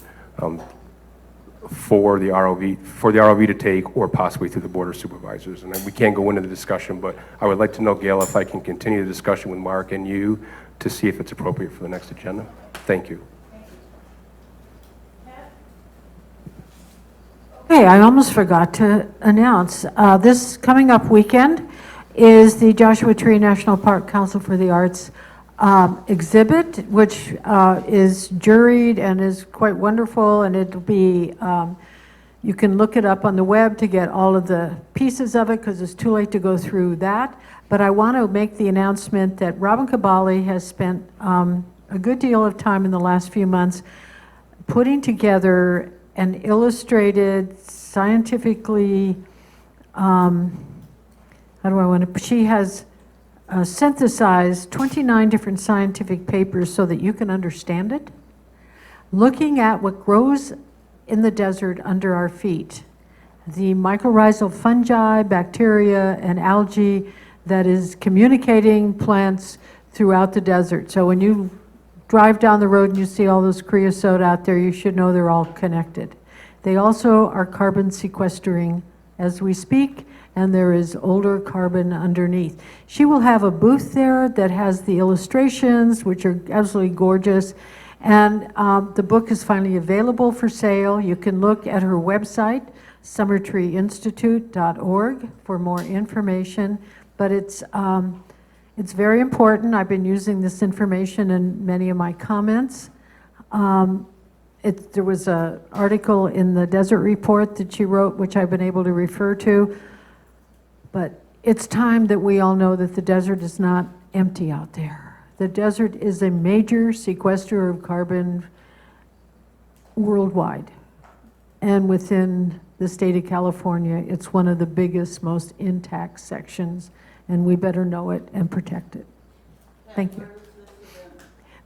for the ROV to take, or possibly through the Board of Supervisors. And we can't go into the discussion, but I would like to know, Gail, if I can continue the discussion with Mark and you to see if it's appropriate for the next agenda. Thank you. Okay, I almost forgot to announce, this coming up weekend is the Joshua Tree National Park Council for the Arts exhibit, which is juried and is quite wonderful, and it'll be, you can look it up on the web to get all of the pieces of it, because it's too late to go through that. But I want to make the announcement that Robin Cabali has spent a good deal of time in the last few months putting together an illustrated, scientifically, she has synthesized 29 different scientific papers so that you can understand it, looking at what grows in the desert under our feet, the mycorrhizal fungi, bacteria, and algae that is communicating plants throughout the desert. So when you drive down the road and you see all those creosote out there, you should know they're all connected. They also are carbon sequestering as we speak, and there is older carbon underneath. She will have a booth there that has the illustrations, which are absolutely gorgeous, and the book is finally available for sale. You can look at her website, summertreeinstitute.org, for more information, but it's It's very important. I've been using this information in many of my comments. There was an article in the Desert Report that she wrote, which I've been able to refer to, but it's time that we all know that the desert is not empty out there. The desert is a major sequester of carbon worldwide. And within the state of California, it's one of the biggest, most intact sections, and we better know it and protect it. Thank you.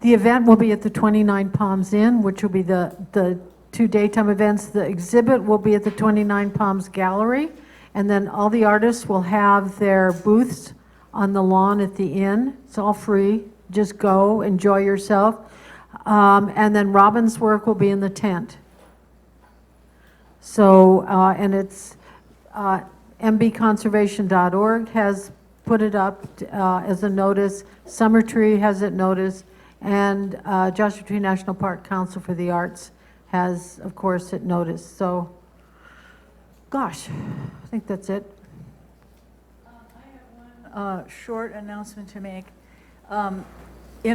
The event will be at the 29 Palms Inn, which will be the 2 daytime events. The exhibit will be at the 29 Palms Gallery, and then all the artists will have their booths on the lawn at the inn. It's all free. Just go, enjoy yourself. And then Robin's work will be in the tent. So, and it's mbconservation.org has put it up as a notice. Summer Tree has it noticed. And Joshua Tree National Park Council for the Arts has, of course, it noticed. So, gosh, I think that's it. Short announcement to make. In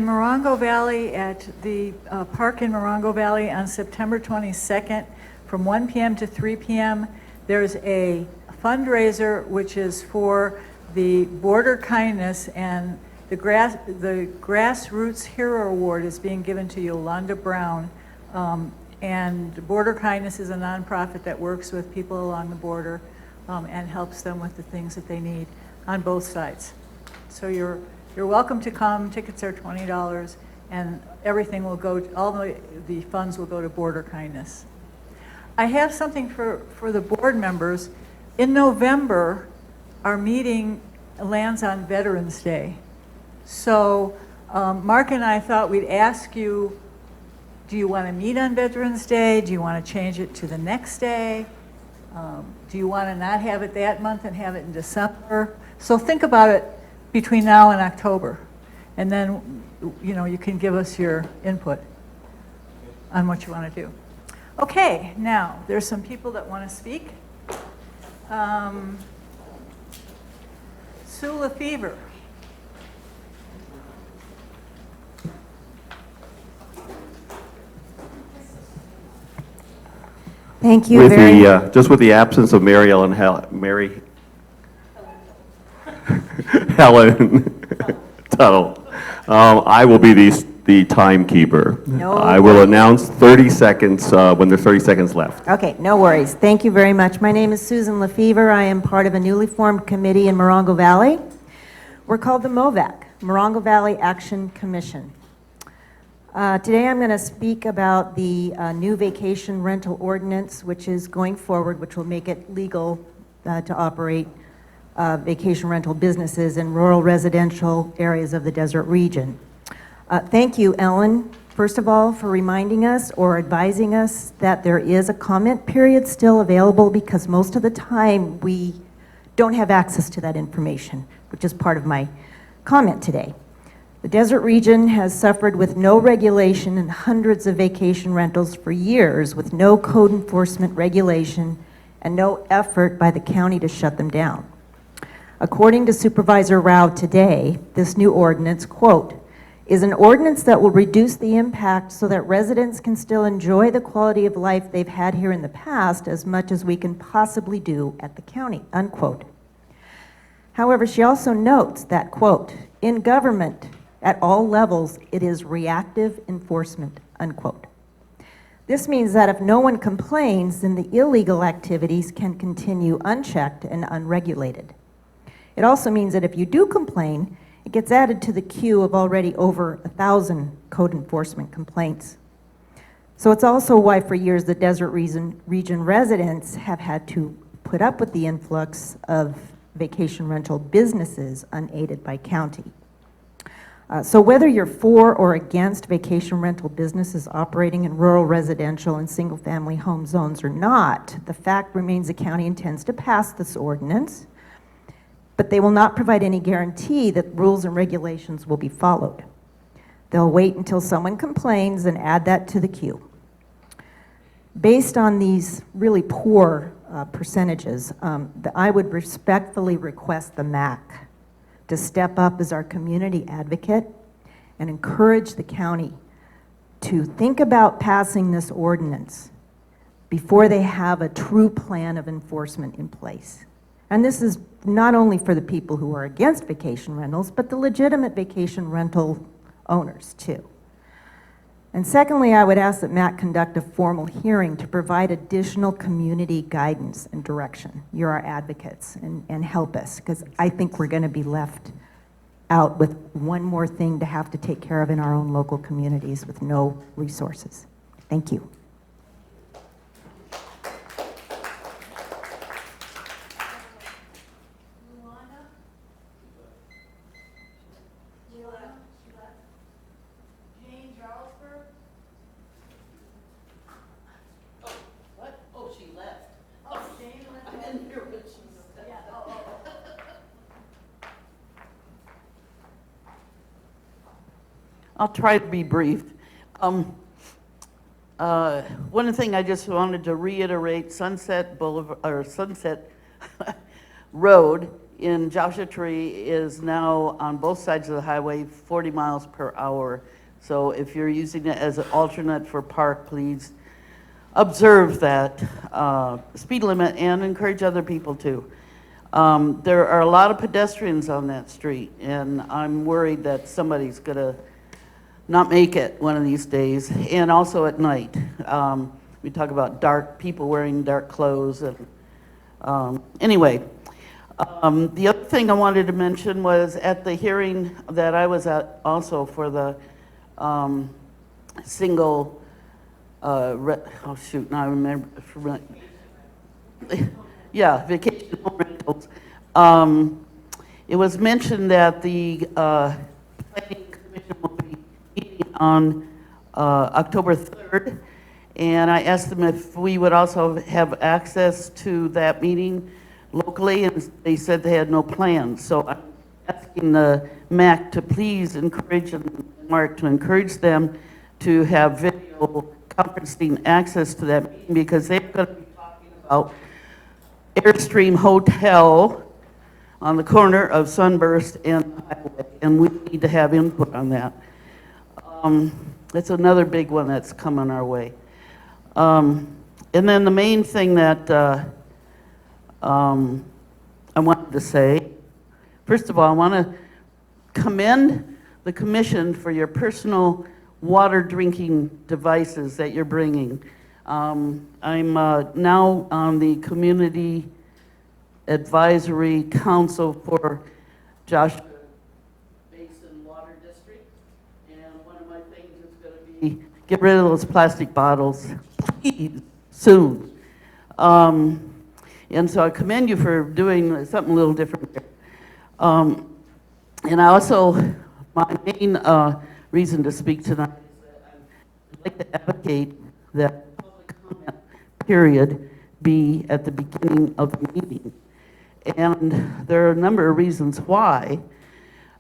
Morongo Valley, at the park in Morongo Valley on September 22nd, from 1 p.m. to 3 p.m., there's a fundraiser which is for the Border Kindness, and the Grassroots Hero Award is being given to Yolanda Brown. And Border Kindness is a nonprofit that works with people along the border and helps them with the things that they need on both sides. So you're welcome to come. Tickets are $20, and everything will go, all the funds will go to Border Kindness. I have something for the board members. In November, our meeting lands on Veterans Day. So Mark and I thought we'd ask you, do you want to meet on Veterans Day? Do you want to change it to the next day? Do you want to not have it that month and have it in December? So think about it between now and October. And then, you know, you can give us your input on what you want to do. Okay, now, there's some people that want to speak. Sue Lefevre. Thank you With very the, just with the absence of Mary Helen Tuttle, I will be the timekeeper. No I will announce 30 seconds when there's 30 seconds left. Okay, no worries. Thank you very much. My name is Susan Lefevre. I am part of a newly formed committee in Morongo Valley. We're called the MOVAC, Morongo Valley Action Commission. Today I'm going to speak about the new vacation rental ordinance, which is going forward, which will make it legal to operate vacation rental businesses in rural residential areas of the desert region. Thank you, Ellen, first of all, for reminding us or advising us that there is a comment period still available, because most of the time we don't have access to that information, which is part of my comment today. The desert region has suffered with no regulation and hundreds of vacation rentals for years, with no code enforcement regulation and no effort by the county to shut them down. According to Supervisor Rao today, this new ordinance, quote, is an ordinance that will reduce the impact so that residents can still enjoy the quality of life they've had here in the past as much as we can possibly do at the county, unquote. However, she also notes that, quote, in government, at all levels, it is reactive enforcement, unquote. This means that if no one complains, then the illegal activities can continue unchecked and unregulated. It also means that if you do complain, it gets added to the queue of already over 1,000 code enforcement complaints. So it's also why for years the desert region residents have had to put up with the influx of vacation rental businesses unaided by county. So whether you're for or against vacation rental businesses operating in rural residential and single-family home zones or not, the fact remains the county intends to pass this ordinance, but they will not provide any guarantee that rules and regulations will be followed. They'll wait until someone complains and add that to the queue. Based on these really poor percentages, I would respectfully request the MAC to step up as our community advocate and encourage the county to think about passing this ordinance before they have a true plan of enforcement in place. And this is not only for the people who are against vacation rentals, but the legitimate vacation rental owners too. And secondly, I would ask that Matt conduct a formal hearing to provide additional community guidance and direction. You're our advocates, and help us, because I think we're going to be left out with one more thing to have to take care of in our own local communities with no resources. Thank you. I'll try to be brief. One thing I just wanted to reiterate, Sunset Boulevard, or Sunset Road in Joshua Tree is now on both sides of the highway, 40 miles per hour. So if you're using it as an alternate for park, please observe that speed limit and encourage other people to. There are a lot of pedestrians on that street, and I'm worried that somebody's gonna not make it one of these days, and also at night. We talk about people wearing dark clothes. And anyway, the other thing I wanted to mention was at the hearing that I was at also for the single, oh shoot, now I remember, yeah, vacation home rentals. It was mentioned that the planning commission will be meeting on October 3rd, and I asked them if we would also have access to that meeting locally, and they said they had no plans. So I'm asking the MAC to please encourage, and Mark to encourage them to have video conferencing access to that meeting, because they're going to be talking about Airstream Hotel on the corner of Sunburst and Highway, and we need to have input on that. That's another big one that's coming our way. And then the main thing that I wanted to say, first of all, I want to commend the commission for your personal water drinking devices that you're bringing. I'm now on the Community Advisory Council for Joshua Basin Water District, and one of my things is going to be get rid of those plastic bottles, please, soon. And so I commend you for doing something a little different here. And I also, my main reason to speak tonight is that I'd like to advocate that public comment period be at the beginning of the meeting. And there are a number of reasons why.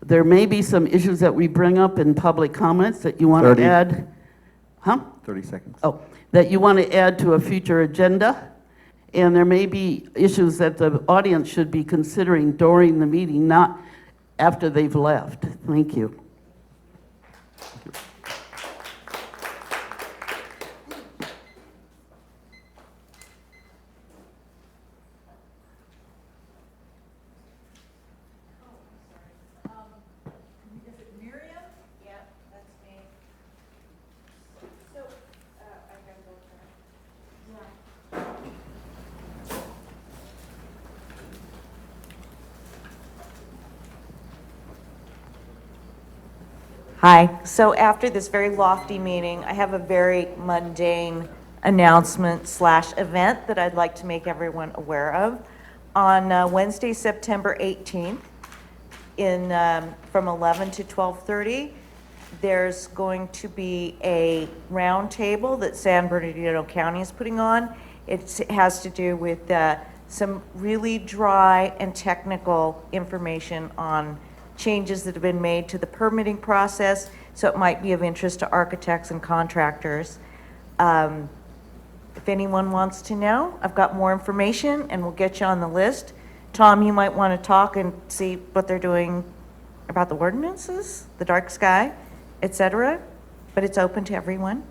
There may be some issues that we bring up in public comments that you want to add. 30 seconds. Oh, that you want to add to a future agenda. And there may be issues that the audience should be considering during the meeting, not after they've left. Thank you. Hi. So after this very lofty meeting, I have a very mundane announcement / event that I'd like to make everyone aware of. On Wednesday, September 18th, from 11 to 12:30, there's going to be a round table that San Bernardino County is putting on. It has to do with some really dry and technical information on changes that have been made to the permitting process, so it might be of interest to architects and contractors. If anyone wants to know, I've got more information and we'll get you on the list. Tom, you might want to talk and see what they're doing about the ordinances, the dark sky, et cetera, but it's open to everyone.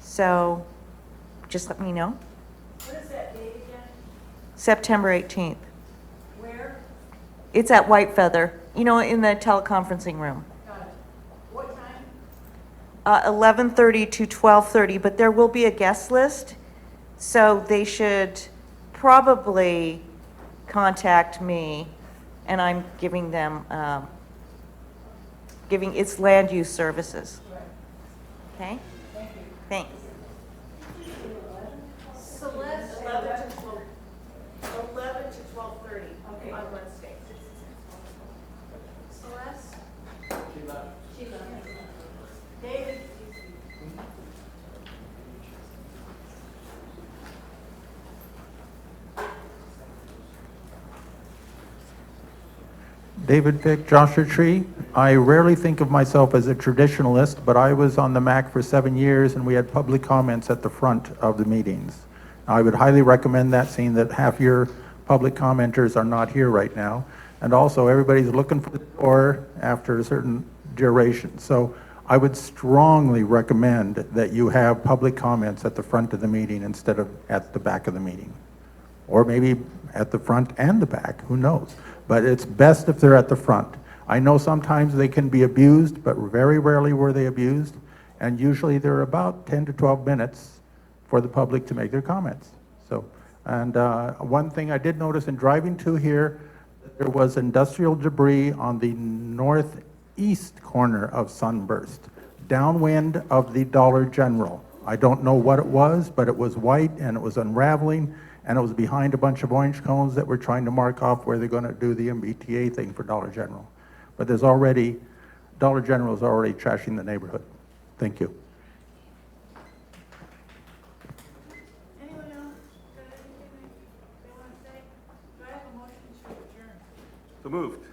So just let me know. What is that date again? September 18th. Where? It's at White Feather, you know, in the teleconferencing room. Got it. What time? 11:30 to 12:30, but there will be a guest list, so they should probably contact me, and I'm giving them, it's land use services. Okay? Thank you. Thanks. Celeste? 11 to 12:30 on Wednesday. Celeste? She left. David? David Pick, Joshua Tree. I rarely think of myself as a traditionalist, but I was on the MAC for 7 years, and we had public comments at the front of the meetings. I would highly recommend that, seeing that half your public commenters are not here right now. And also, everybody's looking for the door after a certain duration. So I would strongly recommend that you have public comments at the front of the meeting instead of at the back of the meeting. Or maybe at the front and the back, who knows? But it's best if they're at the front. I know sometimes they can be abused, but very rarely were they abused. And usually they're about 10 to 12 minutes for the public to make their comments. So, and one thing I did notice in driving to here, there was industrial debris on the northeast corner of Sunburst, downwind of the Dollar General. I don't know what it was, but it was white and it was unraveling, and it was behind a bunch of orange cones that were trying to mark off where they're going to do the MBTA thing for Dollar General. But there's already, Dollar General is already trashing the neighborhood. Thank you. Anyone else got anything they want to say? Do I have a motion to adjourn? So moved.